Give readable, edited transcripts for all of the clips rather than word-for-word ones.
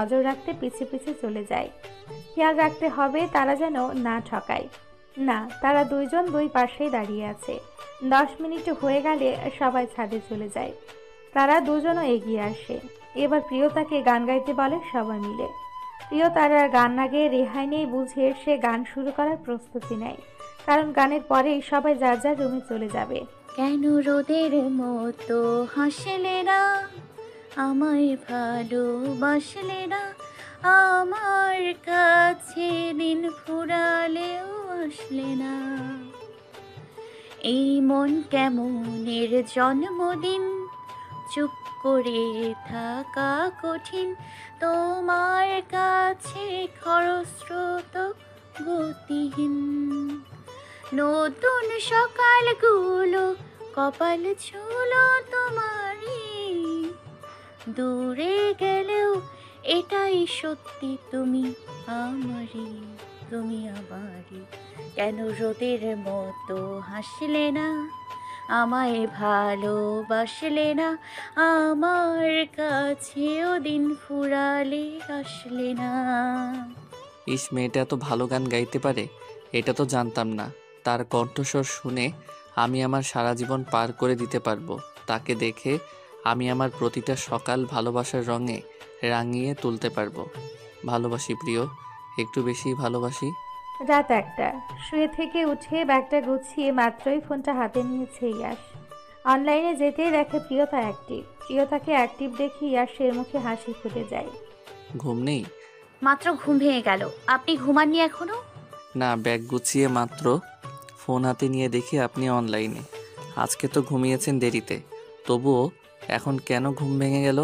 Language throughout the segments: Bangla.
নজর রাখতে পিছে পিছে চলে যায়। খেয়াল রাখতে হবে তারা যেন না ঠকায়। না, তারা দুইজন দুই পাশেই দাঁড়িয়ে আছে। 10 মিনিট হয়ে গেলে সবাই ছাদে চলে যায়। তারা দুজনও এগিয়ে আসে। এবার প্রিয়তাকে গান গাইতে বলে সবাই মিলে। প্রিয় তার আর গান না গেয়ে রেহাই নেই বুঝে সে গান শুরু করার প্রস্তুতি নেয়, কারণ গানের পরেই সবাই যার যার রুমে চলে যাবে। কেন রোদের মতো হাসলে না, আমায় ভালোবাসলে না, আমার কাছে দিন ফুরালেও আসলে না, এই মন কেমনের জন্মদিন, চুপ করে থাকা কঠিন, তোমার কাছে খরস্রোত গতিহীন, নতুন সকালগুলো কপাল ছুলো তোমারই, দূরে গেলেও এটাই সত্যি, তুমি আমারই, তুমি আমারই। কেন রোদের মতো হাসলে না, আমায় ভালোবাসলে না, আমার কাছেও দিন ফুরালে আসলে না। ইস, মেয়েটা এত ভালো গান গাইতে পারে, এটা তো জানতাম না। তার কণ্ঠস্বর শুনে আমি আমার সারা জীবন পার করে দিতে পারবো। তাকে দেখে আমি আমার প্রতিটা সকাল ভালোবাসার রঙে রাঙিয়ে তুলতে পারবো। ভালোবাসি প্রিয়, একটু বেশি ভালোবাসি। রাত 1টা। শুয়ে থেকে উঠে ব্যাগটা গুছিয়ে মাত্রই ফোনটা হাতে নিয়েছে ইয়াশ। অনলাইনে যেতেই দেখে প্রিয়তা অ্যাক্টিভ। প্রিয়তাকে অ্যাক্টিভ দেখে ইয়াশের মুখে হাসি ফুটে যায়। ঘুম নেই? মাত্র ঘুম ভেঙে গেল, আপনি ঘুমাননি এখনো? না, ব্যাগ গুছিয়ে মাত্র ফোন হাতে নিয়ে দেখি আপনি অনলাইনে। আজকে তো ঘুমিয়েছেন দেরিতে, তবুও এখন কেন ঘুম ভেঙে গেল?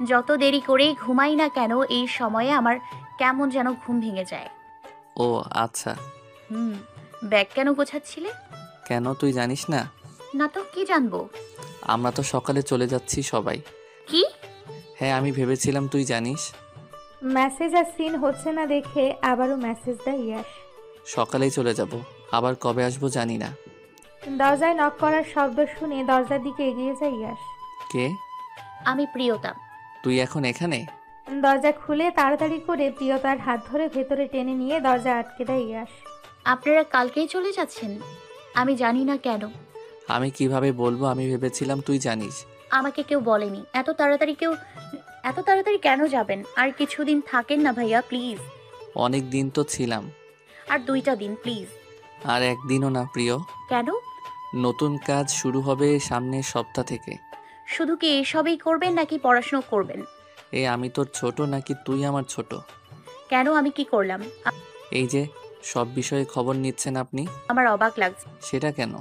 যত দেরি করেই ঘুমাই না কেন, এই সময়ে আমার কেমন যেন ঘুম ভেঙে যায়। ও আচ্ছা। হুম। ব্যাগ কেন গোছাচ্ছিলে? কেন, তুই জানিস না? না তো, কি জানবো? আমরা তো সকালে চলে যাচ্ছি সবাই। কি? হ্যাঁ, আমি ভেবেছিলাম তুই জানিস। মেসেজ আর সিন হচ্ছে না দেখে আবারও মেসেজ দেয় ইয়াশ। সকালেই চলে যাব, আবার কবে আসবো জানি না। দরজায় নক করার শব্দ শুনে দরজার দিকে এগিয়ে যায় ইয়াশ। কে? আমি প্রিয়তা। তুই এখন এখানে? দরজা খুলে তাড়াতাড়ি করে প্রিয়তার হাত ধরে ভেতরে টেনে নিয়ে দরজা আটকে দেয় ইয়াশ। আপনারা কালকেই চলে যাচ্ছেন? আমি জানি না কেন। আমি কিভাবে বলবো? আমি ভেবেছিলাম তুই জানিস। আমাকে কেউ বলেনি। এত তাড়াতাড়ি কেন যাবেন? আর কিছুদিন থাকেন না ভাইয়া, প্লিজ। অনেক দিন তো ছিলাম। আর 2টা দিন প্লিজ। আর একদিনও না প্রিয়। কেন? নতুন কাজ শুরু হবে সামনের সপ্তাহ থেকে। শুধু কি এসবই করবেন নাকি পড়াশোনা করবেন? আমি তোর ছোট নাকি তুই আমার ছোট? কেন, আমি কি করলাম? এই যে সব বিষয়ে খবর নিচ্ছেন আপনি। আমার অবাক লাগছে। সেটা কেন?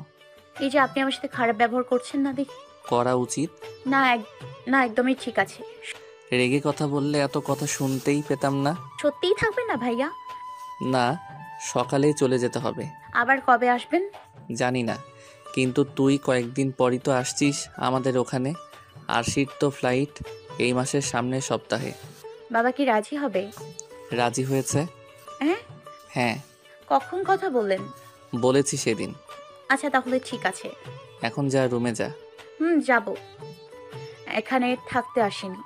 এই যে আপনি আমার সাথে খারাপ ব্যবহার করছেন না দেখি। করা উচিত। না না, একদমই ঠিক আছে। রেগে কথা বললে এত কথা শুনতেই পেতাম না। সত্যিই থাকবেন না ভাইয়া? না, সকালেই চলে যেতে হবে। আবার কবে আসবেন? জানি না, কিন্তু তুই কয়েকদিন পরই তো আসছিস আমাদের ওখানে। আরশির তো ফ্লাইট এই মাসের সামনের সপ্তাহে। বাবা কি রাজি হবে? রাজি হয়েছে। হ্যাঁ? হ্যাঁ, কখন কথা বললেন? বলেছি সেদিন। আচ্ছা তাহলে ঠিক আছে। এখন যা, রুমে যা। যাব। এখানে থাকতে আসিনি।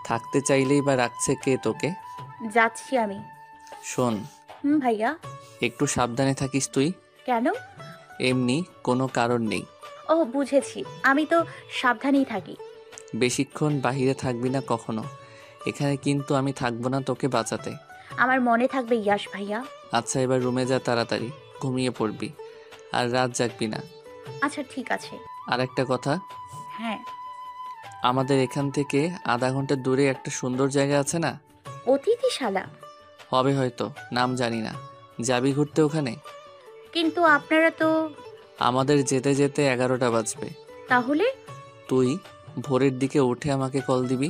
থাকতে চাইলেই বা রাখছে কে তোকে? যাচ্ছি আমি। শোন, ভাইয়া। একটু সাবধানে থাকিস তুই। কেন? এমনি, কোনো কারণ নেই। ও বুঝেছি, আমি তো সাবধানেই থাকি। বেশিক্ষণ বাহিরে থাকবি না কখনো। এখানে কিন্তু আমি থাকবো না তোকে বাঁচাতে। আমার মনে থাকবে ইয়াশ ভাইয়া। আচ্ছা, এবার রুমে যা, তাড়াতাড়ি ঘুমিয়ে পড়বি, আর রাত জাগবি না। আচ্ছা ঠিক আছে। আর একটা কথা, হ্যাঁ। আমাদের এখান থেকে আধা ঘন্টা দূরে একটা সুন্দর জায়গা আছে না? অতিথিশালা? হবে হয়তো, নাম জানি না। যাবি ঘুরতে ওখানে? কিন্তু আপনারা তো। আমাদের যেতে যেতে 11টা বাজবে। তাহলে? তুই ভোরের দিকে উঠে আমাকে কল দিবি।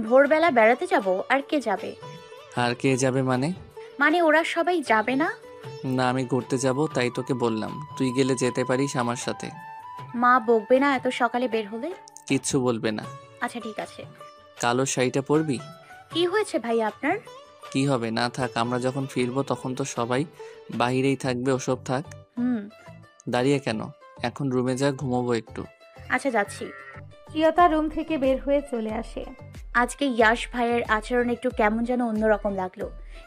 ভোরবেলা বেড়াতে যাব? আর কে যাবে? আর কে যাবে মানে? মানে ওরা সবাই যাবে না? না, আমি ঘুরতে যাব, তাই তোকে বললাম তুই গেলে যেতে পারিস আমার সাথে। মা বকবে না এত সকালে বের হলে? কিচ্ছু বলবে না। আচ্ছা ঠিক আছে। কালো শাড়িটা পরবি? কি হয়েছে ভাইয়া আপনার? কি হবে, না থাক, আমরা যখন ফিরবো তখন তো সবাই বাইরেই থাকবে, ওসব থাক। হুম। দাঁড়িয়ে কেন, এখন রুমে যা, ঘুমোবো একটু। আচ্ছা যাচ্ছি। প্রিয়তা রুম থেকে বের হয়ে চলে আসে। আজকে ইয়াশ ভাইয়ের আচরণ একটু কেমন যেন অন্যরকম লাগলো।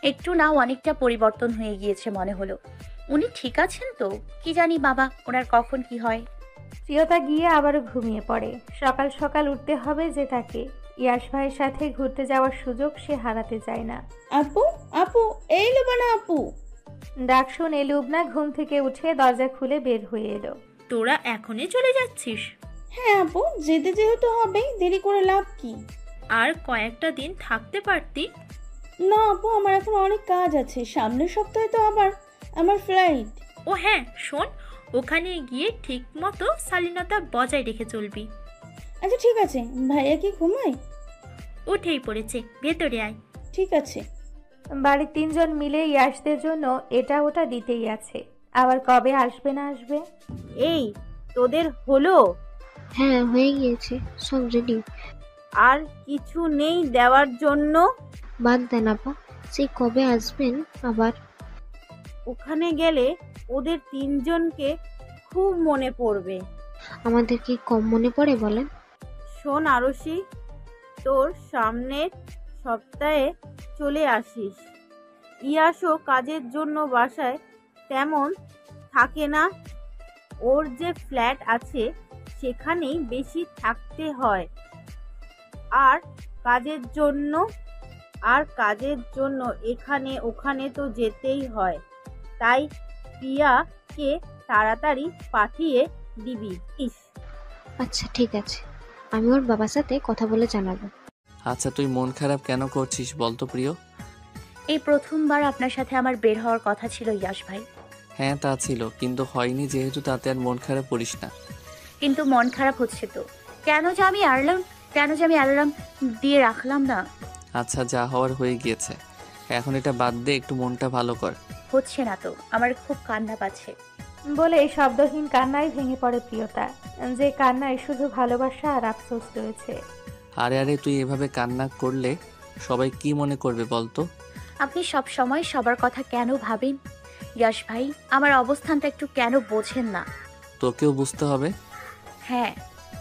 একটু না অনেকটা পরিবর্তন হয়ে গিয়েছে মনে হলো। উনি ঠিক আছেন তো? কি জানি বাবা, ওনার কখন কি হয়। প্রিয়তা গিয়ে আবারও ঘুমিয়ে পড়ে। সকাল সকাল উঠতে হবে যে তাকে। ইয়াশ ভাইয়ের সাথে ঘুরতে যাওয়ার সুযোগ সে হারাতে চায় না। আপু, আপু, এই লুবানা আপু। ডাক শুনে লুবনা ঘুম থেকে উঠে দরজা খুলে বের হয়ে এলো। তোরা এখনই চলে যাচ্ছিস? হ্যাঁ আপু, যেতে যেহেতু হবেই, দেরি করে লাভ কি? আর কয়েকটা দিন থাকতে পারতি। না আপু, আমার এখন অনেক কাজ আছে। সামনের সপ্তাহে তো আবার আমার ফ্লাইট। ও হ্যাঁ শোন, ওখানে গিয়ে ঠিক মতো শালীনতা বজায় রেখে চলবি। আচ্ছা ঠিক আছে। ভাইয়া কি ঘুমায়? উঠেই পড়েছে, ভেতরে আয়। ঠিক আছে। বাড়ির তিনজন মিলে ইয়াশদের জন্য এটা ওটা দিতেই আছে। আবার কবে আসবে না আসবে। এই তোদের হলো? হ্যাঁ হয়ে গিয়েছে, সব রেডি। আর কিছু নেই দেওয়ার জন্য? বাদ দেন আপা, সেই কবে আসবেন আবার? ওখানে গেলে ওদের তিনজনকে খুব মনে পড়বে। আমাদের কি কম মনে পড়ে বলেন? শোন আরশি, তোর সামনের সপ্তাহে চলে আসিস। ইয়াসও কাজের জন্য বাসায় তেমন থাকে না। ওর যে ফ্ল্যাট আছে সেখানেই বেশি থাকতে হয়। আর কাজের জন্য এখানে ওখানে তো যেতেই হয়। তাই প্রিয়াকে তাড়াতাড়ি পাঠিয়ে দিবি। আচ্ছা ঠিক আছে, আমি ওর বাবার সাথে কথা বলে জানাবো। আচ্ছা তুই মন খারাপ কেন করছিস বলতো প্রিয়? এই প্রথমবার আপনার সাথে আমার বের হওয়ার কথা ছিল ইয়াশ ভাই। হ্যাঁ তা ছিল, কিন্তু হয়নি যেহেতু তাতে আর মন খারাপ করিস না। কিন্তু মন খারাপ হচ্ছে তো। কেন যে আমি অ্যালার্ম দিয়ে রাখলাম না। আচ্ছা যা হওয়ার হয়ে গিয়েছে, এখন এটা বাদ দে, একটু মনটা ভালো কর। হচ্ছে না তো, আমার খুব কান্না পাচ্ছে। বলে এই শব্দহীন কান্নায় ভেঙে পড়ে প্রিয়তা, যে কান্নায় শুধু ভালোবাসা আর আফসোস রয়েছে। আরে আরে তুই এভাবে কান্না করলে সবাই কি মনে করবে বলতো? আপনি সব সময় সবার কথা কেন ভাবেন ইয়াশ ভাই? আমার অবস্থানটা একটু কেন বোঝেন না? তোকেও বুঝতে হবে। হ্যাঁ।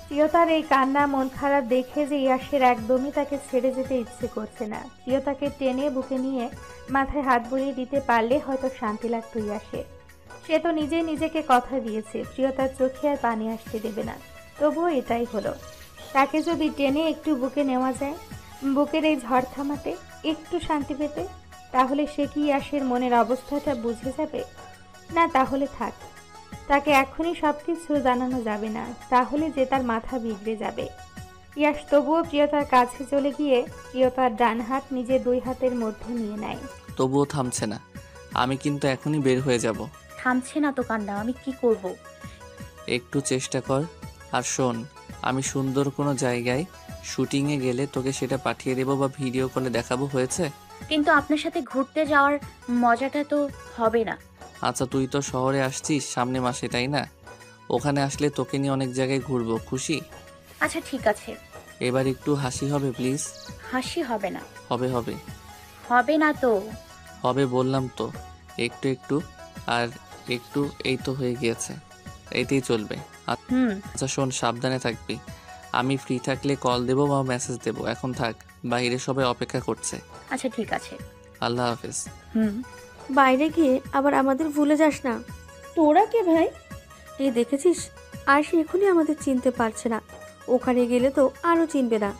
প্রিয়তার এই কান্না মন খারাপ দেখে যে ইয়াশের একদমই তাকে ছেড়ে যেতে ইচ্ছে করছে না। প্রিয়তাকে টেনে বুকে নিয়ে মাথায় হাত বুলিয়ে দিতে পারলে হয়তো শান্তি লাগতো ইয়াশের। সে তো নিজেই নিজেকে কথা দিয়েছে প্রিয়তার চোখে আর পানি আসতে দেবে না। তবুও এটাই হলো। তাকে যদি টেনে একটু বুকে নেওয়া যায়, বুকের এই ঝড় থামাতে, একটু শান্তি পেতে, তাহলে সে কি ইয়াশের মনের অবস্থাটা বুঝে যাবে? না তাহলে থাক, তাকে এখনই সব কিছু জানানো যাবে না, তাহলে যে তার মাথা বিগড়ে যাবে। ইয়াশ তবুও প্রিয়তার কাছে চলে গিয়ে প্রিয়তার ডান হাত নিজের দুই হাতের মধ্যে নিয়ে নেয়। তবুও থামছে না। আমি কিন্তু এখনই বের হয়ে যাব। থামছে না তো কান্না, আমি কি করব? একটু চেষ্টা কর। আর শোন, আমি সুন্দর কোনো জায়গায় শুটিংয়ে গেলে তোকে সেটা পাঠিয়ে দেবো বা ভিডিও কলে দেখাবো, হয়েছে? কিন্তু আপনার সাথে ঘুরতে যাওয়ার মজাটা তো হবে না। আচ্ছা তুই তো শহরে আসছিস সামনে মাসে, তাই না? ওখানে আসলে তোকে নিয়ে অনেক জায়গায় ঘুরবো, খুশি? আচ্ছা ঠিক আছে। এবার একটু হাসি হবে প্লিজ। হাসি হবে না। হবে হবে হবে না তো। হবে বললাম তো, একটু একটু আর একটু, এই তো হয়ে গিয়েছে, এইতেই চলবে। আচ্ছা শোন, সাবধানে থাকবি। আমি ফ্রি থাকলে কল দেবো বা মেসেজ দেবো। এখন থাক, বাইরে সবাই অপেক্ষা করছে। আচ্ছা ঠিক আছে। আল্লাহ হাফেজ। বাইরে গিয়ে আবার আমাদের ভুলে যাস না। তোরা কে ভাই? এই দেখেছিস, আর সে এখনই আমাদের চিনতে পারছে না, ওখানে গেলে তো আরো চিনবে না।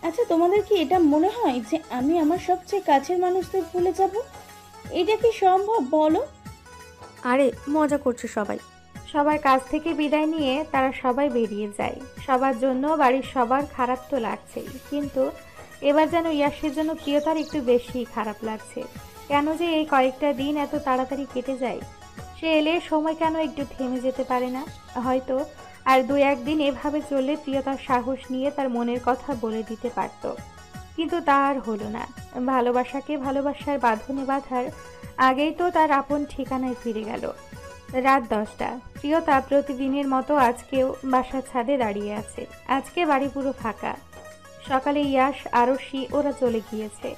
আচ্ছা তোমাদের কি এটা মনে হয় যে আমি আমার সবচেয়ে কাছের মানুষদের ভুলে যাব? এটা কি সম্ভব বলো? আরে মজা করছে সবাই। সবার কাছ থেকে বিদায় নিয়ে তারা সবাই বেরিয়ে যায়। সবার জন্য বাড়ির সবার খারাপ তো লাগছেই, কিন্তু এবার যেন ইয়াশের জন্য প্রিয়তার একটু বেশি খারাপ লাগছে। কেন যে এই কয়েকটা দিন এত তাড়াতাড়ি কেটে যায়? সে এলে সময় কেন একটু থেমে যেতে পারে না? হয়তো আর 2-1 দিন এভাবে চললে প্রিয়তার সাহস নিয়ে তার মনের কথা বলে দিতে পারত, কিন্তু তা আর হলো না। ভালোবাসাকে ভালোবাসার বাঁধনে বাঁধার আগেই তো তার আপন ঠিকানায় ফিরে গেল। রাত 10টা। প্রিয়তা প্রতিদিনের মতো আজকেও বাসার ছাদে দাঁড়িয়ে আছে। আজকে বাড়ি পুরো ফাঁকা। সকালে ইয়াশ, আরশি ওরা চলে গিয়েছে,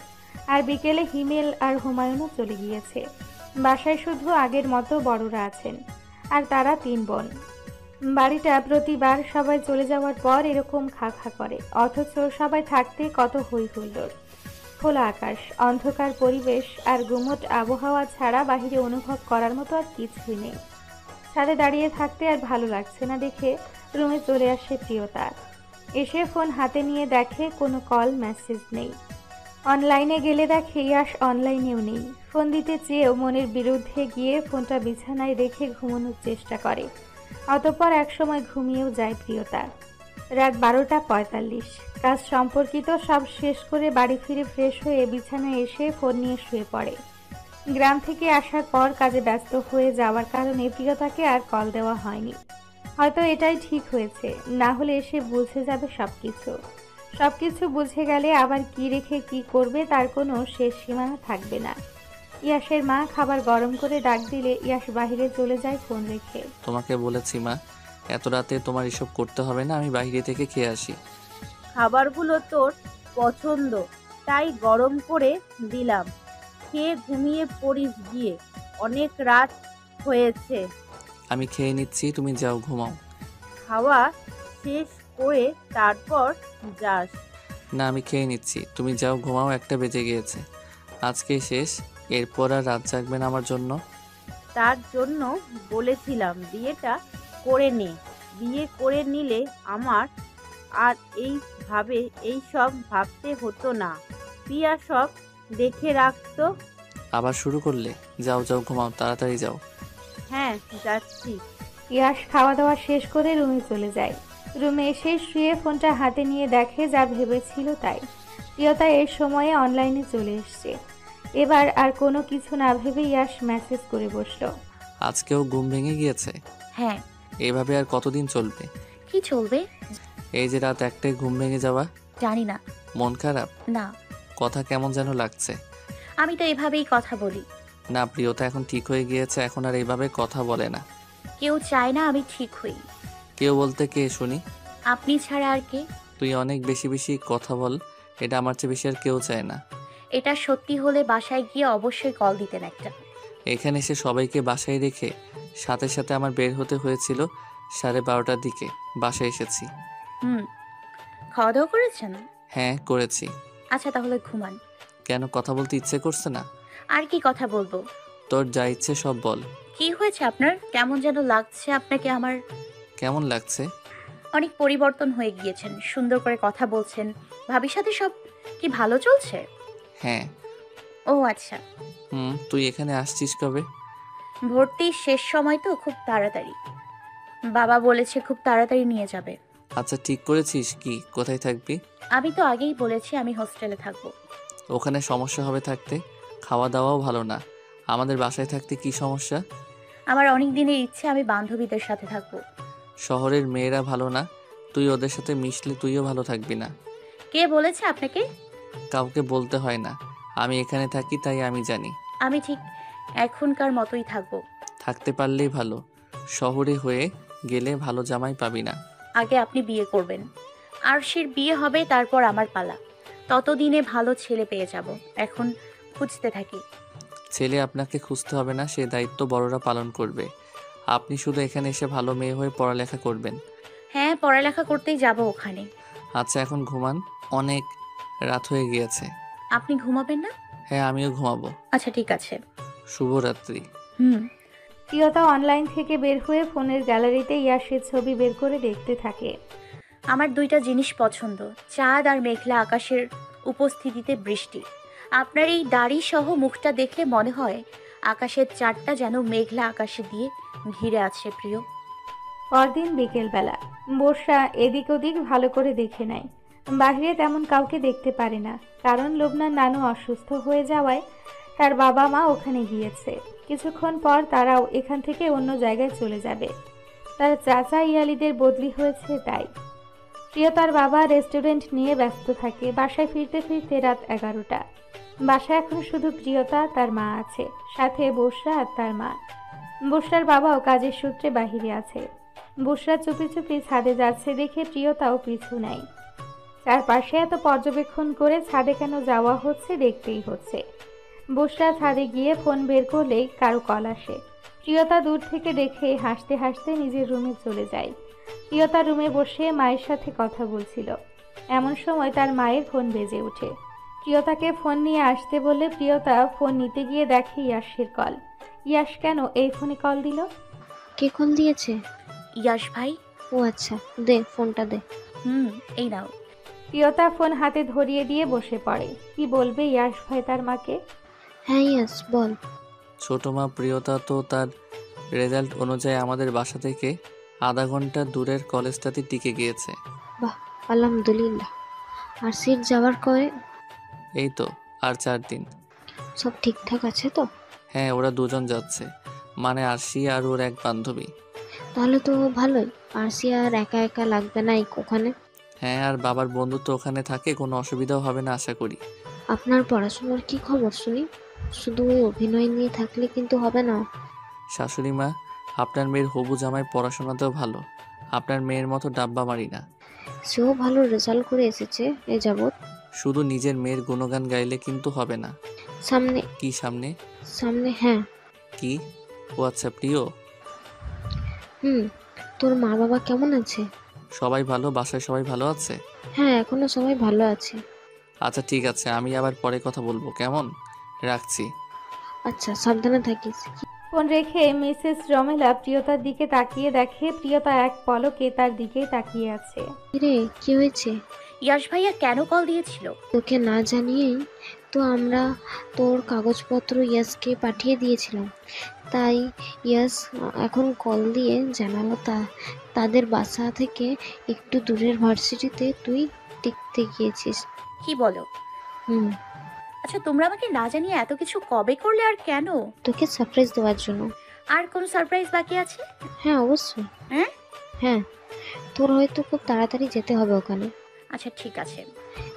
আর বিকেলে হিমেল আর হুমায়ুনও চলে গিয়েছে। বাসায় শুধু আগের মতো বড়রা আছেন, আর তারা 3 বোন। বাড়িটা প্রতিবার সবাই চলে যাওয়ার পর এরকম খা খা করে, অথচ সবাই থাকতে কত হই হুল্লোড়। খোলা আকাশ, অন্ধকার পরিবেশ আর গুমোট আবহাওয়া ছাড়া বাহিরে অনুভব করার মতো আর কিছুই নেই। ছাদে দাঁড়িয়ে থাকতে আর ভালো লাগছে না দেখে রুমে চলে আসে প্রিয়তা। এসে ফোন হাতে নিয়ে দেখে কোনো কল মেসেজ নেই। অনলাইনে গেলে দেখে ইয়াশ অনলাইনেও নেই। ফোন দিতে চেয়েও মনের বিরুদ্ধে গিয়ে ফোনটা বিছানায় রেখে ঘুমানোর চেষ্টা করে। অতঃপর একসময় ঘুমিয়েও যায় প্রিয়তা। রাত 12:45। কাজ সম্পর্কিত সব শেষ করে বাড়ি ফিরে ফ্রেশ হয়ে বিছানায় এসে ফোন নিয়ে শুয়ে পড়ে। গ্রাম থেকে আসার পর কাজে ব্যস্ত হয়ে যাওয়ার কারণে প্রিয়তাকে আর কল দেওয়া হয়নি। হয়তো এটাই ঠিক হয়েছে, না হলে এসে বুঝে যাবে সবকিছু বুঝে গেলে আবার কি রেখে কি করবে তার কোনো শেষ সীমানা থাকবে না। ইয়াশের মা খাবার গরম করে ডাক দিলে ইয়াশ বাইরে চলে যায় ফোন রেখে। তোমাকে বলেছি মা, এত রাতে তোমার এসব করতে হবে না, আমি বাইরে থেকে খেয়ে আসি। খাবারগুলো তোর পছন্দ, তাই গরম করে দিলাম। খেয়ে ঘুমিয়ে পড়িস গিয়ে, অনেক রাত হয়েছে। আমি খেয়ে নিচ্ছি, তুমি যাও ঘুমাও। খাওয়া শেষ করে তারপর যাস। না, আমি খেয়ে নিচ্ছি, তুমি যাও ঘুমাও, 1টা বেজে গিয়েছে। আজকে শেষ, এরপর আর রাত জাগবে না আমার জন্য। তার জন্য বলেছিলাম বিয়েটা করে নে। বিয়ে করে নিলে আমার আর এইভাবে এইসব ভাবতে হতো না। প্রিয়া সব দেখে রাখতো। আবার শুরু করলে? যাও যাও ঘুমাও, তাড়াতাড়ি যাও। হ্যাঁ যাচ্ছি। ইয়াশ খাওয়া দাওয়া শেষ করে রুমে চলে যায়। রুমে এসে শুয়ে ফোনটা হাতে নিয়ে দেখে যা ভেবেছিল তাই। প্রিয়তা এর সময়ে অনলাইনে চলে এসছে। এবার আর কোনো কিছু না ভেবে ইয়াশ মেসেজ করে বসলো। আজকেও ঘুম ভেঙে গিয়েছে? হ্যাঁ। এভাবে আর কতদিন চলবে? কি চলবে? এই যে রাত 1টায় ঘুম ভেঙে যাওয়া। জানি না। মন খারাপ? না। কথা কেমন যেন লাগছে। আমি তো এভাবেই কথা বলি। না, প্রিয়তা এখন ঠিক হয়ে গিয়েছে, এখন আর এইভাবে কথা বলে না। কেউ চায় না আমি ঠিক হই। কেউ বলতে কে শুনি? আপনি ছাড়া আর কে? তুই অনেক বেশি বেশি কথা বল, এটা আমার চেয়ে বেশি আর কেউ চায় না। এটা সত্যি হলে বাসায় গিয়ে অবশ্যই কল দিতেন একটা। এখানে এসে সবাইকে বাসায় রেখে সাথে সাথে আমার বের হতে হয়েছিল 12:30টার দিকে। বাসায় এসেছি। খাওয়া দাওয়া করেছেন? হ্যাঁ করেছি। আচ্ছা তাহলে ঘুমান। কেন, কথা বলতে ইচ্ছে করছে না? আর কি কথা বলবো? তোর যা ইচ্ছে সব বল। কি হয়েছে আপনার? কেমন যেন লাগছে আপনাকে আমার। কেমন লাগছে? অনেক পরিবর্তন হয়ে গিয়েছেন, সুন্দর করে কথা বলছেন। ভাবির সাথে সব কি ভালো চলছে? হ্যাঁ। ও আচ্ছা। তুই এখানে আসছিস কবে? ভর্তি শেষ সময় তো, খুব তাড়াতাড়ি। বাবা বলেছে খুব তাড়াতাড়ি নিয়ে যাবে। আচ্ছা ঠিক করেছিস কি, কোথায় থাকবি? আমি তো আগেই বলেছি আমি হোস্টেলে থাকবো। ওখানে সমস্যা হবে থাকতে, খাওয়া দাওয়াও ভালো না। আমাদের বাসায় থাকতে কি সমস্যা? আমার অনেক দিনের ইচ্ছে আমি বান্ধবীদের সাথে থাকবো। শহরের মেয়েরা ভালো না, তুই ওদের সাথে মিশলে তুইও ভালো থাকবি না। কে বলেছে আপনাকে? কাউকে বলতে হয় না, আমি এখানে থাকি তাই আমি জানি। আমি ঠিক এখনকার মতোই থাকবো। থাকতে পারলেই ভালো, শহরে হয়ে গেলে ভালো জামাই পাবি না। আগে আপনি বিয়ে করবেন, আরশির বিয়ে হবে, তারপর আমার পালা। ততদিনে ভালো ছেলে পেয়ে যাব। এখন খুঁজতে থাকি। ছেলে আপনাকে খুঁজতে হবে না, সে দায়িত্ব বড়রা পালন করবে। আপনি শুধু এখানে এসে ভালো মেয়ে হয়ে পড়ালেখা করবেন। হ্যাঁ পড়ালেখা করতেই যাব ওখানে। আচ্ছা এখন ঘুমান, অনেক রাত হয়ে গিয়েছে। আপনি ঘুমাবেন না? হ্যাঁ আমিও ঘুমাবো। আচ্ছা ঠিক আছে। শুভরাত্রি। প্রিয়তা অনলাইন থেকে বের হয়ে ফোনের গ্যালারিতে ইয়াশের ছবি বের করে দেখতে থাকে। আমার দুইটা জিনিস পছন্দ, চাঁদ আর মেঘলা আকাশের উপস্থিতিতে বৃষ্টি। আপনার এই দাড়ি সহ মুখটা দেখলে মনে হয় আকাশের চাঁদটা যেন মেঘলা আকাশে দিয়ে ঘিরে আছে। প্রিয়। পরদিন বিকেলবেলা বর্ষা এদিক ওদিক ভালো করে দেখে নেয়। বাহিরে তেমন কাউকে দেখতে পারে না, কারণ লোবনার নানু অসুস্থ হয়ে যাওয়ায় তার বাবা মা ওখানে গিয়েছে। কিছুক্ষণ পর তারাও এখান থেকে অন্য জায়গায় চলে যাবে। তার চাচা ইয়ালিদের বদলি হয়েছে তাই। প্রিয়তার বাবা রেস্টুরেন্ট নিয়ে ব্যস্ত থাকে। বাসায় ফিরতে ফিরতে রাত 11টা। বাসায় এখন শুধু প্রিয়তা, তার মা আছে, সাথে বর্ষা আর তার মা। বর্ষার বাবাও কাজের সূত্রে বাহিরে আছে। বর্ষা চুপি চুপি ছাদে যাচ্ছে দেখে প্রিয়তাও পিছু নেয়। চারপাশে এত পর্যবেক্ষণ করে ছাদে কেন যাওয়া হচ্ছে দেখতেই হচ্ছে। বুসরা ছাদে গিয়ে ফোন বের করলেই কারো কল আসে। প্রিয়তা দূর থেকে দেখে হাসতে হাসতে নিজের রুমে চলে যায়। প্রিয়তা রুমে বসে মায়ের সাথে কথা বলছিল। এমন সময় তার মায়ের ফোন বেজে ওঠে। প্রিয়তাকে ফোন নিয়ে আসতে বললে প্রিয়তা ফোন নিতে গিয়ে দেখে ইয়াশের কল। ইয়াশ কেন এই ফোনে কল দিল? কে কল দিয়েছে? ইয়াশ ভাই। ও আচ্ছা, দে ফোনটা দে। এই নাও। প্রিয়তা ফোন হাতে ধরিয়ে দিয়ে বসে পড়ে। কি বলবে ইয়াশ ভাই তার মাকে? হ্যাঁ ইয়াস বল। ছোট মা প্রিয়তা তো তার রেজাল্ট অনুযায়ী আমাদের বাসা থেকে আধা ঘন্টা দূরের কলেজটাতে টিকে গিয়েছে। বাহ, আলহামদুলিল্লাহ। আর সিট যাওয়ার কয়ে? এই তো আর 4 দিন। সব ঠিকঠাক আছে তো? হ্যাঁ, ওরা দুজন যাচ্ছে, মানে আরশি আর ওর এক বান্ধবী। তাহলে তো ভালোই। আর সি আর একা একা লাগবে না ওখানে। হ্যাঁ, আর বাবার বন্ধু তো ওখানে থাকে, কোনো অসুবিধাও হবে না আশা করি। আপনার পড়াশোনার কি খবর শুনি? শুধু ওই অভিনয় নিয়ে থাকলে কিন্তু হবে না। শাশুড়ি মা, আপনার মেয়ের হবু জামাই পড়াশোনাতেও ভালো, আপনার মেয়ের মতো ডাব্বা মারি না। সেও ভালো রেজাল্ট করে এসেছে এ যাবৎ। শুধু নিজের মেয়ের গুণগান গাইলে কিন্তু হবে না। সামনে? কি সামনে? সামনে, হ্যাঁ। কি? ও আচ্ছা, প্রিয়। তোর মা বাবা কেমন আছে? সবাই ভালো, বাসায় সবাই ভালো আছে? হ্যাঁ, এখনো সবাই ভালো আছে। আচ্ছা ঠিক আছে, আমি আবার পরে কথা বলবো, কেমন? রাখছি। আচ্ছা, সাবধানে থাকিস। ফোন রেখে মিসেস রমেলা প্রিয়তার দিকে তাকিয়ে দেখে প্রিয়তা এক পলকে তার দিকেই তাকিয়ে আছে। রে, কি হয়েছে? ইয়াশ ভাইয়া কেন কল দিয়েছিল? তোকে না জানিয়েই তো আমরা তোর কাগজপত্র ইয়াসকে পাঠিয়ে দিয়েছিলাম। তাই ইয়াস এখন কল দিয়ে জানালো তাদের বাসা থেকে একটু দূরের ভার্সিটিতে তুই টিকতে গিয়েছিস। কি বলো? আচ্ছা, তোমরা আমাকে না জানিয়ে এত কিছু কবে করলে আর কেন? তোকে সারপ্রাইজ দেওয়ার জন্য। আর কোনো সারপ্রাইজ বাকি আছে? হ্যাঁ অবশ্যই। হ্যাঁ, তোর হয়তো খুব তাড়াতাড়ি যেতে হবে ওখানে। আচ্ছা ঠিক আছে।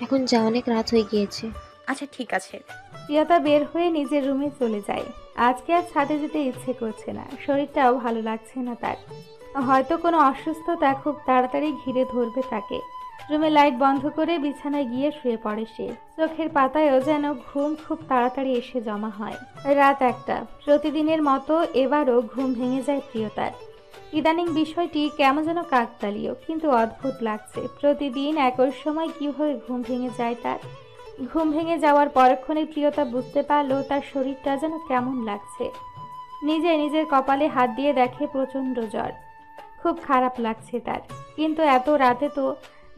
এখন যা, অনেক রাত হয়ে গিয়েছে। আচ্ছা ঠিক আছে। প্রিয়তা বের হয়ে নিজের রুমে চলে যায়। আজকে আর ছাদে যেতে ইচ্ছে করছে না, শরীরটাও ভালো লাগছে না তার। হয়তো কোনো অসুস্থতা খুব তাড়াতাড়ি ঘিরে ধরবে তাকে। রুমে লাইট বন্ধ করে বিছানায় গিয়ে শুয়ে পড়ে সে। চোখের পাতায়ও যেন ঘুম খুব তাড়াতাড়ি এসে জমা হয়। রাত 1টা। প্রতিদিনের মতো এবারও ঘুম ভেঙে যায় প্রিয়তার। ইদানিং বিষয়টি কেমন যেন কাকতালীয়, কিন্তু অদ্ভুত লাগছে। প্রতিদিন একই সময় কিভাবে ঘুম ভেঙে যায় তার। ঘুম ভেঙে যাওয়ার পরক্ষণে প্রিয়তা বুঝতে পারল তার শরীরটা যেন কেমন লাগছে। নিজের কপালে হাত দিয়ে দেখে প্রচণ্ড জ্বর। খুব খারাপ লাগছে তার, কিন্তু এত রাতে তো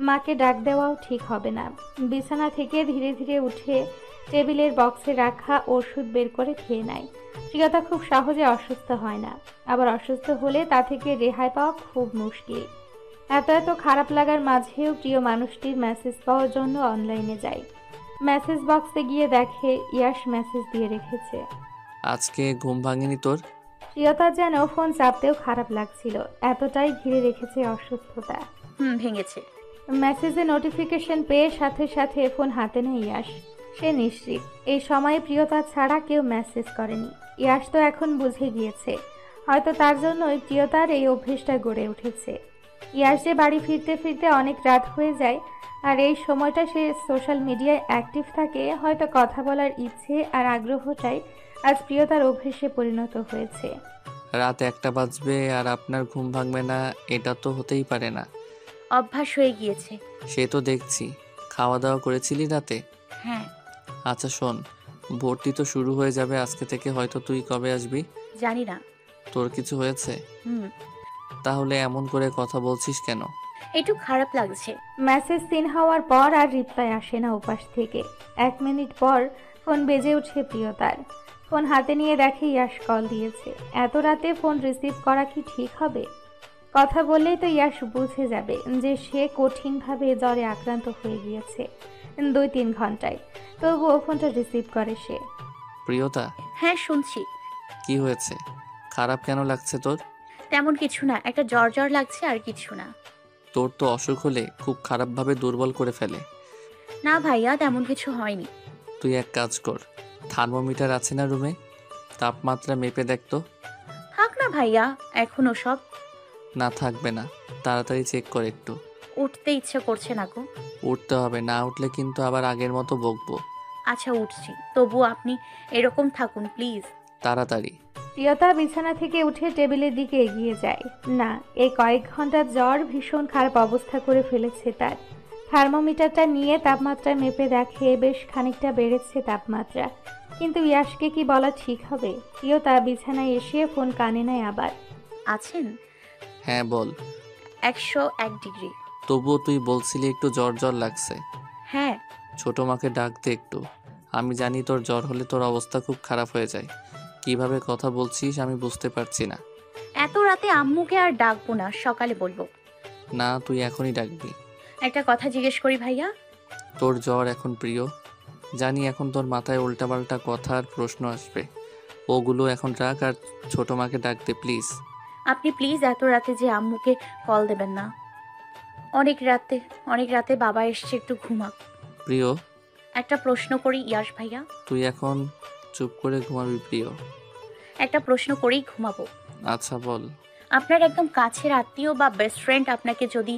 মাকে ডাক দেওয়াও ঠিক হবে না। বিছানা থেকে ধীরে ধীরে উঠে টেবিলের বক্সে রাখা ওষুধ বের করে খেয়ে নেয়। প্রিয়তা খুব সহজে অসুস্থ হয় না, আবার অসুস্থ হলে তা থেকে রেহাই পাওয়া খুব মুশকিল। এত খারাপ লাগার মাঝেও প্রিয় মানুষটির মেসেজ পাওয়ার জন্য অনলাইনে যায়। মেসেজ বক্সে গিয়ে দেখে ইয়াশ মেসেজ দিয়ে রেখেছে। আজকে ঘুম ভাঙেনি তোর? প্রিয়তার যেন ফোন চাপতেও খারাপ লাগছিল, এতটাই ঘিরে রেখেছে অসুস্থতা। ভেঙেছে। মেসেজে নোটিফিকেশন পেয়ে সাথে সাথে ফোন হাতে নেয় ইয়াশ। সে নিশ্চিত এই সময়ে প্রিয়তা ছাড়া কেউ মেসেজ করেনি। ইয়াশ তো এখন বুঝে গিয়েছে, হয়তো তার জন্যই প্রিয়তার এই অভ্যেসটা গড়ে উঠেছে। ইয়াশ যে বাড়ি ফিরতে ফিরতে অনেক রাত হয়ে যায়, আর এই সময়টা সে সোশ্যাল মিডিয়ায় অ্যাক্টিভ থাকে। হয়তো কথা বলার ইচ্ছে আর আগ্রহটাই আজ প্রিয়তার অভ্যেসে পরিণত হয়েছে। রাত 1টা বাজবে আর আপনার ঘুম ভাঙবে না, এটা তো হতেই পারে না। অভ্যাস হয়ে গিয়েছে। সে তো দেখছি। খাওয়া দাওয়া করেছিলি রাতে? হ্যাঁ। আচ্ছা শোন, ভর্তি তো শুরু হয়ে যাবে আজকে থেকে, হয়তো তুই কবে আসবি? জানি না। তোর কিছু হয়েছে? তাহলে এমন করে কথা বলছিস কেন? একটু খারাপ লাগছে। মেসেজ সিন হওয়ার পর আর রিপ্লাই আসে না ওপাশ থেকে। 1 মিনিট পর ফোন বেজে ওঠে প্রিয়তার। ফোন হাতে নিয়ে দেখে ইয়াশ কল দিয়েছে। এত রাতে ফোন রিসিভ করা কি ঠিক হবে? কথা বললেই তো ইয়াশ বুঝে যাবে যে সে কঠিনভাবে জ্বরে আক্রান্ত হয়ে গিয়েছে 2-3 ঘন্টায়। তবুও ফোনটা রিসিভ করে সে। প্রিয়তা? হ্যাঁ শুনছি। কি হয়েছে? খারাপ কেন লাগছে তোর? তেমন কিছু না, একটা জ্বর লাগছে, আর কিছু না। তোর তো অসুখ হলে খুব খারাপভাবে দুর্বল করে ফেলে। না ভাইয়া, তেমন কিছু হয়নি। তুই এক কাজ কর, থার্মোমিটার আছে না রুমে? তাপমাত্রা মেপে দেখ তো। থাক না ভাইয়া, এখনো সব। না থাকবে না, তাড়াতাড়ি চেক কর একটু। উঠতে ইচ্ছে করছে না গো। উঠতে হবে, না উঠলে কিন্তু আবার আগের মতো বকবো। আচ্ছা উঠছি, তবু আপনি এরকম থাকুন প্লিজ। তাড়াতাড়ি। প্রিয়তা বিছানা থেকে উঠে টেবিলের দিকে এগিয়ে যায়। না, এই কয়েক ঘন্টার জ্বর ভীষণ খারাপ অবস্থা করে ফেলেছে তার। থার্মোমিটারটা নিয়ে তাপমাত্রা মেপে দেখে বেশ খানিকটা বেড়েছে তাপমাত্রা। কিন্তু ইয়াশকে কি বলা ঠিক হবে? প্রিয়তা বিছানায় এসে ফোন কানে নেয় আবার। আছেন? হ্যাঁ বল। 101 ডিগ্রি। তবুও তুই বলছিলি একটু জ্বর জ্বর লাগছে। হ্যাঁ। ছোট মাকে ডাক দে একটু। আমি জানি তোর জ্বর হলে তোর অবস্থা খুব খারাপ হয়ে যায়। কিভাবে কথা বলছিস আমি বুঝতে পারছি না। এত রাতে আম্মুকে আর ডাকবো না, সকালে বলবো। না, তুই এখনই ডাকবি। একটা কথা জিজ্ঞেস করি ভাইয়া? তোর জ্বর এখন প্রিয়? জানি এখন তোর মাথায় উল্টাপাল্টা কথা আর প্রশ্ন আসবে, ওগুলো এখন রাখ আর ছোট মাকে ডাক দে প্লিজ। আপনি প্লিজ এত রাতে যে আম্মুকে কল দেবেন না। অনেক রাতে বাবা এসছে, একটু ঘুমাক। প্রিয়, একটা প্রশ্ন করি ইয়াশ ভাইয়া? তুই এখন চুপ করে ঘুমাবি প্রিয়। একটা প্রশ্ন করেই ঘুমাবো। আচ্ছা বল। আপনার একদম কাছের আত্মীয় বা বেস্ট ফ্রেন্ড আপনাকে যদি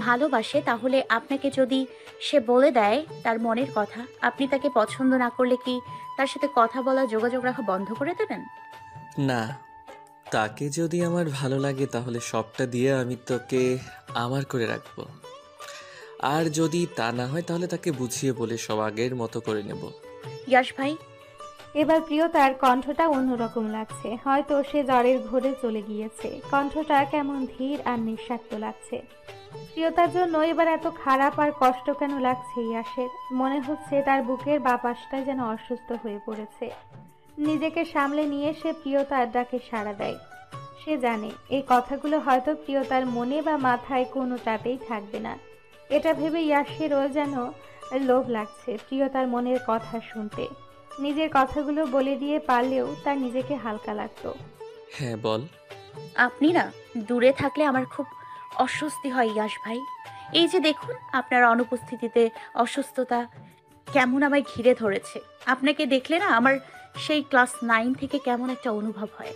ভালোবাসে, তাহলে আপনাকে যদি সে বলে দেয় তার মনের কথা, আপনি তাকে পছন্দ না করলে কি তার সাথে কথা বলা, যোগাযোগ রাখা বন্ধ করে দেবেন? না, তাকে যদি আমার ভালো লাগে তাহলে সবটা দিয়ে আমি তোকে আমার করে রাখবো। আর যদি তা না হয় তাহলে তাকে বুঝিয়ে বলে সব আগের মতো করে নেব। ইয়াশ ভাই। এবার প্রিয়তার কণ্ঠটা অন্যরকম লাগছে। হয়তো সে জ্বরের ঘোরে চলে গিয়েছে। কণ্ঠটা কেমন ধীর আর নিঃস্বার্থ লাগছে। প্রিয়তার জন্য এবার এত খারাপ আর কষ্ট কেন লাগছে ইয়াশের? মনে হচ্ছে তার বুকের বাঁ পাশটা যেন অসুস্থ হয়ে পড়েছে। নিজেকে সামলে নিয়ে সে প্রিয়তার ডাকে সাড়া দেয়। সে জানে এই কথাগুলো হয়তো প্রিয়তার মনে বা মাথায় কোনোটাতেই থাকবে না। এটা ভেবে ইয়াশেরও যেন লোভ লাগছে প্রিয়তার মনের কথা শুনতে। নিজের কথাগুলো বলে দিয়ে পারলেও তার নিজেকে হালকা লাগতো। হ্যাঁ বল। আপনি না দূরে থাকলে আমার খুব অস্বস্তি হয় ইয়াশ ভাই। এই যে দেখুন, আপনার অনুপস্থিতিতে অসুস্থতা কেমন আমায় ঘিরে ধরেছে। আপনাকে দেখলে না আমার সেই ক্লাস 9 থেকে কেমন একটা অনুভব হয়,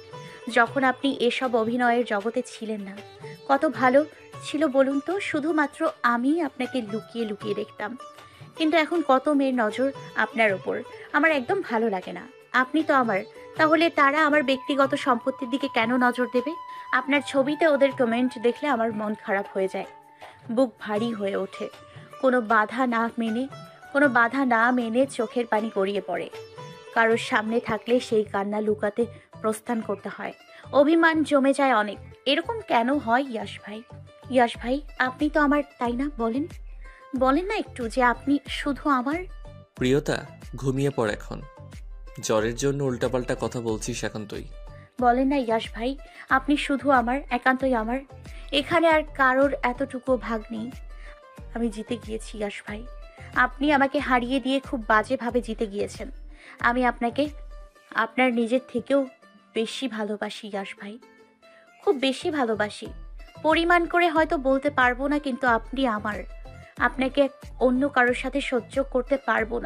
যখন আপনি এসব অভিনয়ের জগতে ছিলেন না। কত ভালো ছিল বলুন তো, শুধুমাত্র আমি আপনাকে লুকিয়ে লুকিয়ে দেখতাম। কিন্তু এখন কত মেয়ের নজর আপনার ওপর, আমার একদম ভালো লাগে না। আপনি তো আমার, তাহলে তারা আমার ব্যক্তিগত সম্পত্তির দিকে কেন নজর দেবে? আপনার ছবিতে ওদের কমেন্ট দেখলে আমার মন খারাপ হয়ে যায়, বুক ভারী হয়ে ওঠে। কোনো বাধা না মেনে চোখের পানি গড়িয়ে পড়ে। কারোর সামনে থাকলে সেই কান্না লুকাতে প্রস্থান করতে হয়। অভিমান জমে যায় অনেক। এরকম কেন হয় ইয়াশ ভাই? ইয়াশ ভাই, আপনি তো আমার, তাই না? বলেন না একটু যে আপনি শুধু আমার। প্রিয়তা, ঘুমিয়ে পড় এখন। জ্বরের জন্য উল্টাপাল্টা কথা বলছিস এখন তুই। বলেন না ইয়াশ ভাই, আপনি শুধু আমার, একান্তই আমার। এখানে আর কারোর এতটুকু ভাগ নেই। আমি জিতে গিয়েছি ইয়াশ ভাই। আপনি আমাকে হারিয়ে দিয়ে খুব বাজেভাবে জিতে গিয়েছেন। আমি আপনাকে আপনার নিজের থেকেও বেশি ভালোবাসি ইয়াশ ভাই, খুব বেশি ভালোবাসি। পরিমাণ করে হয়তো বলতে পারবো না, কিন্তু আপনি আমার। আপনাকে অন্য কারোর সাথে সহ্য করতে পারবো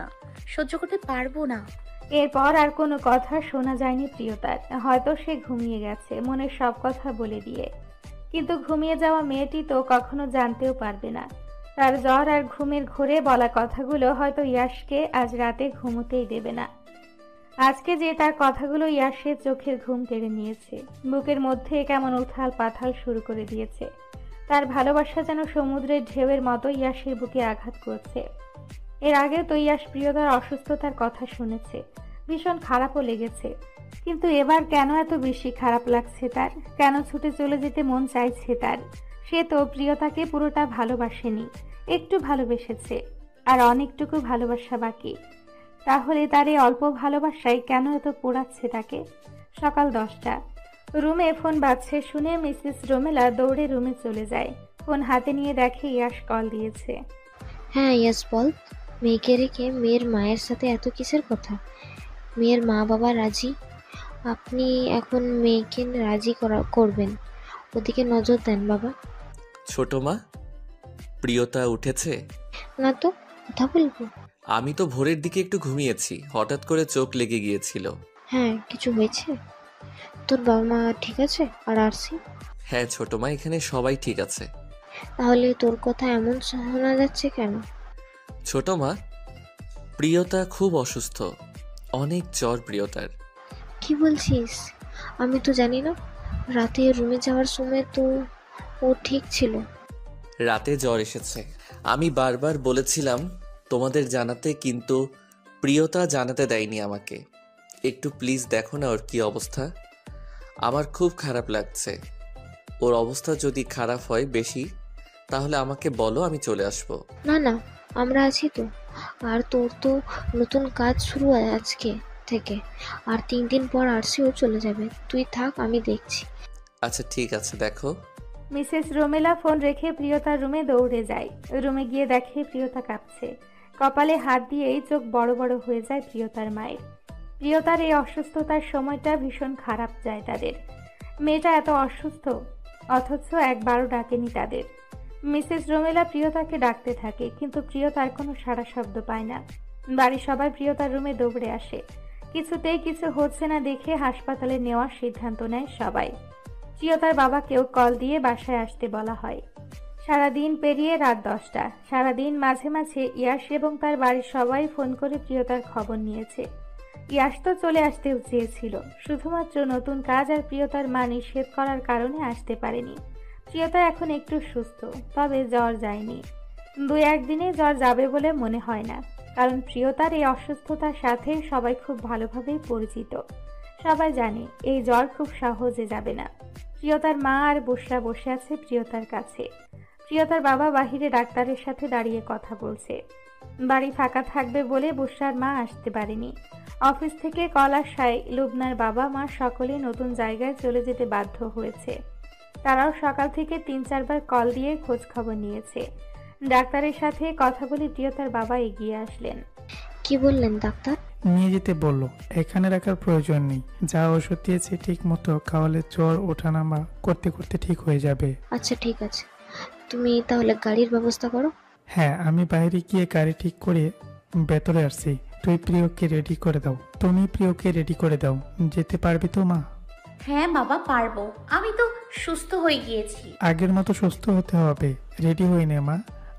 না। এরপর আর কোনো কথা শোনা যায়নি প্রিয়তার। হয়তো সে ঘুমিয়ে গেছে মনের সব কথা বলে দিয়ে। কিন্তু ঘুমিয়ে যাওয়া মেয়েটি তো কখনো জানতেও পারবে না তার জ্বর আর ঘুমের ঘোরে বলা কথাগুলো হয়তো ইয়াশকে আজ রাতে ঘুমোতেই দেবে না। আজকে যে তার কথাগুলো ইয়াশের চোখের ঘুম কেড়ে নিয়েছে, বুকের মধ্যে কেমন উথাল পাথাল শুরু করে দিয়েছে। তার ভালোবাসা যেন সমুদ্রের ঢেউয়ের মতো ইয়াশের বুকে আঘাত করছে। এর আগে তো ইয়াশ প্রিয়তার অসুস্থতার কথা শুনেছে, ভীষণ খারাপও লেগেছে। কিন্তু এবার কেন এত বেশি খারাপ লাগছে তার? কেন ছুটে চলে যেতে মন চাইছে তার? সে তো প্রিয়তাকে পুরোটা ভালোবাসেনি, একটু ভালোবেসেছে, আর অনেকটুকু ভালোবাসা বাকি। তাহলে তার এই অল্প ভালোবাসায় কেন এত পোড়াচ্ছে তাকে? সকাল 10টা। রুমে ফোন বাজছে শুনে মিসেস রোমেলা দৌড়ে রুমে চলে যায়। ফোন হাতে নিয়ে দেখে ইয়াশ কল দিয়েছে। হ্যাঁ ইয়াস বল। মেয়েকে রেখে মেয়ের মায়ের সাথে এত কিসের কথা? মেয়ের মা বাবা রাজি? আপনি এখন মেয়েকে রাজি করবেন, ওদিকে নজর দেন বাবা। ছোট মা, প্রিয়তা উঠেছে? না তো, কথা বলবো। আমি তো ভোরের দিকে একটু ঘুমিয়েছি, হঠাৎ করে চোখ লেগে গিয়েছিল। হ্যাঁ, কিছু হয়েছে? তোর বাবা মা ঠিক আছে? আর আরসি? হ্যাঁ ছোট মা, এখানে সবাই ঠিক আছে। তাহলে তোর কথা এমন শোনা যাচ্ছে কেন? ছোট মা, প্রিয়তা খুব অসুস্থ, অনেক জ্বর প্রিয়তার। কি বলছিস? আমি তো জানি না। রাতে রুমে যাওয়ার সময় তো ও ঠিক ছিল। রাতে জ্বর এসেছে। আমি বারবার বলেছিলাম তোমাদের জানাতে, কিন্তু প্রিয়তা জানাতে দেয়নি আমাকে। একটু প্লিজ দেখো না ওর কি অবস্থা। আমার খুব খারাপ লাগছে। ওর অবস্থা যদি খারাপ হয় বেশি, তাহলে আমাকে বলো, আমি চলে আসবো। না না, আমরা আছি তো। আর তোর তো নতুন কাজ শুরু হয় আজকে থেকে। আর 3 দিন পর আরসিও চলে যাবে। তুই থাক, আমি দেখছি। আচ্ছা ঠিক আছে, দেখো। মিসেস রোমেলা ফোন রেখে প্রিয়তার রুমে দৌড়ে যায়। রুমে গিয়ে দেখে প্রিয়তা কাঁপছে। কপালে হাত দিয়েই চোখ বড় বড় হয়ে যায় প্রিয়তার মায়ের। প্রিয়তার এই অসুস্থতার সময়টা ভীষণ খারাপ যায় তাদের। মেয়েটা এত অসুস্থ, অথচ একবারও ডাকেনি তাদের। মিসেস রোমেলা প্রিয়তাকে ডাকতে থাকে, কিন্তু প্রিয়তার কোনো সাড়া শব্দ পায় না। বাড়ির সবাই প্রিয়তার রুমে দৌড়ে আসে। কিছুতেই কিছু হচ্ছে না দেখে হাসপাতালে নেওয়ার সিদ্ধান্ত নেয় সবাই। প্রিয়তার বাবাকেও কল দিয়ে বাসায় আসতে বলা হয়। সারাদিন পেরিয়ে রাত 10টা। সারাদিন মাঝে মাঝে ইয়াশ এবং তার বাড়ির সবাই ফোন করে প্রিয়তার খবর নিয়েছে। ইয়াশ তো চলে আসতেও চেয়েছিল, শুধুমাত্র নতুন কাজ আর প্রিয়তার মা নিষেধ করার কারণে আসতে পারেনি। প্রিয়তা এখন একটু সুস্থ, তবে জ্বর যায়নি। 2-1 দিনে জ্বর যাবে বলে মনে হয় না, কারণ প্রিয়তার এই অসুস্থতার সাথে সবাই খুব ভালোভাবেই পরিচিত। সবাই জানে এই জ্বর খুব সহজে যাবে না। প্রিয়তার মা আর বুশরা বসে আছে প্রিয়তার কাছে। প্রিয়তার বাবা বাহিরে ডাক্তারের সাথে দাঁড়িয়ে কথা বলছে। বাড়ি ফাঁকা থাকবে বলে বুশরার মা আসতে পারেনি। অফিস থেকে কল আসায় লুবনার বাবা মা সকলে নতুন জায়গায় চলে যেতে বাধ্য হয়েছে। তারাও সকাল থেকে 3-4 বার কল দিয়ে খোঁজ খবর নিয়েছে। ডাক্তারের সাথে কথা বলে প্রিয়তার বাবা এগিয়ে আসলেন। কি বললেন ডাক্তার? নিয়ে যেতে বললো, এখানে রাখার প্রয়োজন নেই। যা ওষুধ দিয়েছে ঠিক মতো খাওয়ালে জ্বর ওঠানামা করতে করতে ঠিক হয়ে যাবে। আচ্ছা ঠিক আছে, তুমি তাহলে গাড়ির ব্যবস্থা করো। হ্যাঁ, আমি বাইরে গিয়ে গাড়ি ঠিক করে ভেতরে আসছি। তুই প্রিয়কে রেডি করে দাও। তুমি প্রিয়কে রেডি করে দাও। যেতে পারবি তো মা? হ্যাঁ বাবা, পারবো। আমি তো সুস্থ হয়ে গিয়েছি। আগের মতো সুস্থ হতে হবে। রেডি হয়ে নে মা,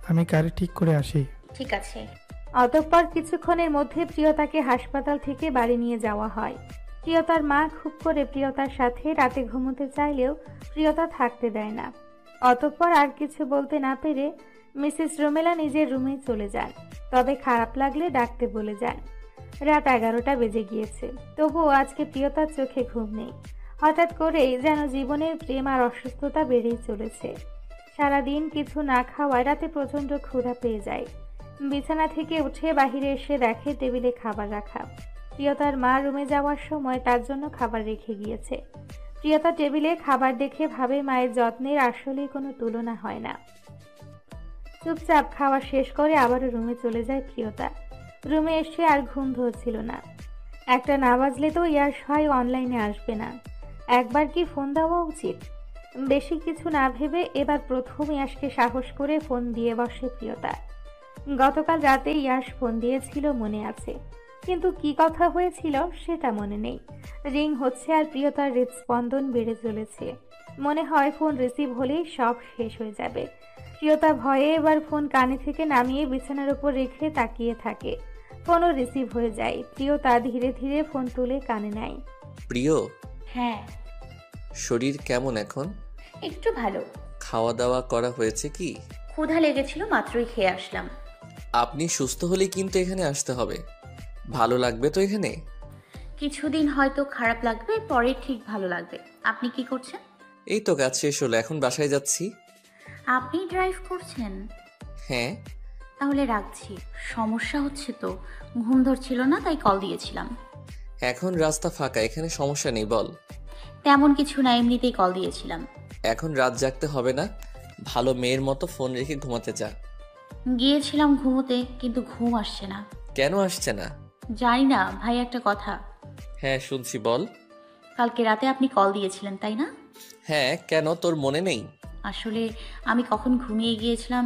আমি গাড়ি ঠিক করে আসি। ঠিক আছে। অতঃপর কিছুক্ষণের মধ্যে প্রিয়তাকে হাসপাতাল থেকে বাড়ি নিয়ে যাওয়া হয়। প্রিয়তার মা খুব করে প্রিয়তার সাথে রাতে ঘুমোতে চাইলেও প্রিয়তা থাকতে দেয় না। অতঃপর আর কিছু বলতে না পেরে মিসেস রোমেলা নিজের রুমে চলে যান, তবে খারাপ লাগলে ডাকতে বলে যান। রাত 11টা বেজে গিয়েছে, তবুও আজকে প্রিয়তার চোখে ঘুম নেই। হঠাৎ করেই যেন জীবনের প্রেম আর অসুস্থতা বেড়েই চলেছে। সারাদিন কিছু না খাওয়ায় রাতে প্রচণ্ড ক্ষুধা পেয়ে যায়। বিছানা থেকে উঠে বাহিরে এসে দেখে টেবিলে খাবার রাখা। প্রিয়তার মা রুমে যাওয়ার সময় তার জন্য খাবার রেখে গিয়েছে। প্রিয়তা টেবিলে খাবার দেখে ভাবে মায়ের যত্নের আসলেই কোনো তুলনা হয় না। চুপচাপ খাওয়া শেষ করে আবারও রুমে চলে যায় প্রিয়তা। রুমে এসে আর ঘুম ধরছিল না। একটা না বাজলে তো ইয়াশ ভাই অনলাইনে আসবে না। একবার কি ফোন দেওয়া উচিত? বেশি কিছু না ভেবে এবার প্রথম ইয়াশকে সাহস করে ফোন দিয়ে বসে প্রিয়তা। গতকাল রাতে ইয়াশ ফোন দিয়েছিল মনে আছে, কিন্তু কি কথা হয়েছিল সেটা মনে নেই। রিং হচ্ছে আর প্রিয়তার হৃদস্পন্দন বেড়ে চলেছে। মনে হয় ফোন রিসিভ হলেই সব শেষ হয়ে যাবে। প্রিয়তা ভয়ে এবার ফোন কানে থেকে নামিয়ে বিছানার উপর রেখে তাকিয়ে থাকে। ফোনও রিসিভ হয়ে যায়। প্রিয়তা ধীরে ধীরে ফোন তুলে কানে নেয়। প্রিয়, হ্যাঁ। শরীর কেমন এখন? একটু ভালো। খাওয়া দাওয়া করা হয়েছে কি? ক্ষুধা লেগেছিল, মাত্রই খেয়ে আসলাম। আপনি সুস্থ হলে কিন্তু এখানে আসতে হবে। ভালো লাগবে তো এখানে? কিছুদিন হয়তো খারাপ লাগবে, পরে ঠিক ভালো লাগবে। আপনি কি করছেন? এই তো কাজ শেষ হলো, এখন বাসায় যাচ্ছি। আপনি ড্রাইভ করছেন? হ্যাঁ। তাহলে রাখছি। সমস্যা হচ্ছে তো, ঘুম ধরছিল না, তাই কল দিয়েছিলাম। এখন রাস্তা ফাঁকা, এখানে সমস্যা নেই, বল। তেমন কিছু না, এমনিতেই কল দিয়েছিলাম। এখন রাত জাগতে হবে না, ভালো মেয়ের মতো ফোন রেখে ঘুমাতে যা। গিয়েছিলাম ঘুমোতে, কিন্তু ঘুম আসছে না। কেন আসছে না? জানি না ভাই, একটা কথা। হ্যাঁ শুনছি, বল। কালকে রাতে আপনি কল দিয়েছিলেন তাই না? হ্যাঁ, কেন তোর মনে নেই? আসলে আমি কখন ঘুমিয়ে গিয়েছিলাম,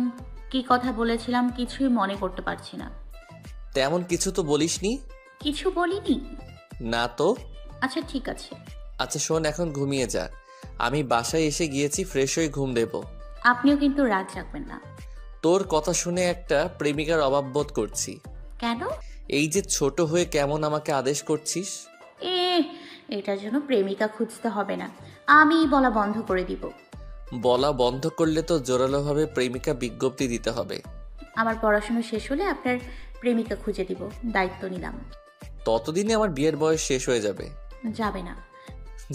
কি কথা বলেছিলাম কিছুই মনে করতে পারছি না। তেমন কিছু তো বলিসনি। কিছু বলিনি। না তো। আচ্ছা ঠিক আছে। আচ্ছা শোন, এখন ঘুমিয়ে যা। আমি বাসায় এসে গিয়েছি, ফ্রেশ হয়ে ঘুম দেব। আপনিও কিন্তু রাত জাগবেন না। তোর কথা শুনে একটা প্রেমিকার অভাব বোধ করছি। কেন? এই যে ছোট হয়ে কেমন আমাকে আদেশ করছিস? এ এটার জন্য প্রেমিকা খুঁজতে হবে না, আমি বলা বন্ধ করে দিব। বলা বন্ধ করলে তো জোরালোভাবে প্রেমিকা বিজ্ঞপ্তি দিতে হবে। আমার পড়াশোনা শেষ হলে আপনার প্রেমিকা খুঁজে দিব, দায়িত্ব নিলাম। ততদিনে আমার বিয়ের বয়স শেষ হয়ে যাবে। যাবে না।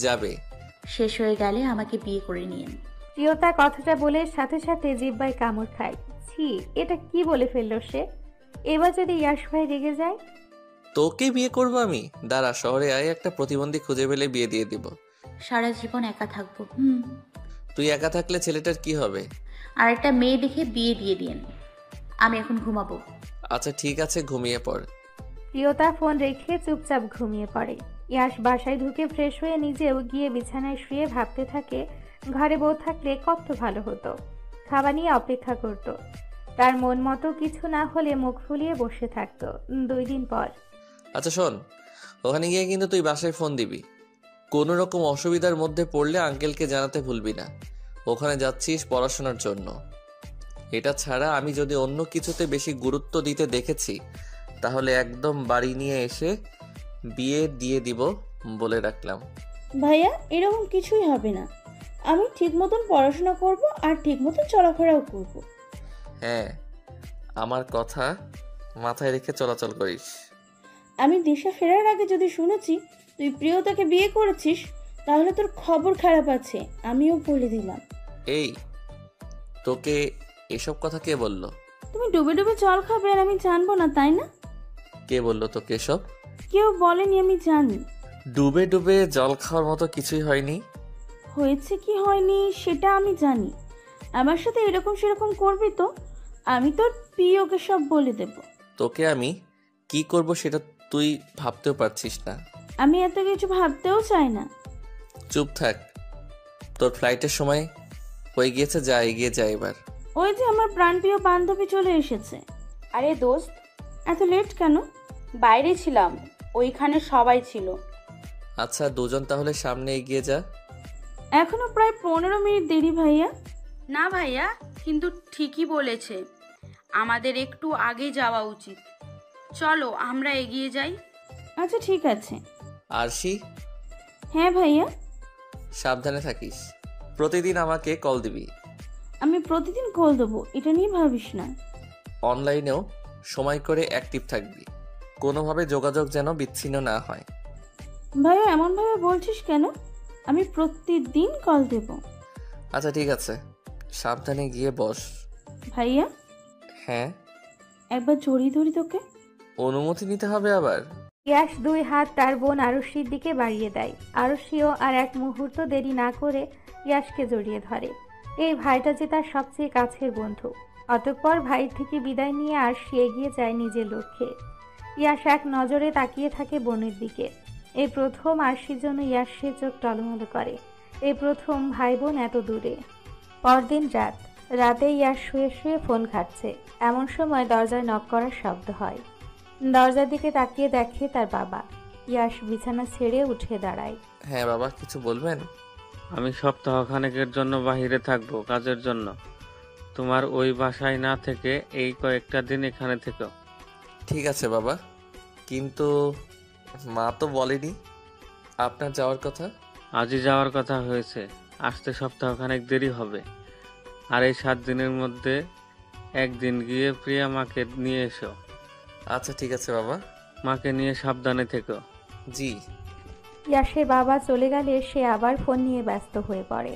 যাবে। শেষ হয়ে গেলে আমাকে বিয়ে করে নিয়েন। প্রিয়তা কথাটা বলে সাথে সাথে জিহ্বায় কামড় খায়। ছি, এটা কি বলে ফেললো সে? এবার যদি ইয়াশ ভাই রেগে যায়? তোকে বিয়ে করবো আমি? দাঁড়া, শহরে আয়, একটা প্রতিবন্ধী খুঁজে পেলে বিয়ে দিয়ে দিব। সারা জীবন একা থাকবো। তুই একা থাকলে ছেলেটার কি হবে? আর একটা মেয়ে দেখে বিয়ে দিয়ে দিয়েন। আমি এখন ঘুমাবো। আচ্ছা ঠিক আছে, ঘুমিয়ে পড়। প্রিয়তা ফোন রেখে চুপচাপ ঘুমিয়ে পড়ে। ইয়াশ বাসায় ঢুকে ফ্রেশ হয়ে নিজেও গিয়ে বিছানায় শুয়ে ভাবতে থাকে ঘরে বউ থাকলে কত ভালো হতো। খাবার নিয়ে অপেক্ষা করত। তার মন মতো কিছু না হলে মুখ ফুলিয়ে বসে থাকতো। 2 দিন পর। আচ্ছা শোন, ওখানে গিয়ে কিন্তু তুই বাসায় ফোন দিবি। কোনো রকম অসুবিধার মধ্যে পড়লে আঙ্কেলকে জানাতে ভুলবি না। ওখানে যাচ্ছিস পড়াশোনার জন্য। এটা ছাড়া আমি যদি অন্য কিছুতে বেশি গুরুত্ব দিতে দেখেছি তাহলে একদম বাড়ি নিয়ে এসে বিয়ে দিয়ে দিব বলে রাখলাম। ভাইয়া, এরকম কিছুই হবে না। আমি ঠিক মতন পড়াশোনা করব আর ঠিক মতন চলাফেরাও করব। হ্যাঁ, আমার কথা মাথায় রেখে চলাচল করিস। আমি দিশা ফেরার আগে যদি শুনেছি তুই প্রিয়তাকে বিয়ে করেছিস তাহলে তোর খবর খারাপ আছে, আমিও বলে দিলাম। এই, তোকে এসব কথা কে বলল? তুমি ডুবে ডুবে জল খাবে আর আমি জানবো না, তাই না? কে বলল তোকে এসব? কেউ বলেনি, আমি জানি। ডুবে ডুবে জল খাওয়ার মতো কিছুই হয়নি। হয়েছে কি হয়নি সেটা আমি জানি। আমার সাথে এরকম সেরকম করবি তো আমি তোর প্রিয়কে সব বলে দেব। তোকে আমি কি করব সেটা তুই ভাবতেও পারছিস না। আমি এত কিছু ভাবতেও চাই না। চুপ থাক, তোর ফ্লাইটের সময় হয়ে গিয়েছে, যা এগিয়ে যা এবার। ওই যে আমার প্রাণপ্রিয় বান্ধবী চলে এসেছে। আরে দোস্ত, এত লেট কেন? বাইরে ছিলাম, ওইখানে সবাই ছিল। আচ্ছা দুজন তাহলে সামনে এগিয়ে যা। এখনো প্রায় 15 মিনিট দেরি ভাইয়া। না ভাইয়া, কিন্তু ঠিকই বলেছে, আমাদের একটু আগে যাওয়া উচিত। চলো আমরা এগিয়ে যাই। আচ্ছা ঠিক আছে। আরশি, হ্যাঁ ভাইয়া। সাবধানে থাকিস, প্রতিদিন আমাকে কল দিবি। আমি প্রতিদিন কল দেবো, এটা নিয়ে ভাবিস না। অনলাইনেও সময় করে অ্যাক্টিভ থাকবি, কোনোভাবে যোগাযোগ যেন বিচ্ছিন্ন না হয়। ভাইয়া এমনভাবে বলছিস কেন? আমি প্রতিদিন কল দেব। আচ্ছা ঠিক আছে, সাবধানে গিয়ে বস। ভাইয়া, হ্যাঁ? একবার জড়িয়ে ধরি তোকে। অনুমতি নিতে হবে আবার? ইয়াশ 2 হাত তার বোন আরুষির দিকে বাড়িয়ে দেয়। আরুষিও আর এক মুহূর্ত দেরি না করে ইয়াশকে জড়িয়ে ধরে। এই ভাইটা যে তার সবচেয়ে কাছের বন্ধু। অতঃপর ভাইয়ের থেকে বিদায় নিয়ে আরশি এগিয়ে যায় নিজের লক্ষ্যে। ইয়াশ এক নজরে তাকিয়ে থাকে বোনের দিকে। এই প্রথম আরশির জন্য ইয়াশের চোখ টলমল করে। এই প্রথম ভাই বোন এত দূরে। পরদিন রাতে ইয়াশ শুয়ে শুয়ে ফোন ঘাটছে। এমন সময় দরজায় নক করার শব্দ হয়। দরজার দিকে তাকিয়ে দেখে তার বাবা। ইয়াশ বিছানা ছেড়ে উঠে দাঁড়ায়। হ্যাঁ বাবা, কিছু বলবেন? আমি সপ্তাহখানেকের জন্য বাইরে থাকবো কাজের জন্য। তোমার ওই বাসায় না থেকে এই কয়েকটা দিন এখানে থেকো। ঠিক আছে বাবা, কিন্তু মা তো বলেনি আপনার যাওয়ার কথা। আজই যাওয়ার কথা হয়েছে, আসতে সপ্তাহখানেক দেরি হবে। আর এই 7 দিনের মধ্যে একদিন গিয়ে প্রিয়া মাকে নিয়ে এসো। আচ্ছা ঠিক আছে বাবা। মাকে নিয়ে সাবধানে থেকো। জি। ইয়াশের বাবা চলে গেলে সে আবার ফোন নিয়ে ব্যস্ত হয়ে পড়ে।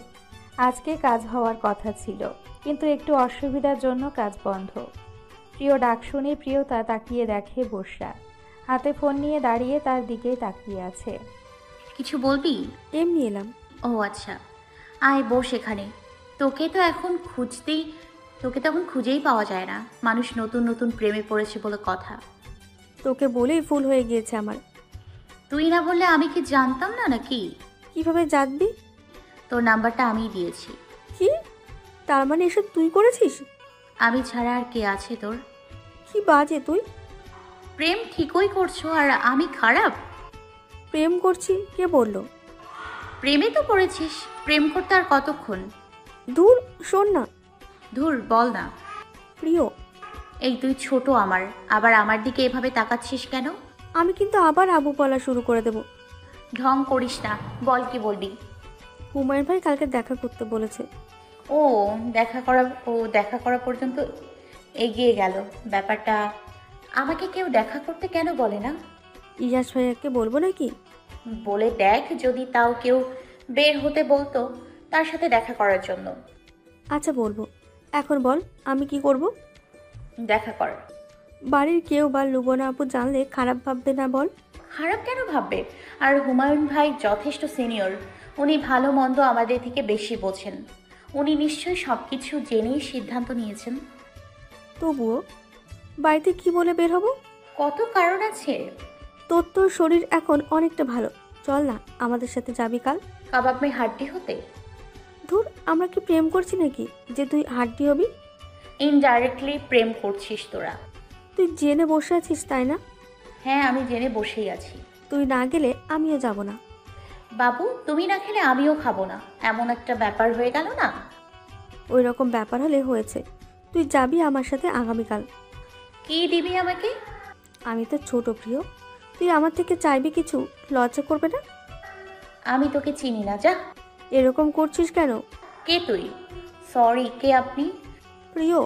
আজকে কাজ হওয়ার কথা ছিল, কিন্তু একটু অসুবিধার জন্য কাজ বন্ধ। প্রিয় ডাক শুনে প্রিয়তা তাকিয়ে দেখে বর্ষা হাতে ফোন নিয়ে দাঁড়িয়ে তার দিকেই তাকিয়ে আছে। কিছু বলবি? এমনি এলাম। ও আচ্ছা, আয় বস এখানে। তোকে তো এখন খুঁজেই পাওয়া যায় না। মানুষ নতুন নতুন প্রেমে পড়েছে বলে কথা। তোকে বলেই ভুল হয়ে গিয়েছে আমার। তুই না বললে আমি কি জানতাম না নাকি? কিভাবে জানবি? তোর নাম্বারটা আমিই দিয়েছি। কি? তার মানে এসব তুই করেছিস? আমি ছাড়া আর কে আছে তোর? কি বাজে তুই! প্রেম ঠিকই করছো আর আমি খারাপ? প্রেম করছি কে বলল? প্রেমে তো পড়েছিস, প্রেম করতে আর কতক্ষণ? দূর, শোন না। ধুর, বল না। প্রিয়, এই তুই ছোট আমার, আবার আমার দিকে এভাবে তাকাচ্ছিস কেন? আমি কিন্তু আবার আবু বলা শুরু করে দেব। ঢং করিস না, বল কি বলবি? হুমায়ুন ভাই কালকে দেখা করতে বলেছে। ও দেখা করা পর্যন্ত এগিয়ে গেল ব্যাপারটা। আমাকে কেউ দেখা করতে কেন বলে না? ইয়াস ভাইয়াকে বলবো নাকি? বলে দেখ, যদি তাও কেউ বের হতে বলতো তার সাথে দেখা করার জন্য। আচ্ছা বলবো। এখন বল আমি কি করব? দেখা কর। বাড়ির কেউ বা লুবনা আপু জানলে খারাপ ভাববে না বল? খারাপ কেন ভাববে? আর হুমায়ুন ভাই যথেষ্ট সিনিয়র, উনি ভালো মন্দ আমাদের থেকে বেশি বোঝেন। উনি নিশ্চয়ই সব কিছু জেনেই সিদ্ধান্ত নিয়েছেন। তবুও বাড়িতে কি বলে বের হব? কত কারণ আছে। তোর শরীর এখন অনেকটা ভালো, চল না আমাদের সাথে যাবি কাল। কাবাব মে হাড্ডি হতে? ধুর, আমরা কি প্রেম করছি নাকি যে তুই হাড্ডি হবি? ইনডাইরেক্টলি প্রেম করছিস তোরা। তুই জেনে বসে আছিস তাই না? হ্যাঁ, আমি জেনে বসেই আছি। তুই না গেলে আমিও যাব না। বাবু, তুমি না খেলে আমিও খাবো না, এমন একটা ব্যাপার হয়ে গেল না? ওই রকম ব্যাপার হলে হয়েছে। তুই যাবি আমার সাথে আগামীকাল। কি দিবি আমাকে? আমি তো ছোট প্রিয়, তুই আমার থেকে চাইবি কিছু, লজ্জা করবে না? আমি তোকে চিনি না, যা। এরকম করছিস কেন? কে তুই? সরি, কে আপনি? প্রিয়।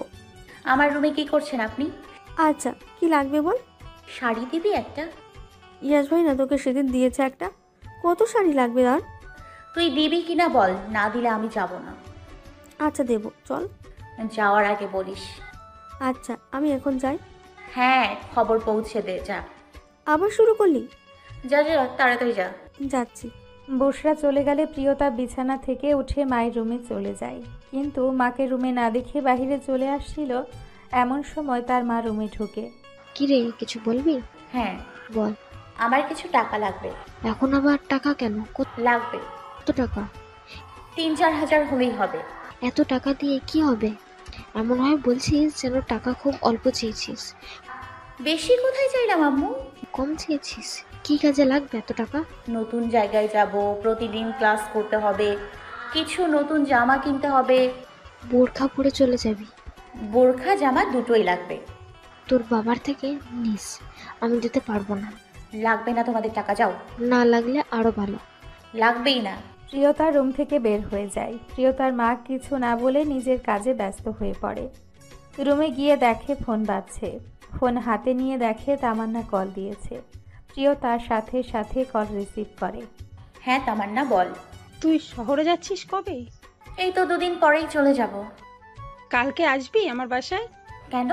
আমার রুমে কি করছেন আপনি? আচ্ছা, কি লাগবে বল? শাড়ি দিবি একটা? ইয়াস ভাই না তোকে সেদিন দিয়েছে একটা। কত শাড়ি লাগবে আর? তুই দিবি কিনা বল, না দিলে আমি যাব না। আচ্ছা দেব, চল। যাওয়ার আগে বলিস। আচ্ছা, আমি এখন যাই। হ্যাঁ, খবর পৌঁছে দে, যা। আবার শুরু করলি? যা যা, তাড়াতাড়ি যা। যাচ্ছি। বসরা চলে গেলে প্রিয়তা বিছানা থেকে উঠে মায়ের রুমে চলে যায়, কিন্তু মাকে রুমে না দেখে বাইরে চলে আসছিল। এমন সময় তার মা রুমে ঢুকে। কি রে, কিছু বলবি? হ্যাঁ বল। আমার কিছু টাকা লাগবে। এখন আবার টাকা কেন? লাগবে। কত টাকা? 3-4 হাজার হলেই হবে। এত টাকা দিয়ে কি হবে? এমন হয় বলছিস যেন টাকা খুব অল্প চেয়েছিস। বেশি কোথায় চাইলাম আম্মু? কম চেয়েছিস? কি কাজে লাগবে এত টাকা? নতুন জায়গায় যাব, প্রতিদিন ক্লাস করতে হবে, কিছু নতুন জামা কিনতে হবে। বোরখা পরে চলে যাবি? বোরখা জামা দুটোই লাগবে। তোর বাবার থেকে নিস, আমি দিতে পারবো না। লাগবে না তোমাদের টাকা, যাও। না লাগলে আরো ভালো। লাগবেই না। প্রিয়তার রুম থেকে বের হয়ে যায়। প্রিয়তার মা কিছু না বলে নিজের কাজে ব্যস্ত হয়ে পড়ে। রুমে গিয়ে দেখে ফোন বাজছে। ফোন হাতে নিয়ে দেখে তামান্না কল দিয়েছে। প্রিয়তার সাথে সাথে কল রিসিভ করে। হ্যাঁ তামান্না, বল। তুই শহরে যাচ্ছিস কবে? এই তো 2 দিন পরেই চলে যাব। কালকে আসবি আমার বাসায়? কেন?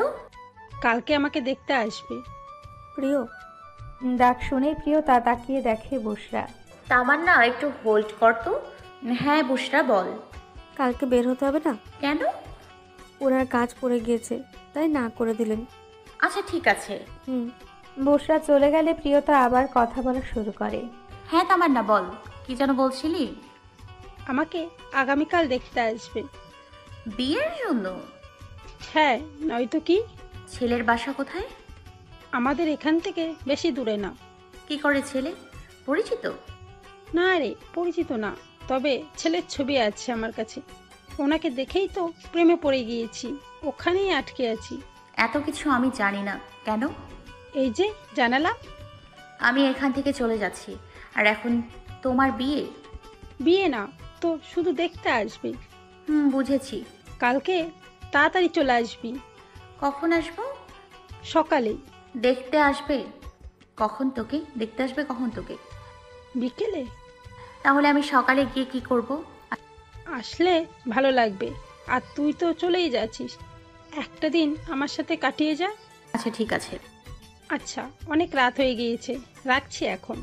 কালকে আমাকে দেখতে আসবি। প্রিয়। ডাক শুনে প্রিয়তা তাকিয়ে দেখে বসরা। তামান্না, একটু হোল্ড কর তো। হ্যাঁ বুশরা, বল। কালকে বের হতে হবে না? কেন? ওনার কাজ পড়ে গিয়েছে, তাই না করে দিলেন। আচ্ছা ঠিক আছে। বসরা চলে গেলে প্রিয়তা আবার কথা বলা শুরু করে। হ্যাঁ তামান্না, বল, কি যেন বলছিলি? আমাকে আগামীকাল দেখতে আসবে। বিয়ের জন্য? হ্যাঁ, নয়তো কি? ছেলের বাসা কোথায়? আমাদের এখান থেকে বেশি দূরে না। কি করে ছেলে? পরিচিত? না রে, পরিচিত না, তবে ছেলের ছবি আছে আমার কাছে। ওনাকে দেখেই তো প্রেমে পড়ে গিয়েছি, ওখানেই আটকে আছি। এত কিছু আমি জানি না। কেন? এই যে জানালাম। আমি এখান থেকে চলে যাচ্ছি। আর এখন তোমার বিয়ে? বিয়ে না তো, শুধু দেখতে আসবি। বুঝেছি। কালকে তাড়াতাড়ি চলে আসবি। কখন আসবো? সকালে। দেখতে আসবে কখন তোকে? দেখতে আসবে কখন তোকে? বিকেলে। তাহলে আমি সকালে গিয়ে কি করব? আসলে ভালো লাগবে। আর তুই তো চলেই যাচ্ছিস, একটা দিন আমার সাথে কাটিয়ে যা। আচ্ছা ঠিক আছে। আচ্ছা, অনেক রাত হয়ে গিয়েছে, রাখছি এখন।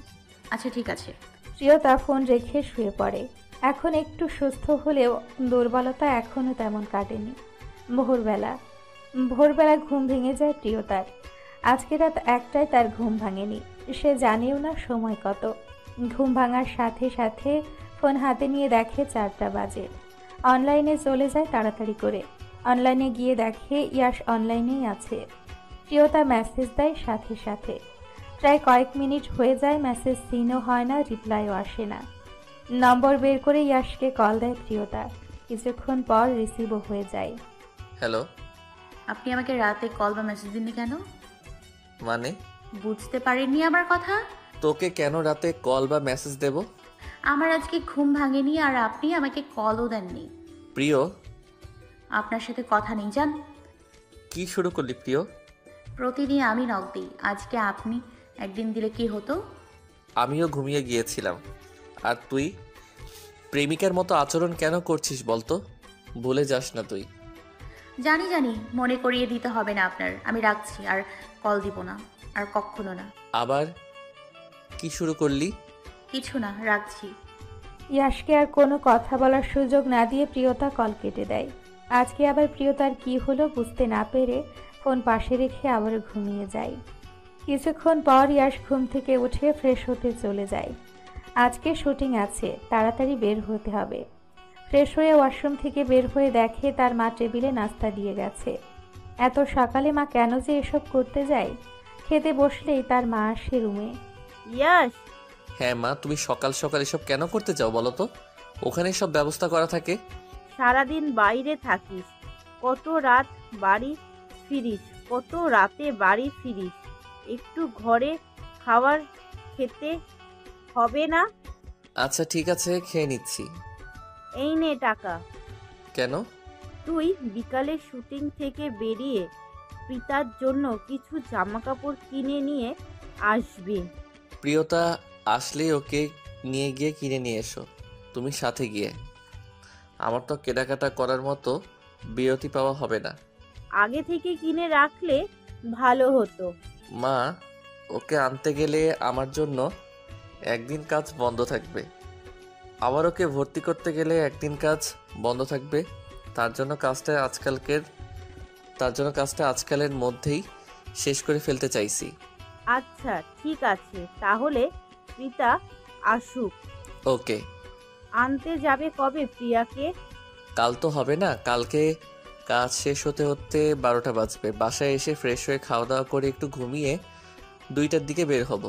আচ্ছা ঠিক আছে। প্রিয়তা ফোন রেখে শুয়ে পড়ে। এখন একটু সুস্থ হলেও দুর্বলতা এখনও তেমন কাটেনি। ভোরবেলা ঘুম ভেঙে যায় প্রিয়তার। আজকে রাত 1টায় তার ঘুম ভাঙেনি। সে জানেও না সময় কত। ঘুম ভাঙার সাথে সাথে ফোন হাতে নিয়ে দেখে 4টা বাজে। অনলাইনে চলে যায় তাড়াতাড়ি করে। অনলাইনে গিয়ে দেখে ইয়াশ অনলাইনেই আছে। প্রিয়তা মেসেজ দেয় সাথে সাথে। প্রায় কয়েক মিনিট হয়ে যায়, মেসেজ সিনও হয় না, রিপ্লাইও আসে না। নম্বর বের করে ইয়াশকে কল দেয় প্রিয়তা। কিছুক্ষণ পর রিসিভও হয়ে যায়। হ্যালো। আপনি আমাকে রাতে কল বা মেসেজ দিননি কেন? মানে? বুঝতে পারেননি আমার কথা? তোকে কেন রাতে কল বা মেসেজ দেব? আমার আজকে ঘুম ভাঙেনি আর আপনি আমাকে কলও দেননি। প্রিয়, আপনার সাথে কথা নেই, যান। কি শুরু করলি প্রিয়? প্রতিদিন আমি নক দিই, আজকে আপনি একদিন দিলে কি হতো? আমিও ঘুমিয়ে গিয়েছিলাম। আর তুই প্রেমিকার মতো আচরণ কেন করছিস বলতো? ভুলে যাস না তুই। জানি জানি, মনে করিয়ে দিতে হবে না আপনার। আমি রাখছি, আর কল দিব না, আর কখনো না। আবার কি শুরু করলি? কিছু না, রাখছি। ইয়াশকে আর কোনো কথা বলার সুযোগ না দিয়ে প্রিয়তা কল কেটে দেয়। আজকে আবার প্রিয়তার কি হলো বুঝতে না পেরে ফোন পাশে রেখে আবার ঘুমিয়ে যায়। কিছুক্ষণ পর ইয়াশ ঘুম থেকে উঠে ফ্রেশ হতে চলে যায়। আজকে শুটিং আছে, তাড়াতাড়ি বের হতে হবে। ফ্রেশ হয়ে ওয়াশরুম থেকে বের হয়ে দেখে তার মা টেবিলে নাস্তা দিয়ে গেছে। এত সকালে মা কেন যে এসব করতে যায়? খেতে বসলেই তার মা আসে রুমে। ইয়াশ, হ্যাঁ মা, তুমি সকাল সকাল এসব কেন করতে চাও বলো তো? ওখানে সব ব্যবস্থা করা থাকে। সারাদিন বাইরে থাকিস, কত রাত বাড়ি ফিরিস, কত রাতে বাড়ি ফিরিস, একটু ঘরে খাবার খেতে হবে না? আচ্ছা ঠিক আছে, খেয়ে নিচ্ছি। এই নে টাকা। কেন? তুই বিকালে শুটিং থেকে বেরিয়ে পিতার জন্য কিছু জামাকাপড় কিনে নিয়ে আসবি। প্রিয়তা আসলেই ওকে নিয়ে গিয়ে কিনে নিয়ে এসো, তুমি সাথে গিয়ে। আমার তো কেনাকাটা করার মতো বিরতি পাওয়া হবে না। আগে থেকে কিনে রাখলে ভালো হতো। মা, ওকে আনতে গেলে আমার জন্য একদিন কাজ বন্ধ থাকবে। আবার ওকে ভর্তি করতে গেলে একদিন কাজ বন্ধ থাকবে। তার জন্য কাজটা আজকালের মধ্যেই শেষ করে ফেলতে চাইছি। আচ্ছা ঠিক আছে, তাহলে পিতা আসুক। ওকে। আনতে যাবে কবে প্রিয়াকে? কাল তো হবে না, কালকে কাজ শেষ হতে হতে 12টা বাজবে। বাসায় এসে ফ্রেশ হয়ে খাওয়া দাওয়া করে একটু ঘুমিয়ে 2টার দিকে বের হব।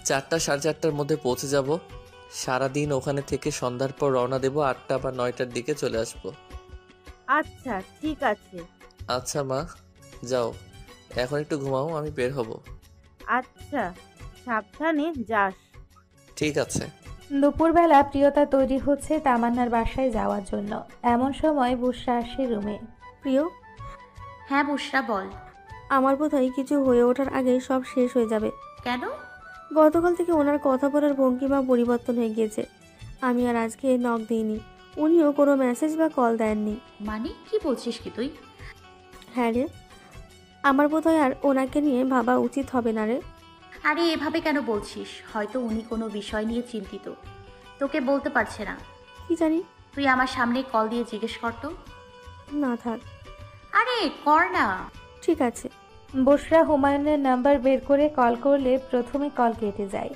4টা সাড়ে 4টার মধ্যে পৌঁছে যাব। সারাদিন ওখানে থেকে সন্ধ্যার পর রওনা দেব। 8টা বা 9টার দিকে চলে আসব। আচ্ছা ঠিক আছে। আচ্ছা মা, যাও এখন একটু ঘুমাও, আমি বের হব। আচ্ছা, সাবধানে যাস। ঠিক আছে। দুপুরবেলা প্রিয়তা তৈরি হচ্ছে তামান্নার বাসায় যাওয়ার জন্য। এমন সময় বুশরা আসে রুমে। প্রিয়, হ্যাঁ বুশরা বল। আমার বোধহয় কিছু হয়ে ওঠার আগেই সব শেষ হয়ে যাবে। কেন? গতকাল থেকে ওনার কথা বলার ভঙ্গিমা পরিবর্তন হয়ে গিয়েছে। আমি আর আজকে নক দিইনি, উনিও কোনো মেসেজ বা কল দেননি। মানে কি বলছিস কি তুই? হ্যাঁ রে, আমার বোধহয় আর ওনাকে নিয়ে ভাবা উচিত হবে না রে। আরে এভাবে কেন বলছিস? হয়তো উনি কোনো বিষয় নিয়ে চিন্তিত, তোকে বলতে পারছে না। কি জানি। তুই আমার সামনে কল দিয়ে জিজ্ঞেস কর তো। না থাক। আরে কর না। ঠিক আছে। বুশরা হুমায়ুনের নাম্বার বের করে কল করলে প্রথমে কল কেটে যায়।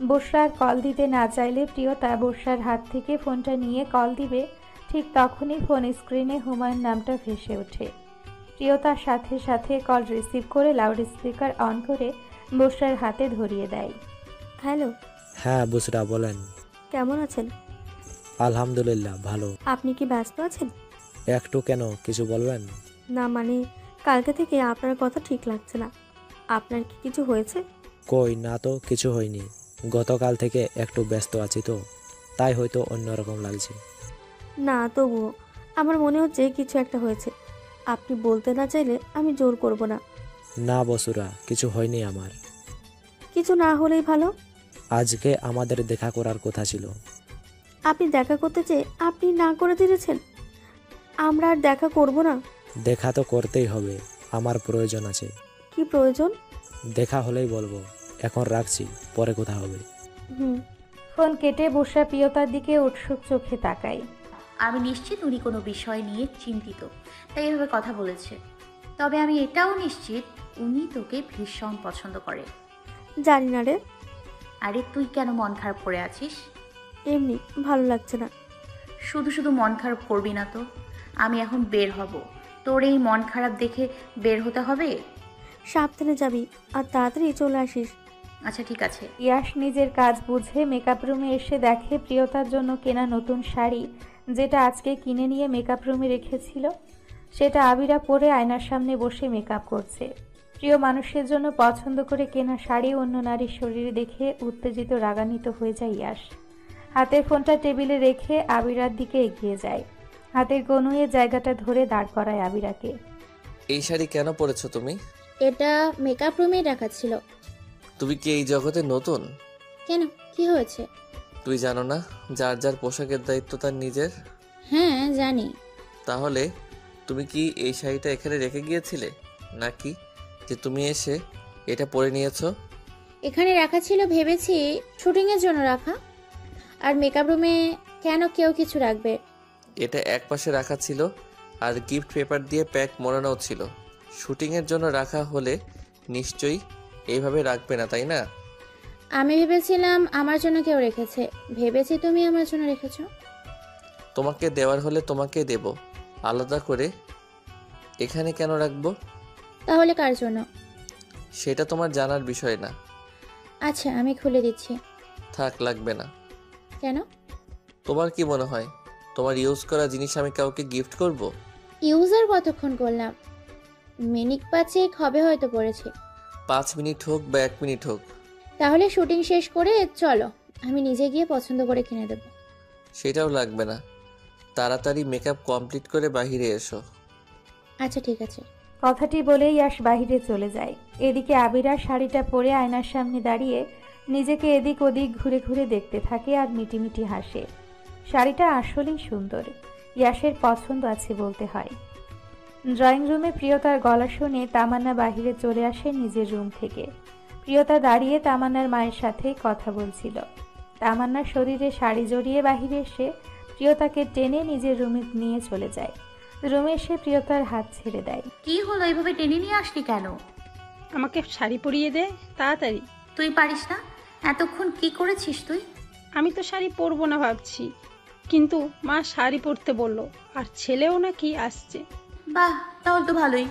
বুশরা আর কল দিতে না চাইলে প্রিয়তা বুশরার হাত থেকে ফোনটা নিয়ে কল দিবে, ঠিক তখনই ফোন স্ক্রিনে হুমায়ুন নামটা ভেসে ওঠে। প্রিয়তার সাথে সাথে কল রিসিভ করে লাউড স্পিকার অন করে বুশরার হাতে ধরিয়ে দেয়। হ্যালো। হ্যাঁ বুশরা বলেন। কেমন আছেন? আলহামদুলিল্লাহ ভালো। আপনি কি ব্যস্ত আছেন? একটু কেন, কিছু বলবেন? না মানে কালকে থেকে আপনার কথা ঠিক লাগছে না। আপনার কি কিছু হয়েছে? কই না তো, কিছু হয়নি। গতকাল থেকে একটু ব্যস্ত আছি তো, তাই হয়তো অন্যরকম লাগছে। না তবুও আমার মনে হচ্ছে কিছু একটা হয়েছে। আপনি বলতে না চাইলে আমি জোর করব না। না বসুরা, কিছু হয়নি আমার। কিছু না হলেই ভালো। আজকে আমাদের দেখা করার কথা ছিল। আপনি দেখা করতে চেয়ে আপনি না করে দিয়েছেন। আমরা আর দেখা করব না। দেখা তো করতেই হবে, আমার প্রয়োজন আছে। কি প্রয়োজন? দেখা হলেই বলবো। এখন রাখছি, পরে কথা হবে। ফোন কেটে বুশরা প্রিয়তার দিকে উৎসুক চোখে তাকায়। আমি নিশ্চিত উনি কোনো বিষয় নিয়ে চিন্তিত, তাই এভাবে কথা বলেছে। তবে আমি এটাও নিশ্চিত উনি তোকে ভীষণ পছন্দ করে। জানি না রে। আরে তুই কেন মন খারাপ করে আছিস? এমনি ভালো লাগছে না। শুধু শুধু মন খারাপ করবি না তো। আমি এখন বের হব, তোর এই মন খারাপ দেখে বের হতে হবে। সাবধানে যাবি আর তাড়াতাড়ি চলে আসিস। আচ্ছা ঠিক আছে। ইয়াশ নিজের কাজ বুঝে মেকআপ রুমে এসে দেখে প্রিয়তার জন্য কেনা নতুন শাড়ি, যেটা আজকে কিনে নিয়ে মেকআপ রুমে রেখেছিল। সেটা আবিরা পরে আয়নার সামনে বসে মেকআপ করছে। প্রিয় মানুষের জন্য পছন্দ করে কেনা শাড়ি অন্য নারীর শরীরে দেখে উত্তেজিত রাগান্বিত হয়ে যায় ইয়াশ। হাতের ফোনটা টেবিলে রেখে আবিরার দিকে এগিয়ে যায়। হাতের কনুয়ে জায়গাটা ধরে দাঁড় করায় আবিরাকে। এই শাড়ি কেন পরেছো তুমি? এটা মেকআপ রুমেই রাখা ছিল। তুমি কি এই জগতে নতুন? কেন, কি হয়েছে? তুই জানো না যার যার পোশাকের দায়িত্ব তার নিজের? হ্যাঁ জানি। তাহলে তুমি কি এই শাড়িটা এখানে রেখে গিয়েছিলে, নাকি যে তুমি এসে এটা পরে নিয়েছো? এখানে রাখা ছিল, ভেবেছি শুটিংয়ের জন্য রাখা। আর মেকআপ রুমে কেন কেউ কিছু রাখবে? এটা এক পাশে রাখা ছিল আর গিফট পেপার দিয়ে প্যাক মোড়ানো ছিল। শুটিংয়ের জন্য রাখা হলে নিশ্চয়ই এইভাবে রাখবে না, তাই না? আমি ভেবেছিলাম আমার জন্য কেউ রেখেছে, ভেবেছি তুমি আমার জন্য রেখেছো। তোমাকে দেওয়ার হলে তোমাকে দেব, আলাদা করে এখানে কেন রাখবো? তাহলে কার জন্য? সেটা তোমার জানার বিষয় না। আচ্ছা আমি খুলে দিচ্ছি। থাক, লাগবে না। কেন? তোমার কি মনে হয় তোমার ইউজ করা জিনিস আমি কাউকে গিফট করব? ইউজার কতক্ষণ করলাম? মিনিট 5 হবে হয়তো পড়েছে। 5 মিনিট হোক বা 1 মিনিট হোক। তাহলে শুটিং শেষ করে চলো, আমি নিজে গিয়ে পছন্দ করে কিনে দেব। সেটাও লাগবে না, তাড়াতাড়ি মেকআপ কমপ্লিট করে বাইরে এসো। আচ্ছা ঠিক আছে। কথাটি বলেই ইয়াশ বাহিরে চলে যায়। এদিকে আবিরা শাড়িটা পরে আয়নার সামনে দাঁড়িয়ে নিজেকে এদিক ওদিক ঘুরে ঘুরে দেখতে থাকে আর মিটিমিটি হাসে। শাড়িটা আসলেই সুন্দর, ইয়াশের পছন্দ আছে বলতে হয়। ড্রয়িং রুমে প্রিয়তার গলা শুনে তামান্না বাহিরে চলে আসে নিজের রুম থেকে। প্রিয়তা দাঁড়িয়ে তামান্নার মায়ের সাথে কথা বলছিল। তামান্নার শরীরে শাড়ি জড়িয়ে বাহিরে এসে প্রিয়তাকে টেনে নিজের রুমে নিয়ে চলে যায়। রুমে এসে প্রিয়তার হাত ছেড়ে দেয়। কি হলো, এভাবে টেনে নিয়ে আসলি কেন? আমাকে শাড়ি পরিয়ে দে তাড়াতাড়ি। তুই পারিস না? এতক্ষণ কি করেছিস তুই? আমি তো শাড়ি পরবো না ভাবছি, কিন্তু মা শাড়ি পরতে বললো, আর ছেলেও নাকি আসছে। বাহ, তাহলে তো ভালোই।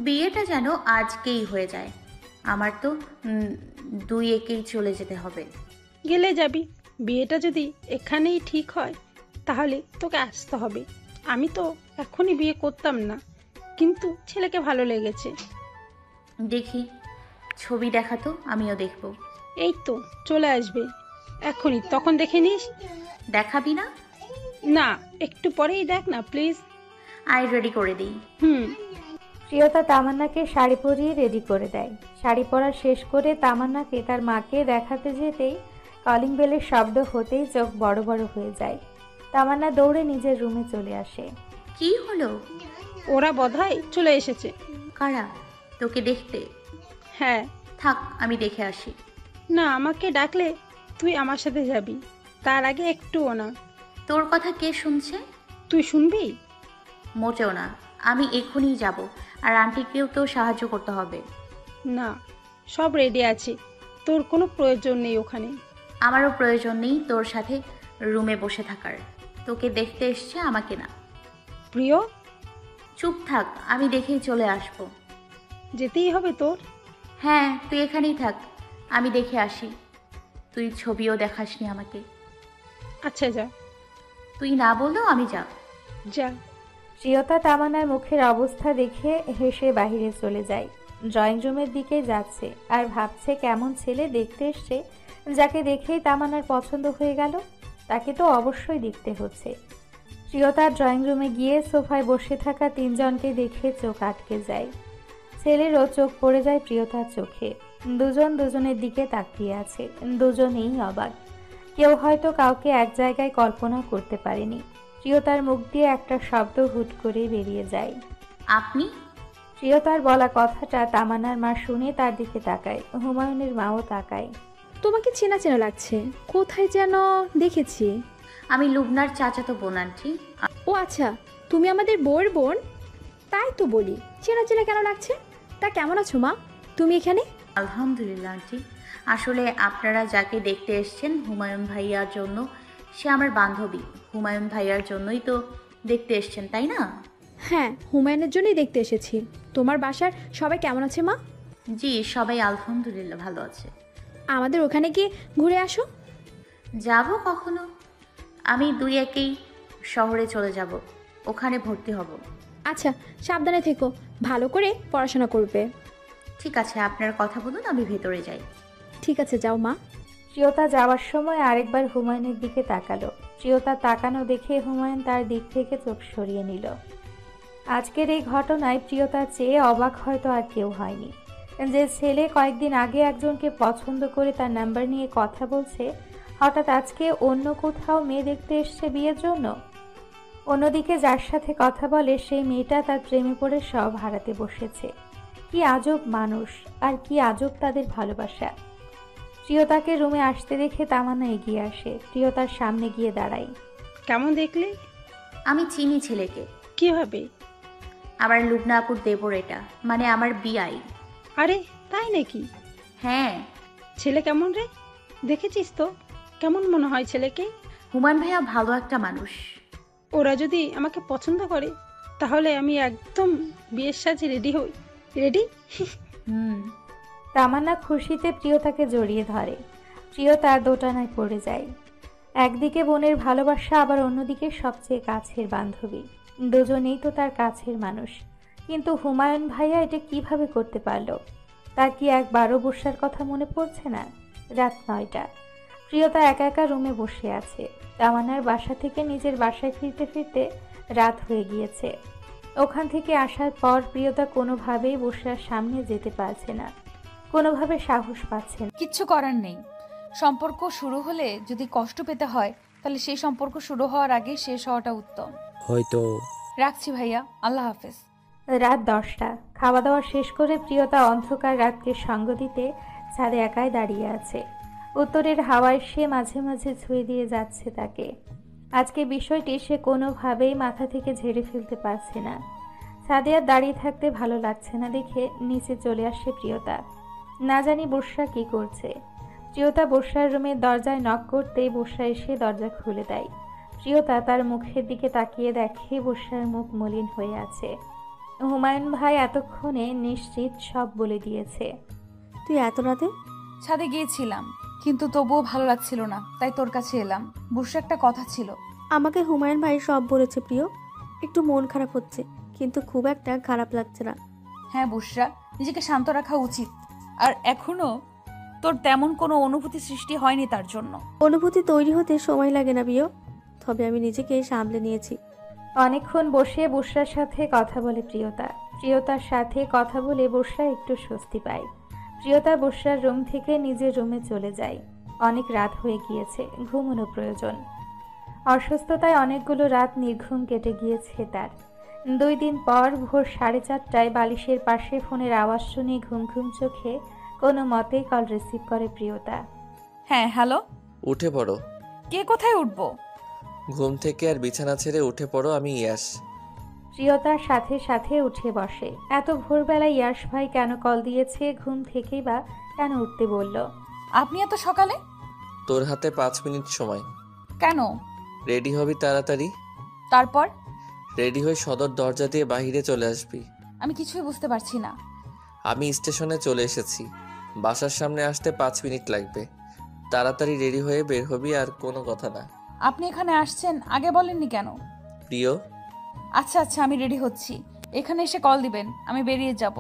বিয়েটা যেন আজকেই হয়ে যায়। আমার তো 2-1 চলে যেতে হবে। গেলে যাবি, বিয়েটা যদি এখানেই ঠিক হয় তাহলে তোকে আসতে হবে। আমি তো এখনই বিয়ে করতাম না, কিন্তু ছেলেকে ভালো লেগেছে। দেখি ছবি দেখা তো, আমিও দেখব। এই তো চলে আসবে এখনই, তখন দেখে নিস। দেখাবি না? না, একটু পরেই দেখ না প্লিজ। আই রেডি করে দিই। প্রিয়তা তামান্নাকে শাড়ি পরিয়ে রেডি করে দেয়। শাড়ি পরা শেষ করে তামান্নাকে তার মাকে দেখাতে যেতেই কলিং বেলের শব্দ হতেই চোখ বড় বড় হয়ে যায়। তামান্না দৌড়ে নিজের রুমে চলে আসে। কি হলো? ওরা বোধহয় চলে এসেছে। কারা? তোকে দেখতে? হ্যাঁ। থাক, আমি দেখে আসি। না, আমাকে ডাকলে তুই আমার সাথে যাবি, তার আগে একটুও না। তোর কথা কে শুনছে? তুই শুনবি? মোটেও না, আমি এক্ষুনি যাব। আর আন্টিকেও তো সাহায্য করতে হবে। না, সব রেডি আছে, তোর কোনো প্রয়োজন নেই ওখানে। আমারও প্রয়োজন নেই তোর সাথে রুমে বসে থাকার। তোকে দেখতে এসছে, আমাকে না। প্রিয়, চুপ থাক, আমি দেখেই চলে আসব। যেতেই হবে তোর? হ্যাঁ, তুই এখানেই থাক, আমি দেখে আসি। তুই ছবিও দেখাসনি আমাকে। আচ্ছা যা। তুই না বললেও আমি যা। যা। প্রিয়তা তামান্নার মুখের অবস্থা দেখে হেসে বাহিরে চলে যায়। ড্রয়িং রুমের দিকে যাচ্ছে আর ভাবছে কেমন ছেলে দেখতে এসছে, যাকে দেখেই তামান্নার পছন্দ হয়ে গেল। তাকে তো অবশ্যই দেখতে হচ্ছে। প্রিয়তার ড্রয়িং রুমে গিয়ে সোফায় বসে থাকা 3 জনকে দেখে চোখ আটকে যায়। ছেলেরও চোখ পড়ে যায় প্রিয়তার চোখে। দুজন দুজনের দিকে তাকিয়ে আছে, দুজনেই অবাক। কেউ হয়তো কাউকে এক জায়গায় কল্পনা করতে পারেনি। প্রিয়তার মুখ দিয়ে একটা শব্দ হুট করে বেরিয়ে যায়। আপনি? প্রিয়তার বলা কথাটা তামান্নার মা শুনে তার দিকে তাকায়। হুমায়ুনের মাও তাকায়। তোমাকে চেনা চেনা লাগছে, কোথায় যেন দেখেছি। আমি লুবনার চাচাতো বোন আন্টি। ও আচ্ছা, তুমি আমাদের বউয়ের বোন? তাই তো বলি চেনা চেনা কেন লাগছে। তা কেমন আছো মা, তুমি এখানে? আলহামদুলিল্লাহ আন্টি। আসলে আপনারা যাকে দেখতে এসেছেন হুমায়ুন ভাইয়ার জন্য, সে আমার বান্ধবী। হুমায়ুন ভাইয়ার জন্যই তো দেখতে এসেছেন, তাই না? হ্যাঁ, হুমায়ুনের জন্যই দেখতে এসেছি। তোমার বাসার সবাই কেমন আছে মা? জি, সবাই আলহামদুলিল্লাহ ভালো আছে। আমাদের ওখানে গিয়ে ঘুরে আসো। যাব কখনো? আমি 2-1 শহরে চলে যাব, ওখানে ভর্তি হব। আচ্ছা, সাবধানে থেকো, ভালো করে পড়াশোনা করবে। ঠিক আছে, আপনার কথা বলুন, আমি ভেতরে যাই। ঠিক আছে, যাও মা। প্রিয়তা যাওয়ার সময় আরেকবার হুমায়ুনের দিকে তাকালো। প্রিয়তা তাকানো দেখে হুমায়ুন তার দিক থেকে চোখ সরিয়ে নিল। আজকের এই ঘটনায় প্রিয়তার চেয়ে অবাক হয়তো আর কেউ হয়নি। যে ছেলে কয়েকদিন আগে একজনকে পছন্দ করে তার নাম্বার নিয়ে কথা বলছে, হঠাৎ আজকে অন্য কোথাও মেয়ে দেখতে এসছে বিয়ের জন্য। অন্যদিকে যার সাথে কথা বলে সেই মেয়েটা তার প্রেমে পড়ে সব হারাতে বসেছে। কি আজব মানুষ, আর কি আজব তাদের ভালোবাসা। প্রিয়তাকে রুমে আসতে দেখে তামান্না এগিয়ে আসে। প্রিয়তার সামনে গিয়ে দাঁড়ায়। কেমন দেখলে? আমি চিনি ছেলেকে। কিভাবে? আমার লুবনা আপুর দেবর, এটা মানে আমার বিয়াই। আরে তাই নাকি? হ্যাঁ। ছেলে কেমন রে? দেখেছিস তো? কেমন মনে হয় ছেলেকে? হুমায়ুন ভাইয়া ভালো একটা মানুষ। ওরা যদি আমাকে পছন্দ করে তাহলে আমি একদম বিয়ের সাজে রেডি হই। রেডি? তামান্না খুশিতে প্রিয়তাকে জড়িয়ে ধরে। প্রিয়তা দোটানায় পড়ে যায়। একদিকে বোনের ভালোবাসা, আবার অন্যদিকে সবচেয়ে কাছের বান্ধবী। দুজনেই তো তার কাছের মানুষ, কিন্তু হুমায়ুন ভাইয়া এটা কিভাবে করতে পারলো? তার কি একবারও বসার কথা মনে পড়ছে না? রাত 9টা। প্রিয়তা একা একা রুমে বসে আছে। তামান্নার বাসা থেকে নিজের বাসায় ফিরতে ফিরতে রাত হয়ে গিয়েছে। ওখান থেকে আসার পর প্রিয়তা কোনোভাবেই বসার সামনে যেতে পারছে না, কোনোভাবে সাহস পাচ্ছে না। কিচ্ছু করার নেই। সম্পর্ক শুরু হলে যদি কষ্ট পেতে হয়, তাহলে সেই সম্পর্ক শুরু হওয়ার আগে শেষ হওয়াটা উত্তম। হয়তো। রাখছি ভাইয়া, আল্লাহ হাফেজ। রাত 10টা। খাওয়া দাওয়া শেষ করে প্রিয়তা অন্ধকার রাতকে সঙ্গ দিতে ছাদে একাই দাঁড়িয়ে আছে। উত্তরের হাওয়ায় সে মাঝে মাঝে ছুঁয়ে দিয়ে যাচ্ছে তাকে। আজকে বিষয়টি সে কোনোভাবেই মাথা থেকে ঝেড়ে ফেলতে পারছে না। ছাদে আর দাঁড়িয়ে থাকতে ভালো লাগছে না দেখে নিচে চলে আসে প্রিয়তা। না জানি বর্ষা কি করছে। প্রিয়তা বর্ষার রুমের দরজায় নক করতেই বর্ষা এসে দরজা খুলে দেয়। প্রিয়তা তার মুখের দিকে তাকিয়ে দেখে বর্ষার মুখ মলিন হয়ে আছে। হুমায়ুন ভাই এতক্ষণে নিশ্চিত সব বলে দিয়েছে। তুই এত রাতে? ছাদে গিয়েছিলাম, কিন্তু তবুও ভালো লাগছিল না, তাই তোর কাছে এলাম। বসে একটা কথা ছিল। আমাকে হুমায়ুন ভাই সব বলেছে প্রিয়। একটু মন খারাপ হচ্ছে, কিন্তু খুব একটা খারাপ লাগছে না। হ্যাঁ বুশরা, নিজেকে শান্ত রাখা উচিত। আর এখনো তোর তেমন কোনো অনুভূতি সৃষ্টি হয়নি তার জন্য। অনুভূতি তৈরি হতে সময় লাগে না প্রিয়, তবে আমি নিজেকে সামলে নিয়েছি। অনেকক্ষণ বসে বর্ষার সাথে কথা বলে প্রিয়তা। প্রিয়তার সাথে কথা বলে বর্ষা একটু স্বস্তি পায়। প্রিয়তা বর্ষার রুম থেকে নিজের রুমে চলে যায়। অনেক রাত হয়ে গিয়েছে, ঘুমানো প্রয়োজন। অসুস্থতায় অনেকগুলো রাত নির্ঘুম কেটে গিয়েছে তার। 2 দিন পর ভোর 4:30টায় বালিশের পাশে ফোনের আওয়াজ শুনে ঘুম ঘুম চোখে কোনো মতেই কল রিসিভ করে প্রিয়তা। হ্যাঁ হ্যালো। উঠে পড়ো। কে কোথায় উঠবো? ঘুম থেকে আর বিছানা ছেড়ে উঠে পড়ো, আমি ইয়াস। প্রিয়তার সাথে সাথে উঠে বসে। এত ভোরবেলায় ইয়াস ভাই কেন কল দিয়েছে, ঘুম থেকেই বা কেন উঠতে বলল? আপনি এত সকালে? তোর হাতে 5 মিনিট সময়। কেন? রেডি হবি তাড়াতাড়ি। তারপর? রেডি হয়ে সদর দরজা দিয়ে বাইরে চলে আসবি। আমি কিছুই বুঝতে পারছি না। আমি স্টেশনে চলে এসেছি, বাসার সামনে আসতে 5 মিনিট লাগবে। তাড়াতাড়ি রেডি হয়ে বের হবি, আর কোনো কথা না। আপনি এখানে আসছেন, আগে বলেননি কেন? প্রিয়। আচ্ছা আচ্ছা, আমি রেডি হচ্ছি। এখানে এসে কল দিবেন, আমি বেরিয়ে যাব।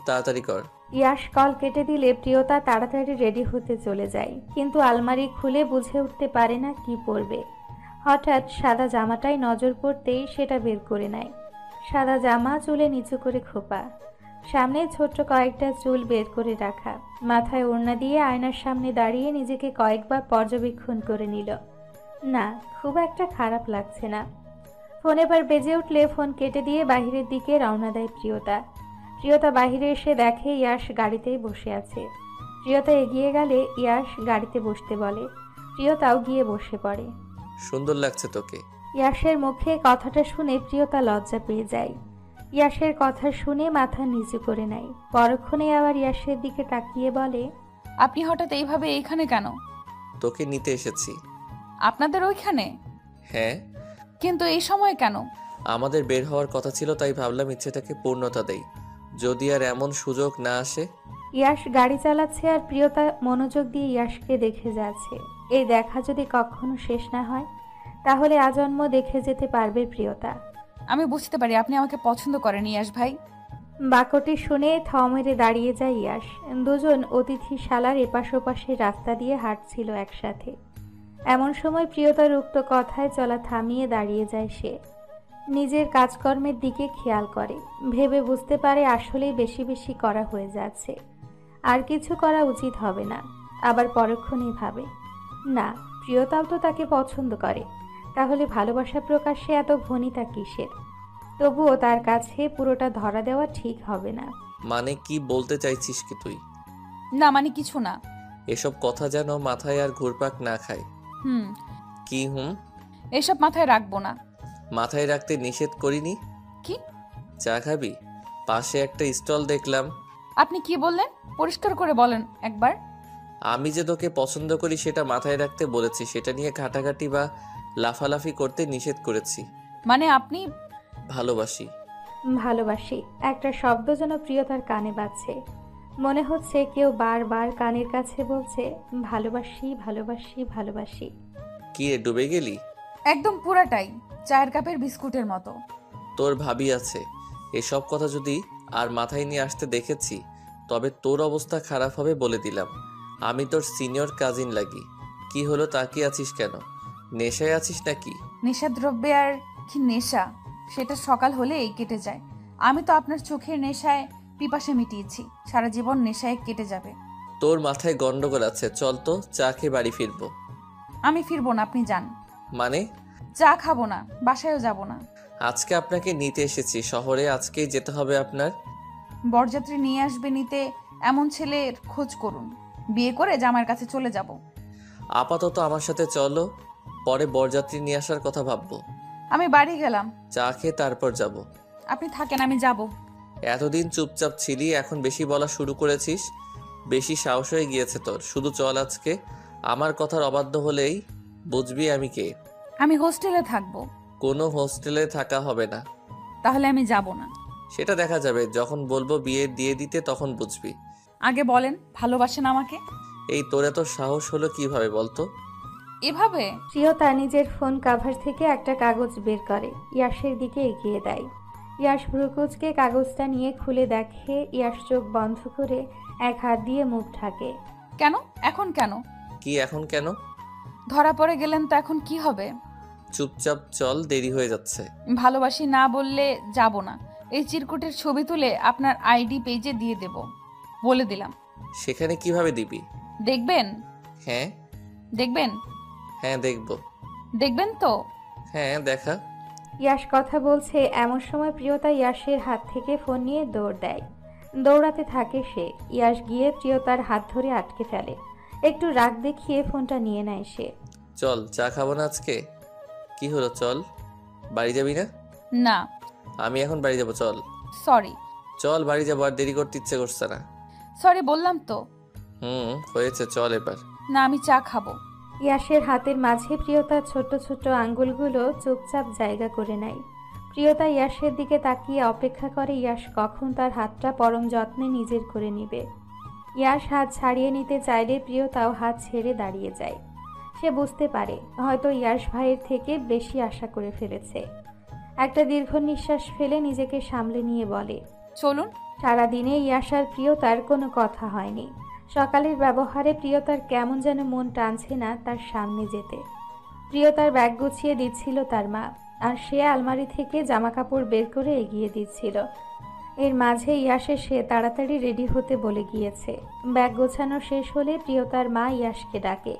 তাড়াতাড়ি কর। ইয়াশ কল কেটে দিলে প্রিয়তা তাড়াতাড়ি রেডি হতে চলে যায়, কিন্তু আলমারি খুলে বুঝে উঠতে পারে না কি পরবে। হঠাৎ সাদা জামাটাই নজর পড়তেই সেটা বের করে নেয়। সাদা জামা, চুলে নিচু করে খোপা, সামনে ছোট্ট কয়েকটা চুল বের করে রাখা, মাথায় ওড়না দিয়ে আয়নার সামনে দাঁড়িয়ে নিজেকে কয়েকবার পর্যবেক্ষণ করে নিল। না, খুব একটা খারাপ লাগছে না। ফোন এবার বেজে উঠলে ফোন কেটে দিয়ে বাহিরের দিকে রওনা দেয় প্রিয়তা। প্রিয়তা বাহিরে এসে দেখে ইয়াশ গাড়িতেই বসে আছে। প্রিয়তা এগিয়ে গেলে ইয়াশ গাড়িতে বসতে বলে। প্রিয়তাও গিয়ে বসে পড়ে। সুন্দর লাগছে তোকে। ইয়াশের মুখে কথাটা শুনে প্রিয়তা লজ্জা পেয়ে যায়। ইয়াশের কথা শুনে মাথা নিচু করে নেয়। পরক্ষণে আবার ইয়াশের দিকে তাকিয়ে বলে, আপনি হঠাৎ এইভাবে এইখানে কেন? তোকে নিতে এসেছি। আপনাদের ওইখানে? হ্যাঁ। কিন্তু এই সময় কেন? আমাদের বের হওয়ার কথা ছিল, তাই ভাবলাম ইচ্ছেটাকে পূর্ণতা দেই, যদি আর এমন সুযোগ না আসে। ইয়াশ গাড়ি চালাচ্ছে আর প্রিয়তা মনোযোগ দিয়ে ইয়াশকে দেখে যাচ্ছে। এই দেখা যদি কখনো শেষ না হয়, তাহলে আজন্ম দেখে যেতে পারবে প্রিয়তা। আমি বুঝতে পারি আপনি আমাকে পছন্দ করেন ইয়াশ ভাই। বাক্যটি শুনে থ মেরে দাঁড়িয়ে যায় ইয়াশ। দুজন অতিথিশালার এপাশ ওপাশে রাস্তা দিয়ে হাঁটছিল একসাথে। এমন সময় প্রিয়তার উক্ত কথায় চলা থামিয়ে দাঁড়িয়ে যায় সে। নিজের কাজকর্মের দিকে খেয়াল করে, ভেবে বুঝতে পারে আসলেই বেশি বেশি করা হয়ে যাচ্ছে, আর কিছু করা উচিত হবে না। আবার পরক্ষণেই ভাবে, না, প্রিয়তাও তো তাকে পছন্দ করে, তাহলে ভালোবাসা প্রকাশ্যে এত ভনিতা কিসের? তবুও তার কাছে পুরোটা ধরা দেওয়া ঠিক হবে না। মানে কি বলতে চাইছিস কি তুই? না মানে কিছু না। এসব কথা যেন মাথায় আর ঘুরপাক না খায়। কি এসব মাথায় রাখবো না। মাথায় রাখতে নিষেধ করিনি। কি? চা খাবি? পাশে একটা স্টল দেখলাম। আপনি কি বললেন? পরিষ্কার করে বলেন একবার। আমি যে তোকে পছন্দ করি সেটা মাথায় রাখতে বলেছি, সেটা নিয়ে ঘাটাঘাটি বা লাফালাফি করতে নিষেধ করেছি। মানে আপনি? ভালোবাসি। ভালোবাসি একটা শব্দ যেন প্রিয়তার কানে বাজছে। মনে হচ্ছে কেউ বারবার কানের কাছে বলছে, ভালোবাসি ভালোবাসি ভালোবাসি। কি রে, ডুবে গেলি? একদম পুরাটাই, চায়ের কাপের বিস্কুটের মতো। তোর ভাবি আছে, এসব কথা যদি আর মাথায় নিয়ে আসতে দেখেছি তবে তোর অবস্থা খারাপ হবে বলে দিলাম। আমি তোর সিনিয়র কাজিন লাগি। কি হলো, তাকিয়ে আছিস কেন? নেশায় আছিস নাকি? নেশাদ্রব্যে আর কি নেশা, সেটা সকাল হলেই কেটে যায়। আমি তো আপনার চোখের নেশায় পিপাসা মিটিয়েছি, সারা জীবন নেশায় কেটে যাবে। তোর মাথায় গন্ডগোল আছে, চল তো চা খেয়ে বাড়ি ফিরবো। আমি ফিরবো না, আপনি যান। মানে? চা খাবো না, বাসায়ও যাব না। আজকে আপনাকে নিতে এসেছি শহরে, আজকেই যেতে হবে আপনার। বরযাত্রী নিয়ে আসবে নিতে, এমন ছেলের খোঁজ করুন। বিয়ে করে জামাইয়ের কাছে চলে যাব। আপাতত আমার সাথে চলো, পরে বরযাত্রী নিয়ে আসার কথা ভাববো। আমি বাড়ি গেলাম। চা খেয়ে তারপর যাব। আপনি থাকেন, আমি যাব। এতদিন চুপচাপ ছিলি, এখন বেশি বলা শুরু করেছিস। বেশি সাহস হয়ে গিয়েছে তোর। শুধু চল আজকে। আমার কথার অবাধ্য হলেই বুঝবি আমি কে। আমি হোস্টেলে থাকবো। কোনো হোস্টেলে থাকা হবে না। তাহলে আমি যাব না। সেটা দেখা যাবে, যখন বলবো বিয়ে দিয়ে দিতে তখন বুঝবি। আগে বলেন, ভালোবাসেন আমাকে? এই তোর এত সাহস হলো কিভাবে বলতো? এভাবে? প্রিয়তা নিজের ফোন কাভার থেকে একটা কাগজ বের করে, ইয়াশের দিকে এগিয়ে দেয়। ইয়াশ ভ্রুকুচকে কাগজটা নিয়ে খুলে দেখে। ইয়াশ চোখ বন্ধ করে এক হাত দিয়ে মুখ ঢাকে। কেন? এখন কেন? কি এখন কেন? ধরা পড়ে গেলেন তো এখন কি হবে? চুপচাপ চল, দেরি হয়ে যাচ্ছে। ভালোবাসি না বললে যাব না। এই চিরকুটের ছবি তুলে আপনার আইডি পেজে দিয়ে দেব, বলে দিলাম। সেখানে কিভাবে দিবি? দেখবেন? হ্যাঁ। দেখবেন? হ্যাঁ দেখব। দেখবেন তো? হ্যাঁ দেখা। ইয়াশ কথা বলছে এমন সময় প্রিয়তা ইয়াশের হাত থেকে ফোন নিয়ে দৌড় দেয়। দৌড়াতে থাকে সে। ইয়াশ গিয়ে প্রিয়তার হাত ধরে আটকে ফেলে। একটু রাগ দেখিয়ে ফোনটা নিয়ে নেয় সে। চল, চা খাবো না আজকে? কি হলো, চল। বাড়ি যাবি না? না। আমি এখন বাড়ি যাব, চল। সরি। চল বাড়ি যাবো, আর দেরি করতে ইচ্ছে করছে না। সরি বললাম তো। হয়েছে, চল এবার। না, আমি চা খাবো। ইয়াশের হাতের মাঝে প্রিয়তার ছোট্ট ছোট্ট আঙ্গুলগুলো চুপচাপ জায়গা করে নেয়। প্রিয়তা ইয়াশের দিকে তাকিয়ে অপেক্ষা করে ইয়াশ কখন তার হাতটা পরম যত্নে নিজের করে নিবে। ইয়াশ হাত ছাড়িয়ে নিতে চাইলে প্রিয়তাও হাত ছেড়ে দাঁড়িয়ে যায়। সে বুঝতে পারে হয়তো ইয়াশ ভাইয়ের থেকে বেশি আশা করে ফেলেছে। একটা দীর্ঘ নিঃশ্বাস ফেলে নিজেকে সামলে নিয়ে বলে, চলুন। সারাদিনে ইয়াশ আর প্রিয়তার কোনো কথা হয়নি। সকালের ব্যবহারে প্রিয়তার কেমন যেন মন টানছে না তার সামনে যেতে। প্রিয়তার ব্যাগ গুছিয়ে দিচ্ছিল তার মা, আর সে আলমারি থেকে জামা কাপড় বের করে এগিয়ে দিচ্ছিল। এর মাঝে ইয়াশ এসে তাড়াতাড়ি রেডি হতে বলে গিয়েছে। ব্যাগ গোছানো শেষ হলে প্রিয়তার মা ইয়াশকে ডাকে।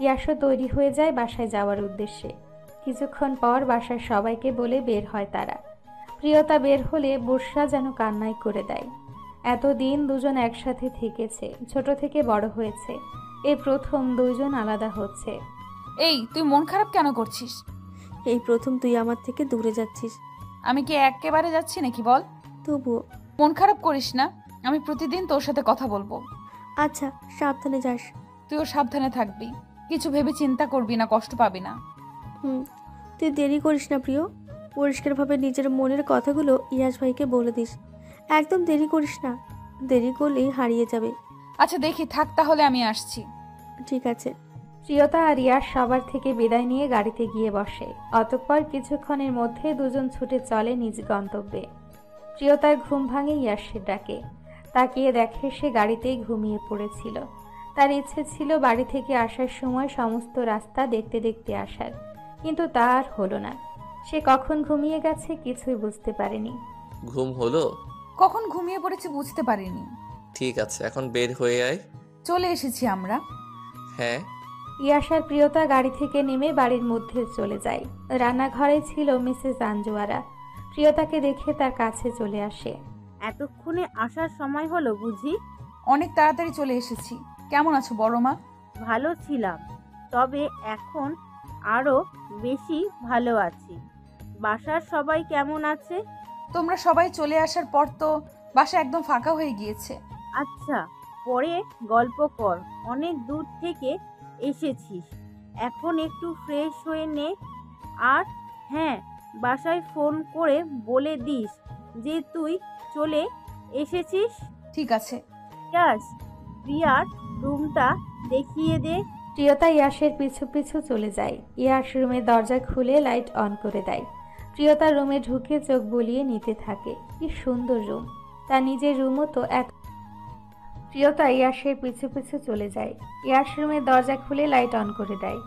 ইয়াশও তৈরি হয়ে যায় বাসায় যাওয়ার উদ্দেশ্যে। কিছুক্ষণ পর বাসার সবাইকে বলে বের হয় তারা। প্রিয়তা বের হলে বর্ষা যেন কান্নাই করে দেয়। এতদিন দুজন একসাথে থেকেছে, ছোট থেকে বড় হয়েছে, এই প্রথম দুইজন আলাদা হচ্ছে। এই, তুই মন খারাপ কেন করছিস? এই প্রথম তুই আমার থেকে দূরে যাচ্ছিস। আমি কি একেবারে যাচ্ছি নাকি বল? তবুও মন খারাপ করিস না, আমি প্রতিদিন তোর সাথে কথা বলবো। আচ্ছা, সাবধানে যাস। তুইও সাবধানে থাকবি, কিছু ভেবে চিন্তা করবি না, কষ্ট পাবি না। তুই দেরি করিস না প্রিয়। পরিষ্কারভাবে নিজের মনের কথাগুলো ইয়াশ ভাইকে বলে দিস। একদম দেরি করিস না, দেরি করলেই হারিয়ে যাবে। আচ্ছা দেখি, থাক তাহলে আমি আসছি। ঠিক আছে। প্রিয়তা আর ইয়াশ সবার থেকে বিদায় নিয়ে গাড়িতে গিয়ে বসে। অতঃপর কিছুক্ষণের মধ্যে দুজন ছুটে চলে নিজ গন্তব্যে। প্রিয়তার ঘুম ভাঙে ইয়াশের ডাকে। তাকিয়ে দেখে সে গাড়িতেই ঘুমিয়ে পড়েছিল। তার ইচ্ছে ছিল বাড়ি থেকে আসার সময় সমস্ত রাস্তা দেখতে দেখতে আসার, কিন্তু তা আর হলো না। সে কখন ঘুমিয়ে গেছে কিছুই বুঝতে পারেনি। ঘুম হলো? কখন ঘুমিয়ে পড়েছি বুঝতে পারিনি। ঠিক আছে, এখন বের হয়ে আয়। চলে এসেছি আমরা। হ্যাঁ। ইয়াশ আর প্রিয়তা গাড়ি থেকে নেমে বাড়ির মধ্যে চলে যায়। রান্নাঘরে ছিল মিসেস আঞ্জুয়ারা। প্রিয়তাকে দেখে তার কাছে চলে আসে। এতক্ষণে আসার সময় হলো বুঝি? অনেক তাড়াতাড়ি চলে এসেছি। কেমন আছো বড় মা? ভালো ছিলাম, তবে এখন আরো বেশি ভালো আছি। বাসার সবাই কেমন আছে? তোমরা সবাই চলে আসার পর তো বাসা একদম ফাঁকা হয়ে গিয়েছে। আচ্ছা, পরে গল্প কর। অনেক দূর থেকে এসেছিস, এখন একটু ফ্রেশ হয়ে নে। আর হ্যাঁ, বাসায় ফোন করে বলে দিস যে তুই চলে এসেছিস। ঠিক আছে। ইয়াস, প্রিয়ার রুমটা দেখিয়ে দে। প্রিয়তা ইয়াশের পিছু পিছু চলে যায়। ইয়াশ রুমের দরজা খুলে লাইট অন করে দেয়। প্রিয়তা রুমে ঢুকে চোখ বুলিয়ে নিতে থাকে। কি সুন্দর রুম! তার নিজের রুমও তো এত। প্রিয়তা ইয়াশের পিছু পিছু চলে যায়। ইয়াশ রুমের দরজা খুলে লাইট অন করে দেয়।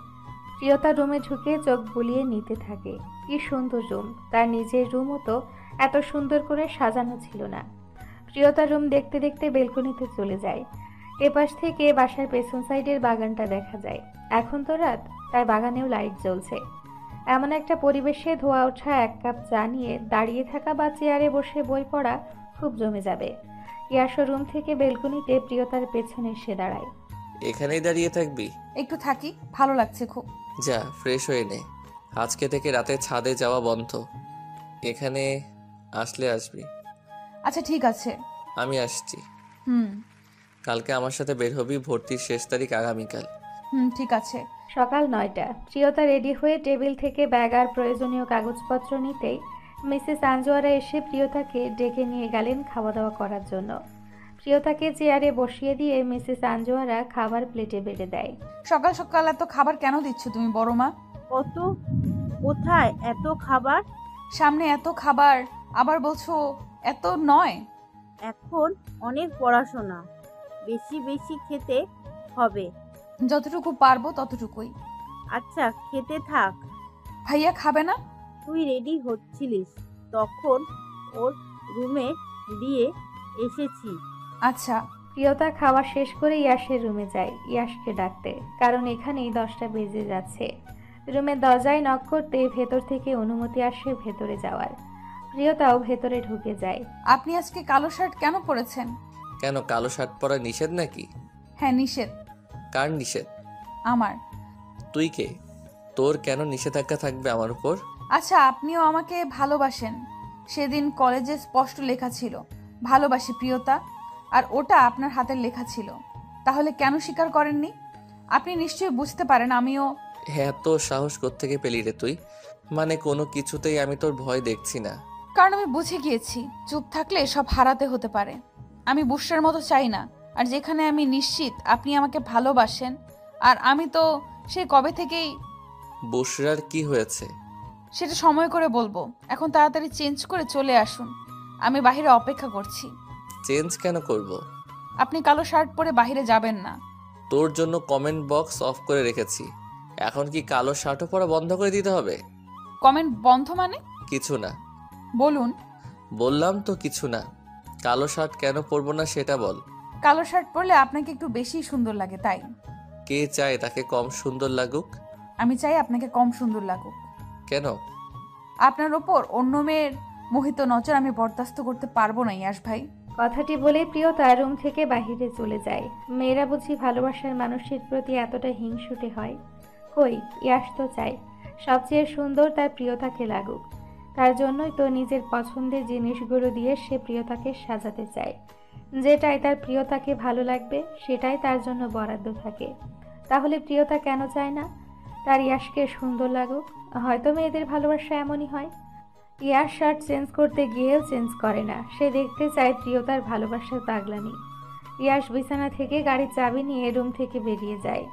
প্রিয়তা রুমে ঢুকে চোখ বুলিয়ে নিতে থাকে। কি সুন্দর রুম! তার নিজের রুমও তো এত সুন্দর করে সাজানো ছিল না। প্রিয়তা রুম দেখতে দেখতে বেলকনিতে চলে যায়। এপাশ থেকে বাসার পেছন সাইডের বাগানটা দেখা যায়। এখন তো রাত, তাই বাগানেও লাইট জ্বলছে। এমন একটা পরিবেশে ধোয়া ওঠা এক কাপ চা নিয়ে দাঁড়িয়ে থাকা বা চেয়ারে বসে বই পড়া খুব জমে যাবে। ইয়াশ রুম থেকে বেলকনিতে প্রিয়তার পেছনে এসে দাঁড়ায়। এখানেই দাঁড়িয়ে থাকবি? একটু থাকি, ভালো লাগছে খুব। যা, ফ্রেশ হয়ে নে। আজকে থেকে রাতে ছাদে যাওয়া বন্ধ। এখানে আসলে আসবি। আচ্ছা ঠিক আছে। আমি আসছি। হুম। কালকে আমার সাথে বের হবি। ভর্তির শেষ তারিখ আগামীকাল। ঠিক আছে। সকাল 9টা। প্রিয়তা রেডি হয়ে টেবিল থেকে ব্যাগ আর প্রয়োজনীয় কাগজপত্র নিতেই মিসেস আঞ্জুয়ারা এসে প্রিয়তাকে ডেকে নিয়ে গেলেন খাওয়া দাওয়া করার জন্য। প্রিয়তাকে চেয়ারে বসিয়ে দিয়ে মিসেস আঞ্জুয়ারা খাবার প্লেটে বেড়ে দেয়। সকাল সকাল এত খাবার কেন দিচ্ছ তুমি বড় মা? কোথায় এত খাবার? সামনে এত খাবার, আবার বলছো এত নয়। এখন অনেক পড়াশোনা, বেশি বেশি খেতে হবে। যতটুকু পারবো ততটুকুই। আচ্ছা, খেতে থাক। ভাইয়া খাবে না? তুই রেডি হচ্ছিলিস তখন ওর রুমে দিয়ে এসেছি। আচ্ছা। প্রিয়তা খাওয়া শেষ করে ইয়াশের রুমে যায় ইয়াশকে ডাকতে, কারণ এখানেই 10টা বেজে যাচ্ছে। রুমের দরজায় নক করতে ভেতর থেকে অনুমতি আসে ভেতরে যাওয়ার। প্রিয়তাও ভেতরে ঢুকে যায়। আপনি আজকে কালো শার্ট কেন পরেছেন? কেন, কালো শার্ট পরা নিষেধ নাকি? হ্যাঁ নিষেধ। কার নিষেধ? আমার। তুই কে? তোর কেন নিষেধাজ্ঞা থাকবে আমার উপর? আচ্ছা, আপনিও আমাকে ভালোবাসেন। সেদিন কলেজে স্পষ্ট লেখা ছিল ভালোবাসি প্রিয়তা, আর ওটা আপনার হাতের লেখা ছিল। তাহলে কেন স্বীকার করেননি? আপনি নিশ্চয়ই বুঝতে পারেন আমিও। হ্যাঁ, তো সাহস কোত্থেকে পেলি রে তুই? মানে কোনো কিছুতেই আমি তোর ভয় দেখছি না। কারণ আমি বুঝে গিয়েছি চুপ থাকলে সব হারাতে হতে পারে। আমি বুশরার মতো চাই না। আর যেখানে আমি নিশ্চিত আপনি আমাকে ভালোবাসেন, আর আমি তো সে কবে থেকেই। বুশরার কি হয়েছে সেটা সময় করে বলবো। এখন তাড়াতাড়ি চেঞ্জ করে চলে আসুন, আমি বাইরে অপেক্ষা করছি। চেঞ্জ কেন করব? আপনি কালো শার্ট পরে বাইরে যাবেন না। তোর জন্য কমেন্ট বক্স অফ করে রেখেছি। এখন কি কালো শার্টও পরা বন্ধ করে দিতে হবে? কমেন্ট বন্ধ মানে? কিছু না। বলুন। বললাম তো কিছু না। কালো শার্ট কেন পরবো না সেটা বল। কালো শার্ট পরলে আপনাকে একটু বেশি সুন্দর লাগে, তাই। কে চায় তাকে কম সুন্দর লাগুক? আমি চাই আপনাকে কম সুন্দর লাগুক। কেন? আপনার ওপর অন্য মেয়ের মোহিত নজর আমি বরদাস্ত করতে পারবো না ইয়াশ ভাই। কথাটি বলে প্রিয়তা রুম থেকে বাহিরে চলে যায়। মেয়েরা বুঝি ভালোবাসার মানুষের প্রতি এতটা হিংসুটে হয়? কই, ইয়াশ তো চাই সবচেয়ে সুন্দর তার প্রিয়তাকে লাগুক। তার জন্যই তো নিজের পছন্দের জিনিসগুলো দিয়ে সে প্রিয়তাকে সাজাতে চায়। যেটাই তার প্রিয়তাকে ভালো লাগবে সেটাই তার জন্য বরাদ্দ থাকে। তাহলে প্রিয়তা কেন চায় না তার ইয়াশকে সুন্দর লাগুক? হয়তো মেয়েদের ভালোবাসা এমনই হয়। ইয়াশ শার্ট চেঞ্জ করতে গিয়েও চেঞ্জ করে না। সে দেখতে চায় প্রিয়তার ভালোবাসার পাগলামি। ইয়াশ বিছানা থেকে গাড়ির চাবি নিয়ে রুম থেকে বেরিয়ে যায়।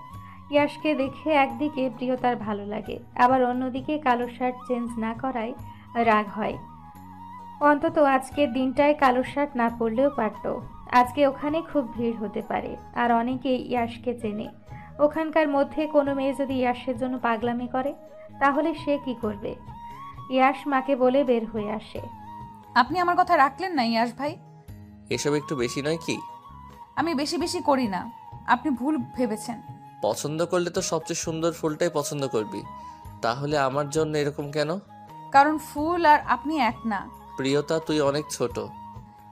ইয়াশকে দেখে একদিকে প্রিয়তার ভালো লাগে, আবার অন্যদিকে কালো শার্ট চেঞ্জ না করায় রাগ হয়। অন্তত আজকের দিনটায় কালো শার্ট না পরলেও পারত। আজকে ওখানে খুব ভিড় হতে পারে, আর অনেকেই ইয়াশকে চেনে। ওখানকার মধ্যে কোনো মেয়ে যদি ইয়াশের জন্য পাগলামি করে তাহলে সে কি করবে? ইয়াশ মাকে বলে বের হয়ে আসে। আপনি আমার কথা রাখলেন না ইয়াশ ভাই? এসব একটু বেশি নয় কি? আমি বেশি বেশি করি না, আপনি ভুল ভেবেছেন। পছন্দ করলে তো সবচেয়ে সুন্দর ফুলটাই পছন্দ করবি, তাহলে আমার জন্য এরকম কেন? কারণ ফুল আর আপনি এক না। প্রিয়তা, তুই অনেক ছোট।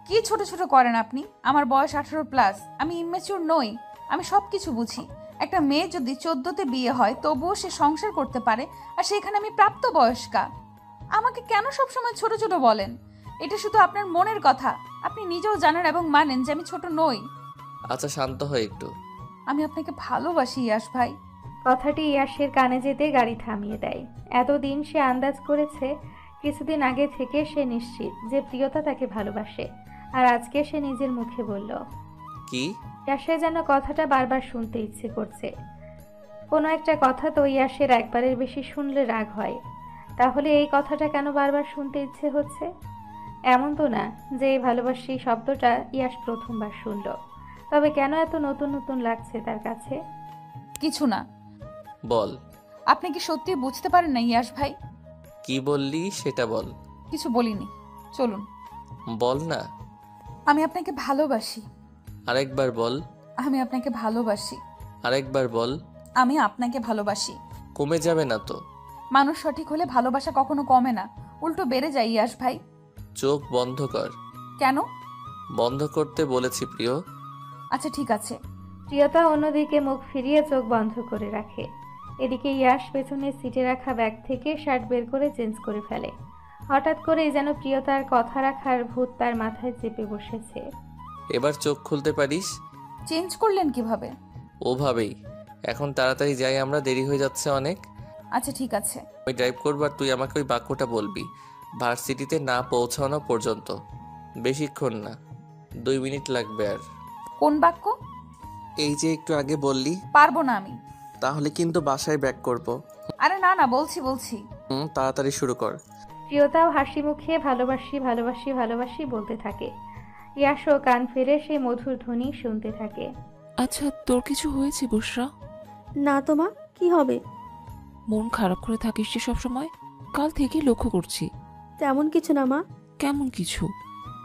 কি ছোট ছোট করেন আপনি? আমার বয়স 18+, আমি ইম্যাচিউর নই, আমি সব কিছু বুঝি। একটা মেয়ে যদি 14তে বিয়ে হয় তবুও সে সংসার করতে পারে, আর সেখানে আমি প্রাপ্তবয়স্কা। আমাকে কেন সবসময় ছোট ছোট বলেন? এটা শুধু আপনার মনের কথা, আপনি নিজেও জানেন এবং মানেন যে আমি ছোট নই। আচ্ছা শান্ত হয়ে একটু। আমি আপনাকে ভালোবাসি ইয়াশ ভাই। কথাটি ইয়াশের কানে যেতে গাড়ি থামিয়ে দেয়। এতদিন সে আন্দাজ করেছে, কিছুদিন আগে থেকে সে নিশ্চিত যে প্রিয়তা তাকে ভালোবাসে, আর আজকে সে নিজের মুখে বলল। কি? ইয়াশের যেন কথাটা বারবার শুনতে ইচ্ছে করছে। কোনো একটা কথা তো ইয়াশের একবারের বেশি শুনলে রাগ হয়, তাহলে এই কথাটা কেন বারবার শুনতে ইচ্ছে হচ্ছে? এমন তো না যে এই ভালোবাসি শব্দটা ইয়াশ প্রথমবার শুনল, তবে কেন এত নতুন নতুন লাগছে তার কাছে? কিছু না। বল। আপনি কি সত্যি বুঝতে পারেন না ইয়াশ ভাই? কি বললি সেটা বল। কিছু বলিনি, চলুন। বল না। আমি আপনাকে ভালোবাসি। আরেকবার বল। আমি আপনাকে ভালোবাসি। আরেকবার বল। আমি আপনাকে ভালোবাসি। কমে যাবে না তো? মানুষ সঠিক হলে ভালোবাসা কখনো কমে না, উল্টো বেড়ে যায় ইয়াশ ভাই। চোখ বন্ধ কর। কেন? বন্ধ করতে বলেছি প্রিয়। আচ্ছা ঠিক আছে। প্রিয়তা অন্যদিকে মুখ ফিরিয়ে চোখ বন্ধ করে রাখে। এদিকে ইয়াশ পেছনের সিটে রাখা ব্যাগ থেকে শার্ট বের করে চেঞ্জ করে ফেলে। হঠাৎ করেই যেন প্রিয়তার কথা রাখার ভূত তার মাথায় চেপে বসেছে। এবার চোখ খুলতে পারিস? চেঞ্জ করলেন কিভাবে? ওভাবেই। এখন তাড়াতাড়ি যাই, আমরা দেরি হয়ে যাচ্ছে অনেক। আচ্ছা ঠিক আছে। আমি ড্রাইভ করবো আর তুই আমাকে ওই বাক্যটা বলবি, ভার্সিটিতে না পৌঁছানো পর্যন্ত। বেশিক্ষণ না, 2 মিনিট লাগবে। আর কোন বাক্য? এই যে একটু আগে বললি। পারবো না আমি। তাহলে কিন্তু বাসায় ব্যাক করব। আরে না না, বলছি। তাড়াতাড়ি শুরু কর। প্রিয়তাও হাসি মুখে ভালোবাসি ভালোবাসি ভালোবাসি বলতে থাকে। ইয়াশও কান ফিরে সেই মধুর ধ্বনি শুনতে থাকে। আচ্ছা, তোর কিছু হয়েছে বুশরা? না তো মা, কি হবে? মন খারাপ করে থাকিস যে সবসময়, কাল থেকে লক্ষ্য করছি। তেমন কিছু না মা। কেমন কিছু?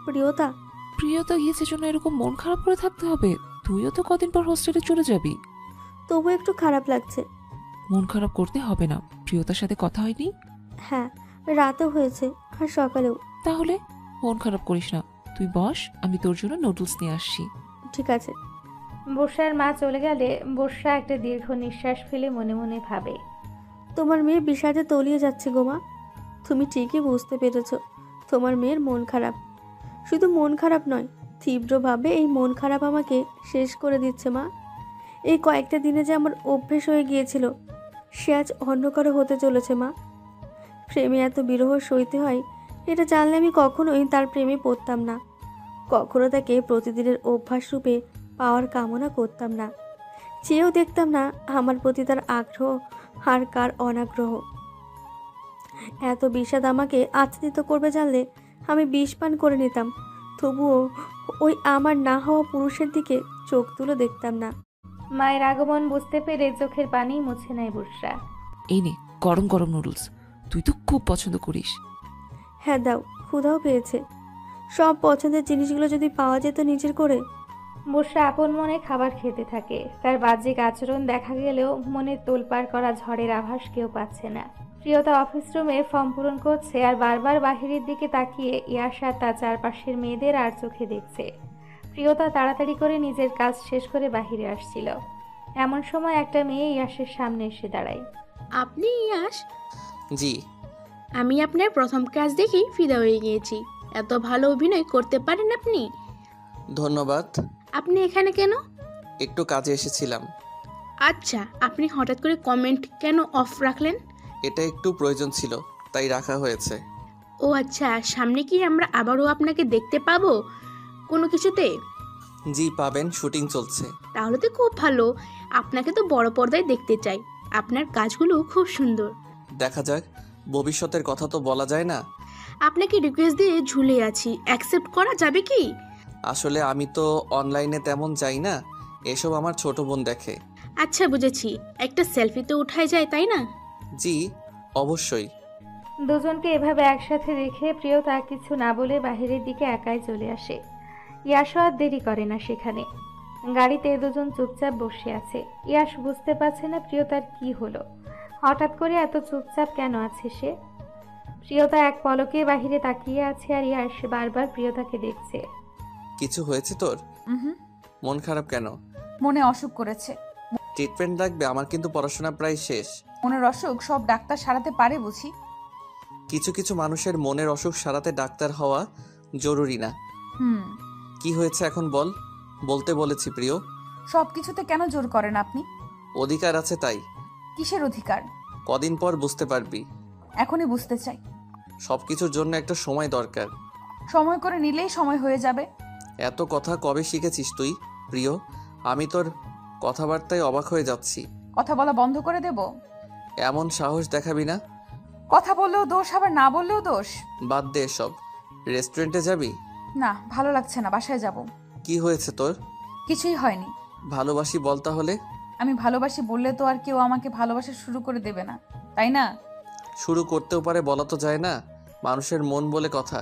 প্রিয়তা। প্রিয়তা গিয়েছে জন্য এরকম মন খারাপ করে থাকতে হবে? তুইও তো কদিন পর হোস্টেলে চলে যাবি। তবু একটু খারাপ লাগছে। মন খারাপ করতে হবে না। প্রিয়তার সাথে কথা হয়নি? হ্যাঁ, রাতেও হয়েছে আর সকালেও। তাহলে মন খারাপ করিস না, তুই বস, আমি তোর জন্য নুডলস নিয়ে আসছি। ঠিক আছে। বর্ষার মা চলে গেলে বর্ষা একটা দীর্ঘ নিঃশ্বাস ফেলে মনে মনে ভাবে, তোমার মেয়ে বিষাদে তলিয়ে যাচ্ছে গো মা। তুমি ঠিকই বুঝতে পেরেছ তোমার মেয়ের মন খারাপ। শুধু মন খারাপ নয়, তীব্রভাবে এই মন খারাপ আমাকে শেষ করে দিচ্ছে মা। এই কয়েকটা দিনে যে আমার অভ্যেস হয়ে গিয়েছিল, সে আজ অন্য কারো হতে চলেছে মা। প্রেমে এত বিরহ সইতে হয়, এটা জানলে আমি কখনোই তার প্রেমে পড়তাম না। কখনো তাকে প্রতিদিনের অভ্যাস রূপে পাওয়ার কামনা করতাম না। চেয়েও দেখতাম না আমার প্রতি তার আগ্রহ আর কার অনাগ্রহ। এত বিষাদ আমাকে আচ্ছাদিত করবে জানলে আমি বিষ পান করে নিতাম, তবুও ওই আমার না হওয়া পুরুষের দিকে চোখ তুলে দেখতাম না। মায়ের আগমন বুঝতে পেরে চোখের পানি মুছে নেয় বর্ষা। এই নে গরম গরম নুডলস, তুই তো খুব পছন্দ করিস। হ্যাঁ দাও, ক্ষুধাও পেয়েছে। সব পছন্দের জিনিসগুলো যদি পাওয়া যেত নিজের করে। বর্ষা আপন মনে খাবার খেতে থাকে। তার বাহ্যিক আচরণ দেখা গেলেও মনের তোলপাড় করা ঝড়ের আভাস কেউ পাচ্ছে না। প্রিয়তা অফিস রুমে ফর্ম পূরণ করছে আর বারবার বাহিরের দিকে তাকিয়ে ইয়াশা তার চারপাশের মেয়েদের আর চোখে দেখছে। প্রিয়তা তাড়াতাড়ি করে নিজের কাজ শেষ করে বাহিরে আসছিল। এমন সময় একটা মেয়ে ইয়াশের সামনে এসে দাঁড়ায়। আপনি ইয়াশ? জি। আমি আপনার প্রথম কাজ দেখেই ফিদা হয়ে গিয়েছি। এত ভালো অভিনয় করতে পারেন আপনি। ধন্যবাদ। আপনি এখানে কেন? একটু কাজে এসেছিলাম। আচ্ছা, আপনি হঠাৎ করে কমেন্ট কেন অফ রাখলেন? এটা একটু প্রয়োজন ছিল, তাই রাখা হয়েছে। ও আচ্ছা, সামনে কি আমরা আবারও আপনাকে দেখতে পাবো কোনো কিছুতে? জি পাবেন, শুটিং চলছে। তাহলে তো খুব ভালো। আপনাকে তো বড় পর্দায় দেখতে চাই। আপনার কাজগুলো খুব সুন্দর। দেখা যাক, ভবিষ্যতের কথা তো বলা যায় না। আপনাকে রিকোয়েস্ট দিয়ে ঝুলে আছি, অ্যাকসেপ্ট করা যাবে কি? আসলে আমি তো অনলাইনে তেমন যাই না, এসব আমার ছোট বোন দেখে। আচ্ছা বুঝেছি, একটা সেলফি তো উঠাই যায় তাই না? জি অবশ্যই। দুজনকে এভাবে একসাথে রেখে প্রিয়তা কিছু না বলে বাহিরের দিকে একাই চলে আসে। ইয়াশও আর দেরি করে না সেখানে। গাড়িতে দুজন চুপচাপ বসে আছে। ইয়াশ বুঝতে পারছে না প্রিয়তার কি হলো, হঠাৎ করে এত চুপচাপ কেন আছে সে। প্রিয়তা এক পলকে বাহিরে তাকিয়ে আছে আর ইয়াশ বারবার প্রিয়তাকে দেখছে। কিছু হয়েছে তোর? মন খারাপ কেন? মনে অসুখ করেছে। ট্রিটমেন্ট লাগবে আমার, কিন্তু পড়াশোনা প্রায় শেষ। মনের অসুখ সব ডাক্তার সারাতে পারে বুঝি? কিছু কিছু মানুষের মনের অসুখ সারাতে ডাক্তার হওয়া জরুরি না। কি হয়েছে এখন বল। বলতে বলেছি প্রিয়। সবকিছুতে কেন জোর করেন আপনি? অধিকার আছে তাই। কিসের অধিকার? কদিন পর বুঝতে পারবি। এখনই বুঝতে চাই। সবকিছুর জন্য একটা সময় দরকার। সময় করে নিলেই সময় হয়ে যাবে। এত কথা কবে শিখেছিস তুই প্রিয়? আমি তোর কথাবার্তায় অবাক হয়ে যাচ্ছি। কথা বলা বন্ধ করে দেব? এমন সাহস দেখাবি না। কথা বললেও দোষ, আবার না বললেও দোষ। বাদ দে সব। রেস্টুরেন্টে যাবি? না, ভালো লাগছে না, বাসায় যাব। কি হয়েছে তোর? কিছুই হয়নি। ভালোবাসি বল তাহলে। আমি ভালোবাসি বললে তো আর কেউ আমাকে ভালোবাসা শুরু করে দেবে না, তাই না? শুরু করতেও পারে, বলা তো যায় না। মানুষের মন বলে কথা।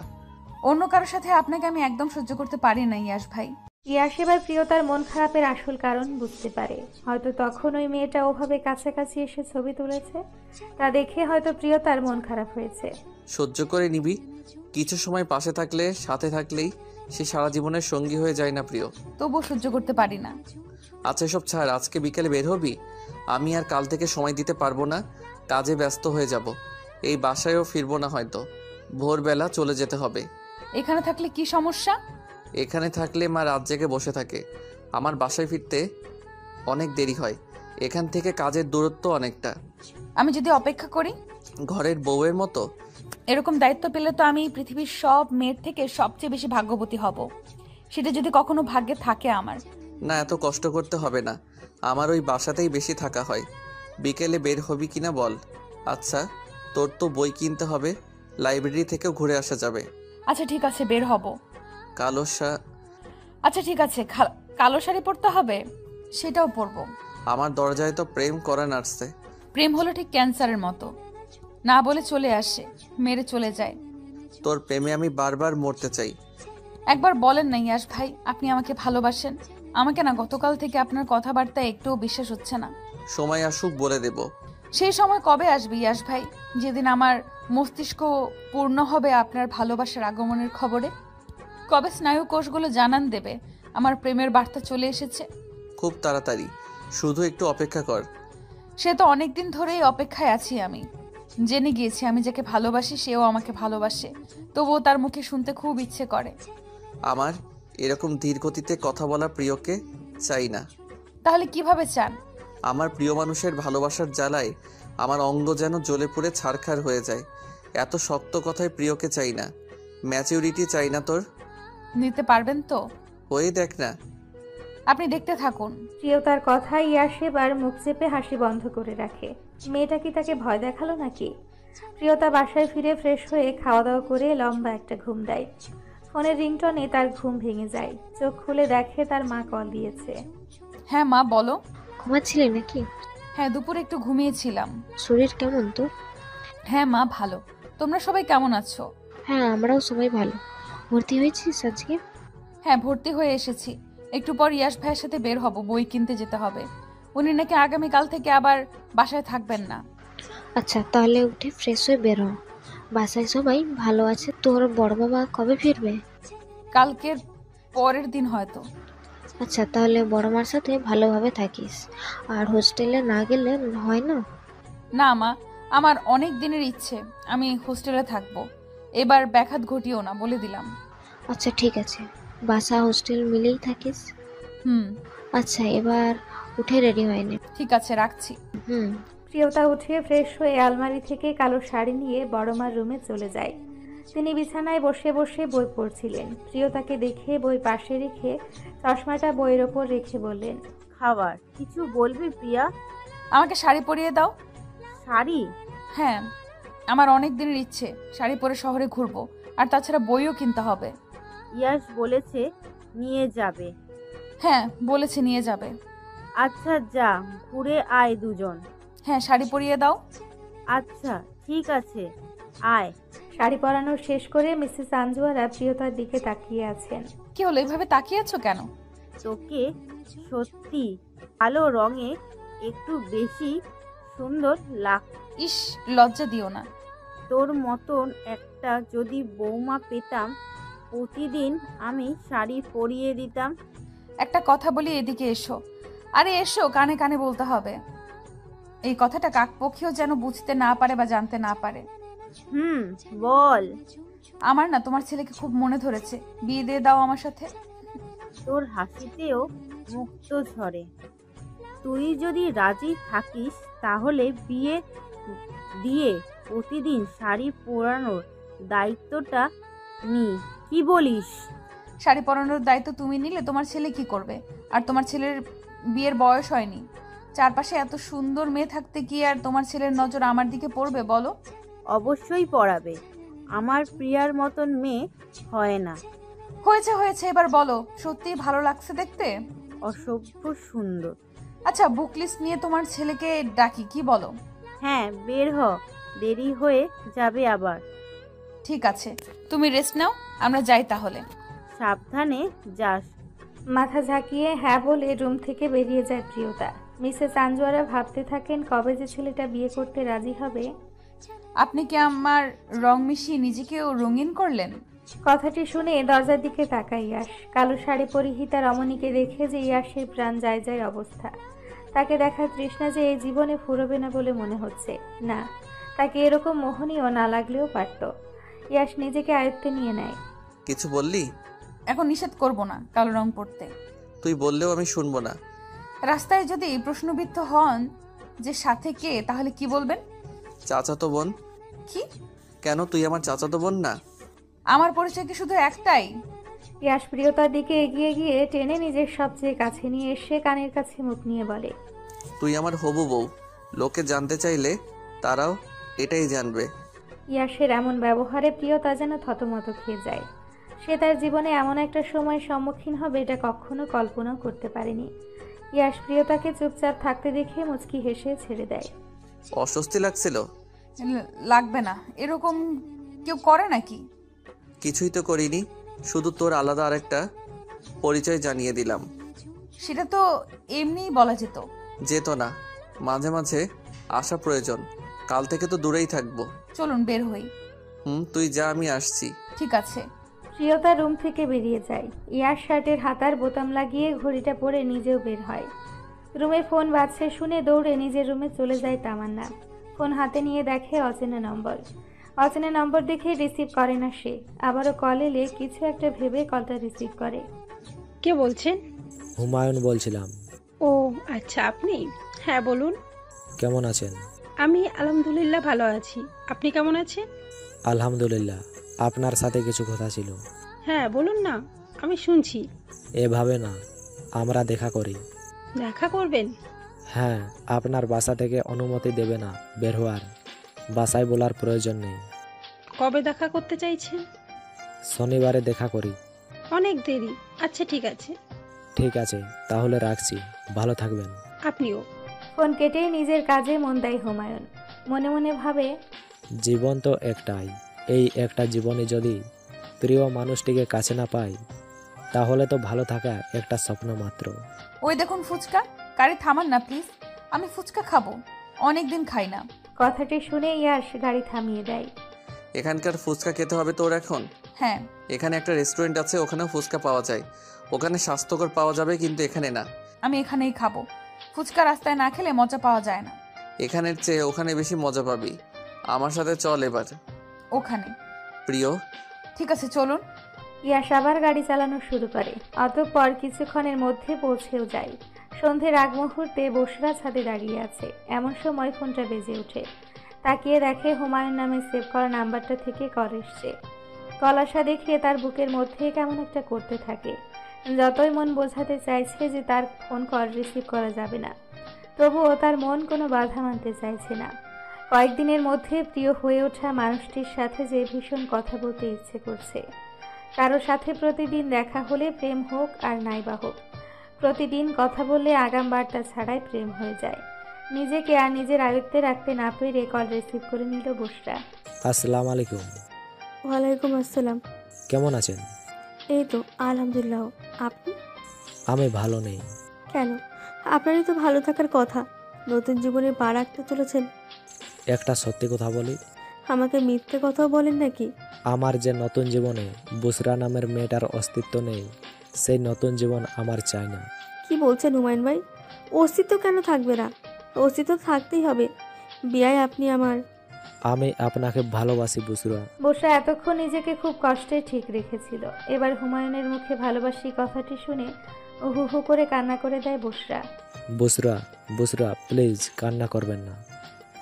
অন্য কারোর সাথে আপনাকে আমি একদম সহ্য করতে পারি না ইয়াশ ভাই। ইয়াশ এবার প্রিয়তার মন খারাপের আসল কারণ বুঝতে পারে। হয়তো তখন ওই মেয়েটা ওভাবে কাছাকাছি এসে ছবি তুলেছে, তা দেখে হয়তো প্রিয়তার মন খারাপ হয়েছে। সহ্য করে নিবি। কিছু সময় পাশে থাকলে, সাথে থাকলেই সে সারা জীবনের সঙ্গী হয়ে যায় না প্রিয়? তবুও সহ্য করতে পারি না। আচ্ছা সব ছাড়, আজকে বিকেলে বের হবি? আমি আর কাল থেকে সময় দিতে পারবো না, কাজে ব্যস্ত হয়ে যাব। এই বাসায়ও ফিরবো না হয়তো, ভোরবেলা চলে যেতে হবে। এখানে থাকলে কি সমস্যা? এখানে থাকলে মা রাত জেগে বসে থাকে। আমার বাসায় ফিরতে অনেক দেরি হয়। এখান থেকে কাজের দূরত্ব অনেকটা। আমি যদি অপেক্ষা করি? ঘরের বউয়ের মতো? এরকম দায়িত্ব পেলে তো আমি পৃথিবীর সব মেয়ের থেকে সবচেয়ে বেশি ভাগ্যবতী হব। সেটা যদি কখনো ভাগ্যে থাকে আমার। না, এত কষ্ট করতে হবে না, আমার ওই বাসাতেই বেশি থাকা হয়। বিকেলে বের হবি কিনা বল? আচ্ছা তোর তো বই কিনতে হবে, লাইব্রেরি থেকেও ঘুরে আসা যাবে। আচ্ছা ঠিক আছে, বের হব। আচ্ছা ঠিক আছে, কালো শাড়ি পরতে হবে? সেটাও পরবো। আমার দরজায় তো প্রেম করে নাড়ছে। প্রেম হলো ঠিক ক্যান্সারের মতো, না বলে চলে আসে, মেরে চলে যায়। তোর প্রেমে আমি বারবার মরতে চাই। একবার বলেন না ইয়াশ ভাই, আপনি আমাকে ভালোবাসেন। আমাকে না গতকাল থেকে আপনার কথাবার্তায় একটুও বিশ্বাস হচ্ছে না। সময় আসুক বলে দেব। সেই সময় কবে আসবে ইয়াশ ভাই, যেদিন আমার মস্তিষ্ক পূর্ণ হবে আপনার ভালোবাসার আগমনের খবরে? কবে স্নায়ু কোষগুলো জানান দেবে আমার প্রেমের বার্তা চলে এসেছে? খুব তাড়াতাড়ি, শুধু একটু অপেক্ষা কর। সে তো অনেকদিন ধরেই অপেক্ষায় আছি আমি। জেনে গিয়েছি আমি যাকে ভালোবাসি সেও আমাকে ভালোবাসে, তবুও তার মুখে শুনতে খুব ইচ্ছে করে। আমার এরকম ধীর গতিতে কথা বলা প্রিয়কে চাই না। তাহলে কিভাবে চান? আমার প্রিয় মানুষের ভালোবাসার জ্বালায় আমার অঙ্গ যেন জ্বলে পুড়ে ছারখার হয়ে যায়। এত শক্ত কথায় প্রিয়কে চাই না। ম্যাচিউরিটি চাই না তোর। নিতে পারবেন তো? হয়ে দেখ না। আপনি দেখতে থাকুন। প্রিয়তার কথায় ইয়াশ এবার মুখ চেপে হাসি বন্ধ করে রাখে। মেয়েটা কি তাকে ভয় দেখালো নাকি? প্রিয়তা বাসায় ফিরে ফ্রেশ হয়ে খাওয়া দাওয়া করে লম্বা একটা ঘুম দেয়। ফোনের রিংটনে তার ঘুম ভেঙে যায়। চোখ খুলে দেখে তার মা কল দিয়েছে। হ্যাঁ মা বলো। ঘুমাচ্ছিলে নাকি? হ্যাঁ, দুপুরে একটু ঘুমিয়েছিলাম। শরীর কেমন তোর? হ্যাঁ মা ভালো। তোমরা সবাই কেমন আছো? হ্যাঁ আমরাও সবাই ভালো। ভর্তি হয়েছিস আজকে? হ্যাঁ ভর্তি হয়ে এসেছি। একটু পর ইয়াশ ভাইয়ের সাথে বের হব, বই কিনতে যেতে হবে। উনি নাকি আগামীকাল থেকে আবার বাসায় থাকবেন না। আচ্ছা তাহলে উঠে ফ্রেশ হয়ে বের হ। বাসায় সবাই ভালো আছে? তোর বড় বাবা কবে ফিরবে? কালকের পরের দিন হয়তো। আচ্ছা তাহলে বড় মার সাথে ভালোভাবে থাকিস, আর হোস্টেলে না গেলে হয় না? না মা, আমার অনেক দিনের ইচ্ছে আমি হোস্টেলে থাকবো। এবার ব্যাঘাত ঘটিও না, বলে দিলাম। আচ্ছা ঠিক আছে, বাসা হোস্টেল মিলেই থাকিস? আচ্ছা এবার উঠে রেডি হয়ে নে। ঠিক আছে রাখছি। প্রিয়তা উঠে ফ্রেশ হয়ে আলমারি থেকে কালো শাড়ি নিয়ে বড়মার রুমে চলে যায়। তিনি বিছানায় বসে বসে বই পড়ছিলেন। প্রিয়তাকে দেখে বই পাশে রেখে চশমাটা বইয়ের ওপর রেখে বললেন, খাবার কিছু বলবি প্রিয়া? আমাকে শাড়ি পরিয়ে দাও। শাড়ি? হ্যাঁ, আমার অনেক দিনের ইচ্ছে শাড়ি পরে শহরে ঘুরবো, আর তাছাড়া বইও কিনতে হবে। ইয়াশ বলেছে নিয়ে যাবে। হ্যাঁ, বলেছে নিয়ে যাবে। আচ্ছা যা, ঘুরে আয় দুজন। হ্যাঁ, শাড়ি পরিয়ে দাও। আচ্ছা ঠিক আছে, আয়। শাড়ি পরানো শেষ করে মিসেস আঞ্জুয়ারা প্রিয়তার দিকে তাকিয়ে আছেন। কি হলো, এভাবে তাকিয়ে আছো কেন? তোকে সত্যি কালো রঙে একটু বেশি সুন্দর লাগ। ইস, লজ্জা দিও না। তোর মতন একটা যদি বৌমা পেতাম, প্রতিদিন আমি শাড়ি পরিয়ে দিতাম। একটা কথা বলি, এদিকে এসো। আরে এসো, কানে কানে বলতে হবে। এই কথাটা কাকপক্ষীও যেন বুঝতে না পারে বা জানতে না পারে। বল। আমার না তোমার ছেলেকে খুব মনে ধরেছে, বিয়ে দিয়ে দাও আমার সাথে। তোর হাসিতেও মুক্ত ঝরে। তুই যদি রাজি থাকিস তাহলে বিয়ে দিয়ে প্রতিদিন শাড়ি পরানোর দায়িত্বটা নি। কি বলিস? শাড়ি পরানোর দায়িত্ব তুমি নিলে তোমার ছেলে কি করবে? আর তোমার ছেলের বিয়ের বয়স হয়নি। চারপাশে এত সুন্দর মেয়ে থাকতে কি আর তোমার ছেলের নজর আমার দিকে পড়বে বলো? অবশ্যই পড়াবে। আমার প্রিয়ার মতন মেয়ে হয় না। হয়েছে হয়েছে, এবার বলো, সত্যিই ভালো লাগছে দেখতে? অসভ্য সুন্দর। আচ্ছা, বুক লিস্ট নিয়ে তোমার ছেলেকে ডাকি, কি বলো? হ্যাঁ, বের হ, দেরি হয়ে যাবে আবার। ঠিক আছে, তুমি রেস্ট নাও, আমরা যাই তাহলে। সাবধানে যাস। মাথা ঝাঁকিয়ে হ্যাঁ বলে রুম থেকে বেরিয়ে যায় প্রিয়তা। মিসেস আঞ্জুয়ারা ভাবতে থাকেন কবে যে ছেলেটা বিয়ে করতে রাজি হবে। আপনি কি আমার রং মিশিয়ে নিজেকেও রঙিন করলেন? কথাটি শুনে দরজার দিকে তাকায় ইয়াশ। কালো শাড়ি পরিহিতা রমণীকে দেখে যে ইয়াশের প্রাণ যায় যায় অবস্থা। তাকে দেখার তৃষ্ণা যে এই জীবনে ফুরবে না বলে মনে হচ্ছে। না, তাকে এরকম মোহনীয় না লাগলেও পারত। ইয়াশ নিজেকে আয়ত্তে নিয়ে নেয়। কিছু বললি? এখন নিষেধ করব না কালো রং পরতে। তুই বললেও আমি শুনবো না। রাস্তায় যদি প্রশ্নবিদ্ধ হন যে সাথে কে, তাহলে কি বলবেন? চাচাতো বোন। কি? কেন, তুই আমার চাচাতো বোন না? আমার পরিচয় কি শুধু একটাই? ইয়াশ প্রিয়তার দিকে এগিয়ে গিয়ে টেনে নিজের সবচেয়ে কাছে নিয়ে এসে কানের কাছে মুখ নিয়ে বলে, তুই আমার হবু বউ। লোকে জানতে চাইলে তারাও এটাই জানবে। ইয়াশের এমন ব্যবহারে প্রিয়তা যেন থতমত খেয়ে যায়। সে তার জীবনে এমন একটা সময়ের সম্মুখীন হবে এটা কখনো কল্পনাও করতে পারেনি। ইয়াশ প্রিয়তাকে চুপচাপ থাকতে দেখে মুচকি হেসে ছেড়ে দেয়। অস্বস্তি লাগছিল? লাগবে না, এরকম কেউ করে নাকি? কিছুই তো করিনি, শুধু তোর আলাদা আরেকটা পরিচয় জানিয়ে দিলাম। সেটা তো এমনিই বলা যেত। যেত না, মাঝে মাঝে আসা প্রয়োজন। কাল থেকে তো দূরেই থাকবো। চলুন বের হই। তুই যা, আমি আসছি। ঠিক আছে। প্রিয়তা রুম থেকে বেরিয়ে যায়। ইয়ার শার্টের হাতার বোতাম লাগিয়ে ঘড়িটা পরে নিজেও বের হয়। রুমে ফোন বাজছে শুনে দৌড়ে নিজের রুমে চলে যায় তামান্না। ফোন হাতে নিয়ে দেখে অচেনা নম্বর। অচেনা নম্বর দেখে রিসিভ করে না সে। আবারও কল এলে কিছু একটা ভেবে কলটা রিসিভ করে। কে বলছেন? হুমায়ুন বলছিলাম। ও আচ্ছা, আপনি? হ্যাঁ বলুন। কেমন আছেন? আমি আলহামদুলিল্লাহ ভালো আছি। আপনি কেমন আছেন? আলহামদুলিল্লাহ। আপনার সাথে কিছু কথা ছিল। হ্যাঁ বলুন না, আমি শুনছি। এভাবে না, আমরা দেখা করি। দেখা করবেন? হ্যাঁ, আপনার বাসা থেকে অনুমতি দেবে না বের হওয়ার। বাসায় বলার প্রয়োজন নেই। কবে দেখা করতে চাইছেন? শনিবারে দেখা করি। অনেক দেরি। আচ্ছা ঠিক আছে। ঠিক আছে, তাহলে রাখছি। ভালো থাকবেন। আপনিও। ফোন কেটে নিজের কাজে মন দেয় হুমায়ুন। মনে মনে ভাবে, জীবন তো একটাই। এই একটা জীবনে যদি প্রিয় মানুষটিকে কাছে না পাই, তাহলে তো ভালো থাকা একটা স্বপ্ন মাত্র। ওই দেখুন ফুচকা। গাড়ি থামান না প্লিজ, আমি ফুচকা খাবো, অনেক দিন খাই না। কথাটি শুনে ইয়াশ গাড়ি থামিয়ে দেয়। এখানকার ফুচকা খেতে হবে তোর এখন? হ্যাঁ। এখানে একটা রেস্টুরেন্ট আছে, ওখানেও ফুচকা পাওয়া যায়। ওখানে স্বাস্থ্যকর পাওয়া যাবে, কিন্তু এখানে না। আমি এখানেই খাবো। ফুচকা রাস্তায় না খেলে মজা পাওয়া যায় না। এখানের চেয়ে ওখানে বেশি মজা পাবি। আমার সাথে চল এবার ওখানে। প্রিয়। ঠিক আছে, চলুন। ইয়াশ আবার গাড়ি চালানো শুরু করে। অতঃপর কিছুক্ষণের মধ্যে পৌঁছেও যায়। সন্ধ্যের আগ মুহূর্তে বসরা ছাদে দাঁড়িয়ে আছে। এমন সময় ফোনটা বেজে ওঠে। তাকিয়ে দেখে হুমায়ুন নামে সেভ করা নাম্বারটা থেকে কল এসছে। কল আসা দেখে তার বুকের মধ্যে কেমন একটা করতে থাকে। যতই মন বোঝাতে চাইছে যে তার ফোন কল রিসিভ করা যাবে না, তবুও তার মন কোনো বাধা মানতে চাইছে না। কয়েকদিনের মধ্যে প্রিয় হয়ে ওঠা মানুষটির সাথে যে ভীষণ কথা বলতে ইচ্ছে করছে। কারো সাথে প্রতিদিন দেখা হলে প্রেম হোক আর নাইবা হোক, প্রতিদিন কথা বললে আগাম বার্তা ছাড়াই প্রেম হয়ে যায়। নিজেকে আর নিজের আয়ত্তে রাখতে না পেরে কল রিসিভ করে নিল বুশরা। আসসালামু আলাইকুম। ওয়ালাইকুম আসসালাম। কেমন আছেন? এই তো আলহামদুলিল্লাহ। আপনি? আমি ভালো নেই। কেন? আপনারই তো ভালো থাকার কথা। নতুন জীবনে পা রাখতে চলেছেন। একটা সত্যি কথা বলি, আমাকে মিথ্যে কথাও বলেন নাকি? আমার যে নতুন জীবনে বুসরা নামের মেয়েটার অস্তিত্ব নেই, সেই নতুন জীবন আমার চাই না। কি বলছেন হুমায়ুন ভাই? অস্তিত্ব কেন থাকবে না? অস্তিত্ব থাকতেই হবে। বিয়ায় আপনি আমার। আমি আপনাকে ভালোবাসি বুসরা। বুশরা এতক্ষণ নিজেকে খুব কষ্টে ঠিক রেখেছিল। এবার হুমায়ুনের মুখে ভালোবাসি কথাটি শুনে হু হু করে কান্না করে দেয় বুশরা। বুসরা, বুসরা প্লিজ কান্না করবেন না।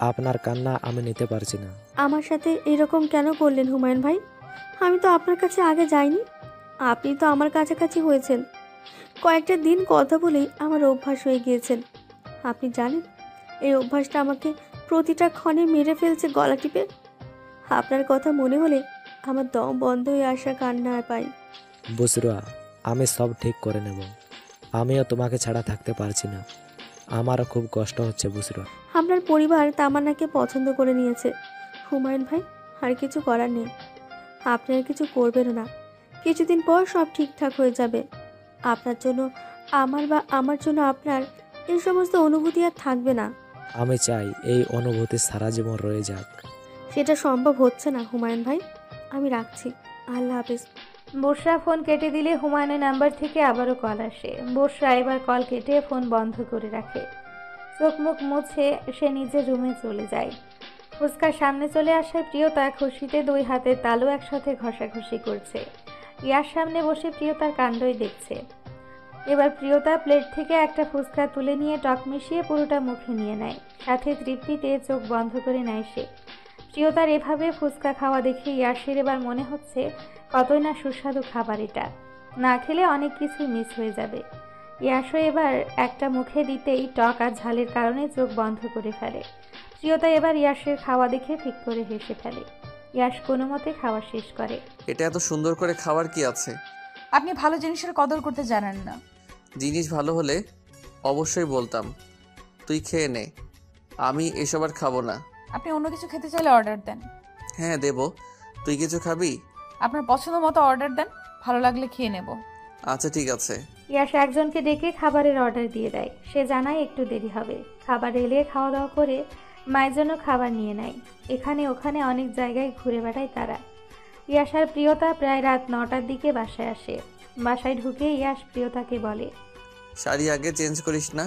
আপনার কান্না আমি নিতে পারছি না। আমার সাথে এরকম কেন করলেন হুমায়ুন ভাই? আমি তো আপনার কাছে আগে যাইনি। আপনি তো আমার কাছাকাছি হয়েছেন। কয়েকটা দিন কথা বলেই আমার অভ্যাস হয়ে গিয়েছেন। আপনি জানেন এই অভ্যাসটা আমাকে প্রতিটা ক্ষণে মেরে ফেলছে গলা টিপে। আপনার কথা মনে হলে আমার দম বন্ধ হয়ে আসা কান্না পাই। বুসরা, আমি সব ঠিক করে নেব। আমিও তোমাকে ছাড়া থাকতে পারছি না। আমারও খুব কষ্ট হচ্ছে বুসরা। আপনার পরিবার তামান্নাকে পছন্দ করে নিয়েছে হুমায়ুন ভাই। আর কিছু করার নেই। আপনি আর কিছু করবেনও না। কিছুদিন পর সব ঠিকঠাক হয়ে যাবে। আপনার জন্য আমার বা আমার জন্য আপনার এই সমস্ত অনুভূতি আর থাকবে না। আমি চাই এই অনুভূতি সারা জীবন রয়ে যাক। সেটা সম্ভব হচ্ছে না হুমায়ুন ভাই। আমি রাখছি। আল্লাহ হাফিজ। বুশরা ফোন কেটে দিলে হুমায়ুনের নাম্বার থেকে আবারও কল আসে। বুশরা এবার কল কেটে ফোন বন্ধ করে রাখে। চোখ মুখ মুছে সে নিজের রুমে চলে যায়। ফুচকার সামনে চলে আসায় প্রিয়তা খুশিতে দুই হাতের তালু একসাথে ঘষাঘষি করছে। ইয়ার সামনে বসে প্রিয়তার কাণ্ডই দেখছে। এবার প্রিয়তা প্লেট থেকে একটা ফুচকা তুলে নিয়ে টক মিশিয়ে পুরোটা মুখে নিয়ে নেয়। সাথে তৃপ্তিতে চোখ বন্ধ করে নেয় সে। প্রিয়তার এভাবে ফুচকা খাওয়া দেখে ইয়াসের এবার মনে হচ্ছে কতই না সুস্বাদু খাবার এটা। না খেলে অনেক কিছু মিস হয়ে যাবে। ইয়াসও এবার একটা মুখে দিতেই টক আর ঝালের কারণে চোখ বন্ধ করে ফেলে। প্রিয়তা এবার ইয়াসের খাওয়া দেখে ফিক করে হেসে ফেলে। ইয়াস কোনো মতে খাওয়া শেষ করে। এটা এত সুন্দর করে খাওয়ার কি আছে? আপনি ভালো জিনিসের কদর করতে জানেন না। জিনিস ভালো হলে অবশ্যই বলতাম। তুই খেয়ে নে, আমি এসব আর খাবো না। আপনি অন্য কিছু খেতে চাইলে অর্ডার দেন। হ্যাঁ দেব। তুই কিছু খাবি? আপনার পছন্দ মতো অর্ডার দেন, ভালো লাগলে খেয়ে নেব। আচ্ছা ঠিক আছে। ইয়াস একজনকে ডেকে খাবারের অর্ডার দিয়ে দেয়। সে জানায় একটু দেরি হবে। খাবার এলে খাওয়া দাওয়া করে মায়ের জন্য খাবার নিয়ে নেয়। এখানে ওখানে অনেক জায়গায় ঘুরে বেড়ায় তারা। ইয়াস আর প্রিয়তা প্রায় রাত 9টার দিকে বাসায় আসে। বাসায় ঢুকে ইয়াস প্রিয়তাকে বলে, শাড়ি আগে চেঞ্জ করিস না,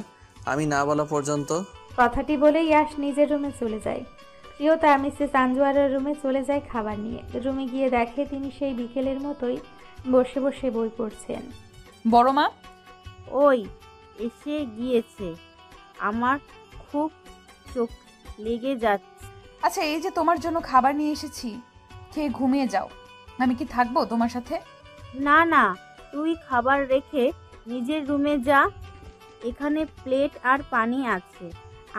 আমি না বলা পর্যন্ত। কথাটি বলে ইয়াস নিজের রুমে চলে যায়। প্রিয়তা মিসেস আঞ্জুয়ারের রুমে চলে যায় খাবার নিয়ে। রুমে গিয়ে দেখে তিনি সেই বিকেলের মতোই বসে বসে বই পড়ছেন। বড় মা ওই এসে গিয়েছে। আমার খুব চোখ লেগে যাচ্ছে। আচ্ছা এই যে তোমার জন্য খাবার নিয়ে এসেছি, খেয়ে ঘুমিয়ে যাও। আমি কি থাকবো তোমার সাথে? না না, তুই খাবার রেখে নিজের রুমে যা। এখানে প্লেট আর পানি আছে,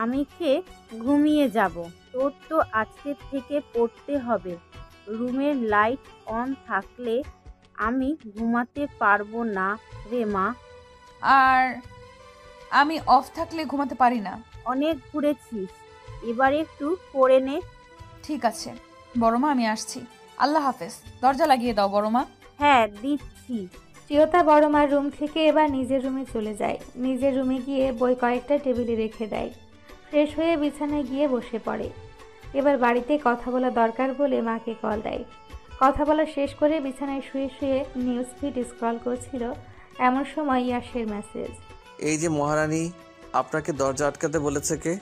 আমি খেয়ে ঘুমিয়ে যাব। তোর তো আজকে থেকে পড়তে হবে। রুমের লাইট অন থাকলে আমি ঘুমাতে পারবো না রে মা। আর আমি অফ থাকলে ঘুমাতে পারি না। অনেক ঘুরেছিস, এবার একটু পড়ে নে। ঠিক আছে বড় মা, আমি আসছি। আল্লাহ হাফেজ। দরজা লাগিয়ে দাও বড় মা। হ্যাঁ দিচ্ছি। প্রিয়তা বড় মার রুম থেকে এবার নিজের রুমে চলে যায়। নিজের রুমে গিয়ে বই কয়েকটা টেবিলে রেখে দেয়। ফ্রেশ হয়ে বিছানায় গিয়ে বসে পড়ে। এবার বাড়িতে কথা বলা দরকার বলে মাকে কল দেয়। কথা বলা শেষ করে বিছানায় শুয়ে শুয়ে নিউজ ফিড স্ক্রল করছিল, এমন সময় ইয়াসের মেসেজ। এই যে মহারানী, আপনাকে দরজা আটকাতে বলেছে কে?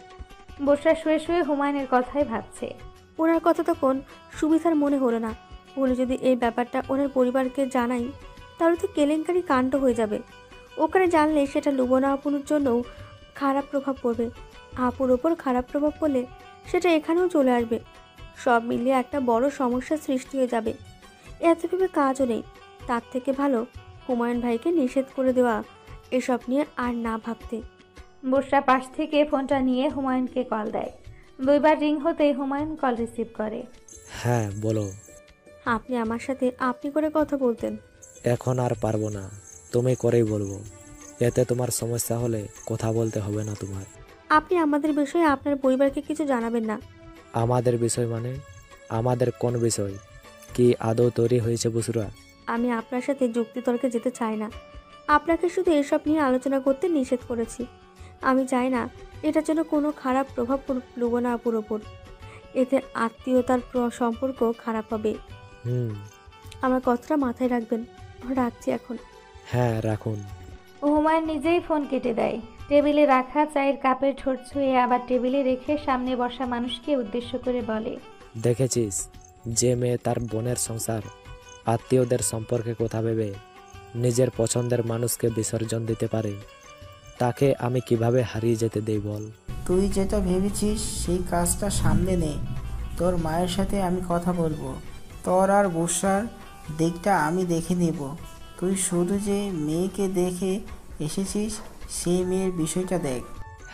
বসরা শুয়ে শুয়ে হুমায়ুনের কথাই ভাবছে। ওনার কথা তখন সুবিধার মনে হলো না। উনি যদি এই ব্যাপারটা ওনার পরিবারকে জানাই তাহলে তো কেলেঙ্কারি কাণ্ড হয়ে যাবে। ওখানে জানলে সেটা লুবনা আপুর জন্যও খারাপ প্রভাব পড়বে। আপুর ওপর খারাপ প্রভাব পড়লে সেটা এখানেও চলে আসবে। সব মিলিয়ে একটা বড় সমস্যার সৃষ্টি হয়ে যাবে। এত ভেবে কাজও নেই। তার থেকে ভালো হুমায়ুন ভাইকে নিষেধ করে দেওয়া, এসব নিয়ে আর না ভাবতে। বুশরা পাশ থেকে ফোনটা নিয়ে হুমায়ুনকে কল দেয়। 2 বার রিং হতেই হুমায়ুন কল রিসিভ করে। হ্যাঁ বলো। আপনি আমার সাথে আপনি করে কথা বলতেন। এখন আর পারবো না, তুমি করেই বলবো। এতে তোমার সমস্যা হলে কথা বলতে হবে না তোমার। আপনি আমাদের বিষয়ে আপনার পরিবারকে কিছু জানাবেন না। আমাদের বিষয় মানে? আমাদের কোন বিষয়? কি আদৌ তৈরি হয়েছে বুসরা? আমি আপনার সাথে যুক্তিতর্কে যেতে চাই না। আপনাকে শুধু এসব নিয়ে আলোচনা করতে নিষেধ করেছি। আমি চাই না এটা যেন কোনো খারাপ প্রভাব পড়ুক লুবনা আপুর ওপর। এতে আত্মীয়তার সম্পর্ক খারাপ হবে। আমার কথাটা মাথায় রাখবেন। রাখছি এখন। হ্যাঁ রাখুন। হুমায়ুন নিজেই ফোন কেটে দেয়। টেবিলে রাখা চায়ের কাপের ঠোঁট ছুঁয়ে আবার টেবিলে রেখে সামনে বসা মানুষকে উদ্দেশ্য করে বলে, দেখেছিস যে মেয়ে তার বোনের সংসার, আত্মীয়দের সম্পর্কে কথা ভেবে নিজের পছন্দের মানুষকে বিসর্জন দিতে পারে, তাকে আমি কিভাবে হারিয়ে যেতে দেই বল? তুই যেটা ভেবেছিস সেই কাজটা সামনে নে। তোর মায়ের সাথে আমি কথা বলবো। তোর আর বুসার দিকটা আমি দেখে নেব। তুই শুধু যে মেয়েকে দেখে এসেছিস সেই মেয়ের বিষয়টা দেখ।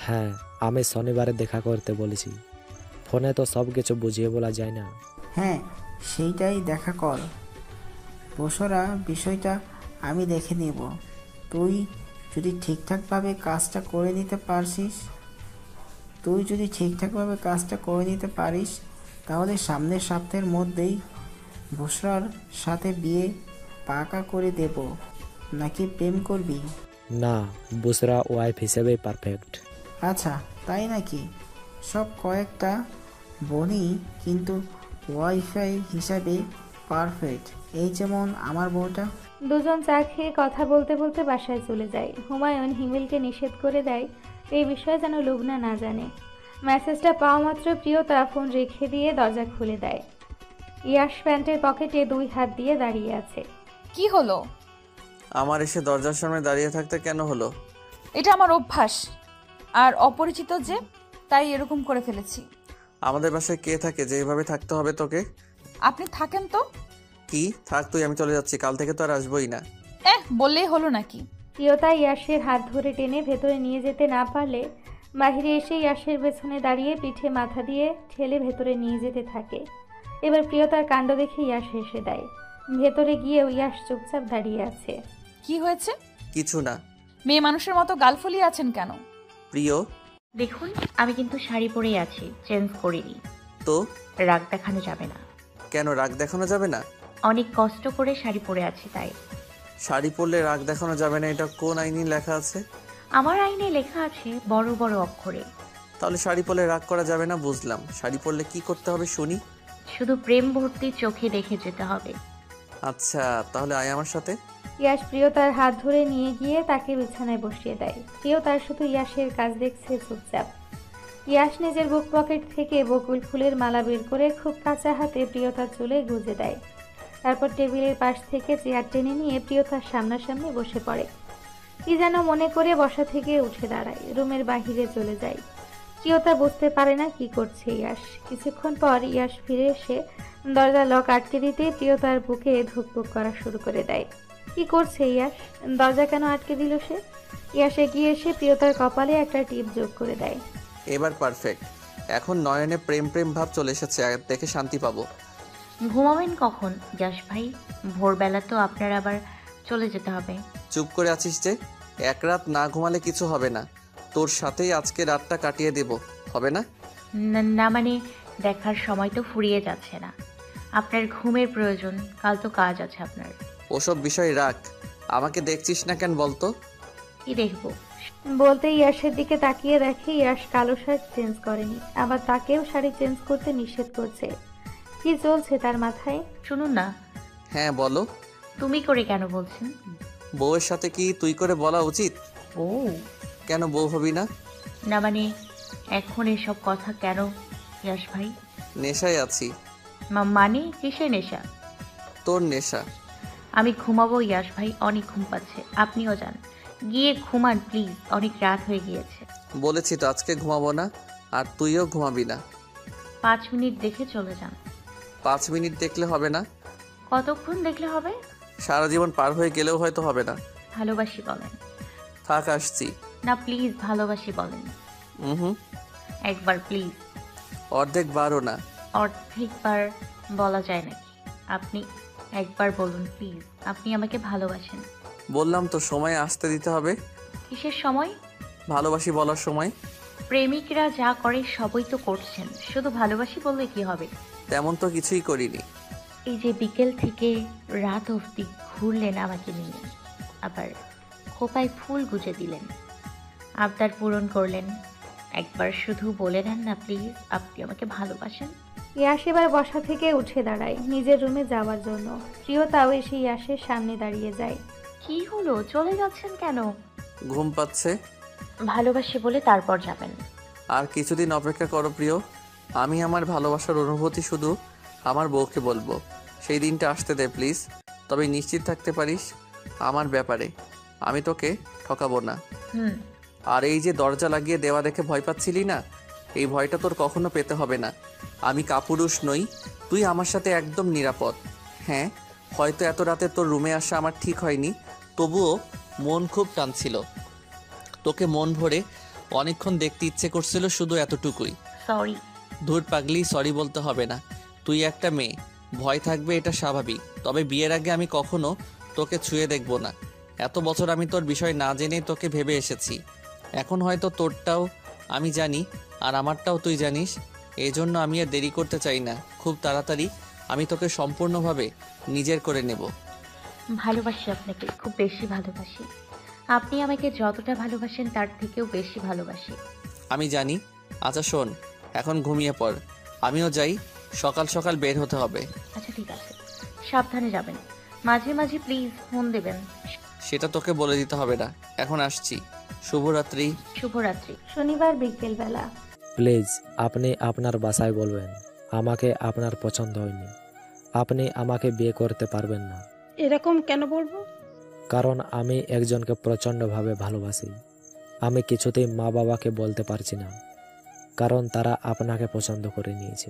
হ্যাঁ আমি শনিবারে দেখা করতে বলেছি। ফোনে তো সব কিছু বুঝিয়ে বলা যায় না। হ্যাঁ সেইটাই দেখা কর। বসরা বিষয়টা আমি দেখে নেব। তুই যদি ঠিকঠাকভাবে কাজটা করে নিতে পারিস তাহলে সামনের সপ্তাহের মধ্যেই বসরার সাথে বিয়ে পাকা করে দেব। নাকি প্রেম করবি? না, বুসরা ওয়াইফ হিসেবেই পারফেক্ট। আচ্ছা তাই নাকি? সব কয়েকটা বোনই কিন্তু ওয়াইফাই হিসাবে পারফেক্ট, এই যেমন আমার বউটা। দুজন চা খেয়ে কথা বলতে বলতে বাসায় চলে যায়। হুমায়ুন হিমেলকে নিষেধ করে দেয় এই বিষয়ে যেন লুবনা না জানে। মেসেজটা পাওয়া মাত্র প্রিয়তা ফোন রেখে দিয়ে দরজা খুলে দেয়। ইয়াশ প্যান্টের পকেটে 2 হাত দিয়ে দাঁড়িয়ে আছে। কি হলো? আমার এসে দরজার সামনে দাঁড়িয়ে থাকতে কেন হলো? এটা আমার অভ্যাস, আর অপরিচিত যে, তাই এরকম করে ফেলেছি। আমাদের বাসায় কে থাকে যে এইভাবে থাকতে হবে তোকে? আপনি থাকেন তো। কি থাক তুই, আমি চলে যাচ্ছি, কাল থেকে তো আর আসবোই না। বললেই হলো নাকি? প্রিয়তা ইয়াশের হাত ধরে টেনে ভেতরে নিয়ে যেতে না পারলে বাহিরে এসে ইয়াশের পেছনে দাঁড়িয়ে পিঠে মাথা দিয়ে ঠেলে ভেতরে নিয়ে যেতে থাকে। এবার প্রিয়তার কাণ্ড দেখে ইয়াশ হেসে দেয়। ভেতরে গিয়েও ইয়াশ চুপচাপ দাঁড়িয়ে আছে। কি হয়েছে? কিছু না। মেয়ে মানুষের মতো গাল ফুলিয়ে আছেন কেন? প্রিয় দেখুন আমি কিন্তু শাড়ি পরেই আছি, চেঞ্জ করিনি। তো রাগ দেখানো যাবে না। কেন রাগ দেখানো যাবে না? অনেক কষ্ট করে শাড়ি পরে আছি তাই। শাড়ি পরলে রাগ দেখানো যাবে না, এটা কোন আইনে লেখা আছে? আমার আইনে লেখা আছে বড় বড় অক্ষরে। তাহলে শাড়ি পরলে রাগ করা যাবে না, বুঝলাম। শাড়ি পরলে কি করতে হবে শুনি? শুধু প্রেম ভর্তি চোখে দেখে যেতে হবে। আচ্ছা তাহলে আয় আমার সাথে। ইয়াশ প্রিয়তার হাত ধরে নিয়ে গিয়ে তাকে বিছানায় বসিয়ে দেয়। প্রিয়তার শুধু ইয়াশের কাজ দেখছে চুপচাপ। ইয়াশ নিজের বুক পকেট থেকে বকুল ফুলের মালা বের করে খুব কাঁচা হাতে প্রিয়তার চুলে গুঁজে দেয়। তারপর টেবিলের পাশ থেকে চেয়ার টেনে নিয়ে প্রিয়তার সামনাসামনি বসে পড়ে। কি যেন মনে করে বসা থেকে উঠে দাঁড়ায়, রুমের বাহিরে চলে যায়। প্রিয়তা বুঝতে পারে না কি করছে ইয়াশ। কিছুক্ষণ পর ইয়াশ ফিরে এসে দরজা লক আটকে দিতে প্রিয়তার বুকে ধুকপুক করা শুরু করে দেয়। কি করছে ইয়াশ? দরজা কেন আটকে দিল সে? ইয়াশ এগিয়ে এসে প্রিয়তার কপালে একটা টিপ যোগ করে দেয়। এবার পারফেক্ট। এখন নয়নে প্রেম প্রেম ভাব চলে এসেছে, দেখে শান্তি পাবো। ঘুমাবেন কখন ইয়াশ ভাই? ভোরবেলা তো আপনার আবার চলে যেতে হবে। চুপ করে আছিস যে? এক রাত না ঘুমালে কিছু হবে না। তোর সাথেই আজকে রাতটা কাটিয়ে দেব, হবে না? না মানে দেখার সময় তো ফুরিয়ে যাচ্ছে না। আপনার ঘুমের প্রয়োজন, কাল তো কাজ আছে আপনার। ওসব বিষয় রাখ। আমাকে দেখছিস না কেন বলতো? কি দেখবো? বলতে ইয়াশের দিকে তাকিয়ে দেখে ইয়াশ কালো শার্ট চেঞ্জ করেনি, আবার তাকেও শাড়ি চেঞ্জ করতে নিষেধ করছে। কি চলছে তার মাথায়? শুনুন না। হ্যাঁ বলো। তুমি করে কেন বলছেন? বউয়ের সাথে কি তুই করে বলা উচিত? ও কেন বউ হবি না? না মানে এখন এসব কথা কেন ইয়াশ ভাই? নেশায় আছি। মানে কিসের নেশা? তোর নেশা। আমি ঘুমাবো ইয়াশ ভাই, অনেক ঘুম পাচ্ছে। আপনিও যান, গিয়ে ঘুমান প্লিজ, অনেক রাত হয়ে গিয়েছে। বলেছি তো আজকে ঘুমাবো না, আর তুইও ঘুমাবি না। 5 মিনিট দেখে চলে যান। 5 মিনিট দেখলে হবে না। কতক্ষণ দেখলে হবে? সারা জীবন পার হয়ে গেলেও হয়তো হবে না। ভালোবাসি বলেন। থাক, আসছি। না প্লিজ, ভালোবাসি বলেন। হুম। একবার প্লিজ। অর্ধেক বারও না। অর্ধেকবার বলা যায় নাকি? আপনি একবার বলুন প্লিজ, আপনি আমাকে ভালোবাসেন। বললাম তো, সময় আসতে দিতে হবে। কিসের সময়? ভালোবাসি বলার সময়। প্রেমিকরা যা করে সবই তো করছেন, শুধু ভালোবাসি বললে কি হবে? তেমন তো কিছুই করিনি। এই যে বিকেল থেকে রাত অবধি ঘুরলেন আমাকে নিয়ে, আবার খোপায় ফুল গুজে দিলেন, আবদার পূরণ করলেন। একবার শুধু বলে দেন না প্লিজ, আপনি আমাকে ভালোবাসেন। ইয়াশ এবার বসা থেকে উঠে দাঁড়ায় নিজের রুমে যাওয়ার জন্য। প্রিয়তাও এসে ইয়াশের সামনে দাঁড়িয়ে যায়। কি হলো, চলে যাচ্ছেন কেন? ঘুম পাচ্ছে। ভালোবাসি বলে তারপর যাবেন। আর কিছুদিন অপেক্ষা করো প্রিয়। আমি আমার ভালোবাসার অনুভূতি শুধু আমার বউকে বলবো। সেই দিনটা আসতে দে প্লিজ। তবে নিশ্চিত থাকতে পারিস আমার ব্যাপারে আমি তোকে ঠকাবো না। আর এই যে দরজা লাগিয়ে দেওয়া দেখে ভয় পাচ্ছিলি না, এই ভয়টা তোর কখনো পেতে হবে না। আমি কাপুরুষ নই, তুই আমার সাথে একদম নিরাপদ। হ্যাঁ, হয়তো এত রাতে তোর রুমে আসা আমার ঠিক হয়নি, তবুও মন খুব টানছিল। তোকে মন ভরে অনেকক্ষণ দেখতে ইচ্ছে করছিল, শুধু এতটুকুই। সরি। ধুর পাগলি, সরি বলতে হবে না। তুই একটা মেয়ে, ভয় থাকবে, এটা স্বাভাবিক। তবে বিয়ের আগে আমি কখনো তোকে ছুঁয়ে দেখব না। এত বছর আমি তোর বিষয় না জেনে তোকে ভেবে এসেছি। এখন হয়তো তোরটাও আমি জানি আর আমারটাও তুই জানিস। এই জন্য আমি আর দেরি করতে চাই না। খুব তাড়াতাড়ি আমি তোকে সম্পূর্ণভাবে নিজের করে নেব। ভালোবাসি আপনাকে, খুব বেশি ভালোবাসি। আপনি আমাকে যতটা ভালোবাসেন তার থেকেও বেশি ভালোবাসি। আমি জানি। আচ্ছা শোন, এখন ঘুমিয়ে পড়, আমিও যাই। সকাল সকাল বের হতে হবে। আচ্ছা ঠিক আছে, সাবধানে যাবেন। মাঝে মাঝে প্লিজ ফোন দেবেন। সেটা তোকে বলে দিতে হবে না। এখন আসছি। শুভরাত্রি। শুভরাত্রি। শনিবার বিকেলবেলা। প্লিজ আপনি আপনার বাসায় বলবেন আমাকে আপনার পছন্দ হয়নি, আপনি আমাকে বিয়ে করতে পারবেন না। এরকম কেন বলবো? কারণ আমি একজনকে প্রচণ্ডভাবে ভালোবাসি। আমি কিছুতেই মা বাবাকে বলতে পারছি না, কারণ তারা আপনাকে পছন্দ করে নিয়েছে।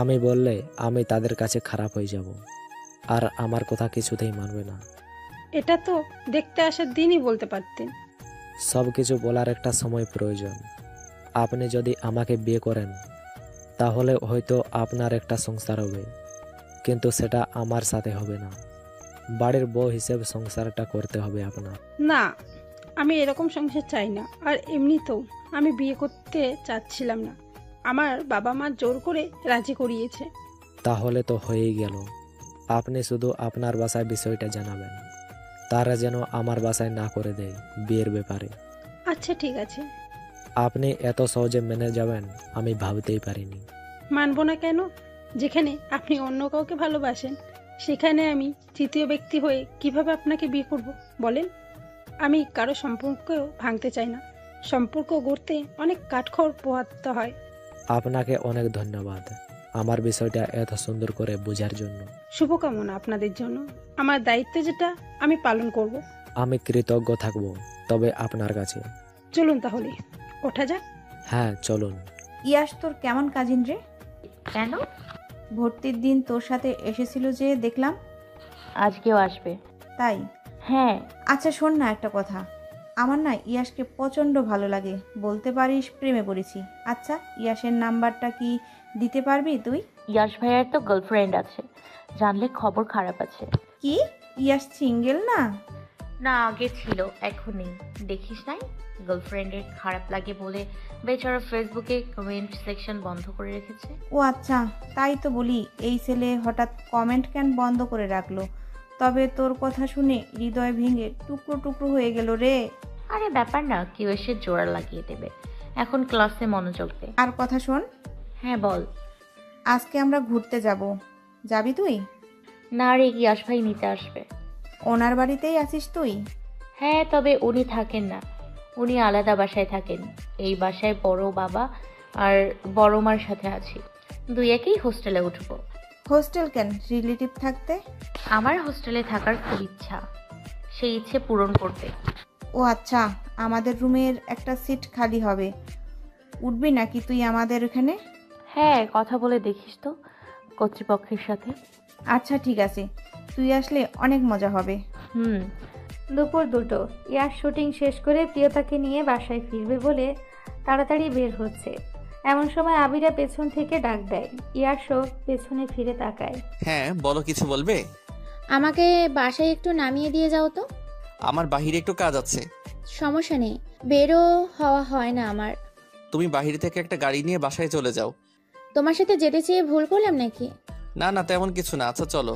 আমি বললে আমি তাদের কাছে খারাপ হয়ে যাব, আর আমার কথা কিছুতেই মানবে না। এটা তো দেখতে আসার দিনই বলতে পারতেন। সব কিছু বলার একটা সময় প্রয়োজন। আপনি যদি আমাকে বিয়ে করেন তাহলে হয়তো আপনার একটা সংসার হবে, কিন্তু সেটা আমার সাথে হবে না। বাড়ির বউ হিসেবে সংসারটা করতে হবে আপনার। না, আমি এরকম সংসার চাই না। আর এমনিতেও আমি বিয়ে করতে চাচ্ছিলাম না, আমার বাবা মা জোর করে রাজি করিয়েছে। তাহলে তো হয়েই গেল। আপনি শুধু আপনার বাসায় বিষয়টা জানাবেন, তারা যেন আমার বাসায় না করে দেয় বিয়ের ব্যাপারে। আচ্ছা ঠিক আছে। আপনি এত সহজে মেনে যাবেন আমি ভাবতেই পারিনি। মানব না কেন? যেখানে আপনি অন্য কাউকে ভালোবাসেন সেখানে আমি তৃতীয় ব্যক্তি হয়ে কিভাবে আপনাকে বিয়ে করব বলেন? আমি কারো সম্পর্কও ভাঙতে চাই না। সম্পর্ক গড়তে অনেক কাঠখড় পোহাতে হয়। আপনাকে অনেক ধন্যবাদ আমার বিষয়টা এত সুন্দর করে বোঝার জন্য। শুভকামনা আপনাদের জন্য। আমার দায়িত্ব যেটা আমি পালন করব। আমি কৃতজ্ঞ থাকব তবে আপনার কাছে। চলুন তাহলে ওঠা যাক। হ্যাঁ চলুন। ইয়াশ তোর কেমন কাজিন রে? কেন? ভর্তির দিন তোর সাথে এসেছিল যে দেখলাম। আজকেও আসবে। তাই? হ্যাঁ। আচ্ছা শোন না একটা কথা, আমার না ইয়াশকে প্রচণ্ড ভালো লাগে, বলতে পারিস প্রেমে পড়েছি। আচ্ছা ইয়াশের নাম্বারটা কি দিতে পারবি তুই? ইয়াশ ভাইয়ার তো গার্লফ্রেন্ড আছে, জানলে খবর খারাপ আছে। কি ইয়াশ সিঙ্গেল না? না আগে ছিল, এখন নেই। দেখিস নাই গার্লফ্রেন্ডের খারাপ লাগে বলে বেচারা ফেসবুকে কমেন্ট সেকশন বন্ধ করে রেখেছে। ও আচ্ছা, তাই তো বলি এই ছেলে হঠাৎ কমেন্ট কেন বন্ধ করে রাখলো? তবে তোর কথা শুনে হৃদয় ভেঙে টুকরো টুকরো হয়ে গেল রে। আরে ব্যাপার না, কেউ এসে জোড়া লাগিয়ে দেবে। এখন ক্লাসে মনোযোগ দে। আর কথা শোন। হ্যাঁ বল। আজকে আমরা ঘুরতে যাব, যাবি তুই? না রে, ইয়াশ ভাই নিতে আসবে। ওনার বাড়িতেই আছিস তুই? হ্যাঁ, তবে উনি থাকেন না, উনি আলাদা বাসায় থাকেন। এই বাসায় বড় বাবা আর বড় মার সাথে আছি, দুই একেই হোস্টেলে উঠবো। হোস্টেল কেন, রিলেটিভ থাকতে? আমার হোস্টেলে থাকার খুব ইচ্ছা, সেই ইচ্ছে পূরণ করতে। ও আচ্ছা, আমাদের রুমের একটা সিট খালি হবে, উঠবি নাকি তুই আমাদের ওখানে? হ্যাঁ, কথা বলে দেখিস তো কর্তৃপক্ষের সাথে। আচ্ছা ঠিক আছে, তুই আসলে অনেক মজা হবে। দুপুর 2টো। ইয়াস শুটিং শেষ করে প্রিয়তাকে নিয়ে বাসায় ফিরবে বলে তাড়াতাড়ি বের হচ্ছে। এমন সময় আবিরা পেছন থেকে ডাক দেয়। ইয়াসও পেছনে ফিরে তাকায়। হ্যাঁ বলো, কিছু বলবে? আমাকে বাসায় একটু নামিয়ে দিয়ে যাও তো। আমার বাহিরে একটু কাজ আছে। সমস্যা নেই, বেরো হওয়া হয় না আমার। তুমি বাহিরে থেকে একটা গাড়ি নিয়ে বাসায় চলে যাও। তোমার সাথে যেতে চেয়ে ভুল করলাম নাকি? না না, তেমন কিছু না। আচ্ছা চলো।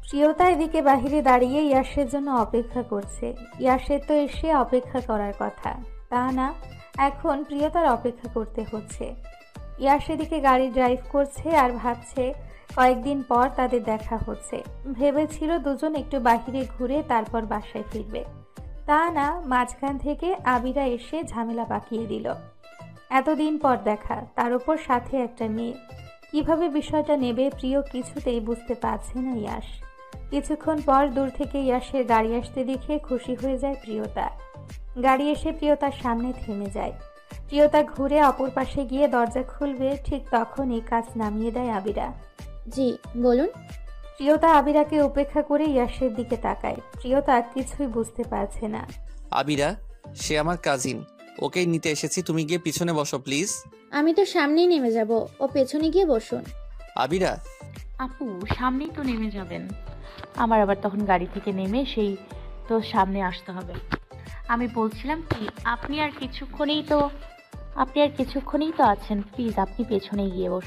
প্রিয়তা এদিকে বাহিরে দাঁড়িয়ে ইয়াসের জন্য অপেক্ষা করছে। ইয়াসের তো এসে অপেক্ষা করার কথা, তা না, এখন প্রিয়তার অপেক্ষা করতে হচ্ছে। ইয়াস এদিকে গাড়ি ড্রাইভ করছে আর ভাবছে কয়েকদিন পর তাদের দেখা হচ্ছে। ভেবেছিল দুজন একটু বাহিরে ঘুরে তারপর বাসায় ফিরবে, তা না, মাঝখান থেকে আবিরা এসে ঝামেলা পাকিয়ে দিল। এতদিন পর দেখা, তার উপর সাথে একটা মেয়ে। কিভাবে বিষয়টা নেবে প্রিয় কিছুতেই বুঝতে পারছে না ইয়াস। কিছুক্ষণ পর দূর থেকে ইয়াসের গাড়ি আসতে দেখে খুশি হয়ে যায় প্রিয়তা। গাড়ি এসে প্রিয়তার সামনে থেমে যায়। প্রিয়তা ঘুরে অপর পাশে গিয়ে দরজা খুলবে, ঠিক তখনই কাজ নামিয়ে দেয় আবিরা। জি বলুন। প্রিয়তা আবিরাকে উপেক্ষা করে ইয়াসের দিকে তাকায়। প্রিয়তা কিছুই বুঝতে পারছে না। আবিরা, সে আমার কাজিন, ওকেই নিতে এসেছি। তুমি গিয়ে পিছনে বসো প্লিজ। আমি তো সামনেই নেমে যাব, ও পেছনে গিয়ে বসুন। আবিরা। আপু সামনেই তো নেমে যাবেন, আমার আবার তখন গাড়ি থেকে নেমে সেই তো সামনে আসতে হবে। আমি বলছিলাম কি, আপনি আর কিছুক্ষণেই তো আছেন, প্লিজ আপনি পেছনে গিয়ে বসুন।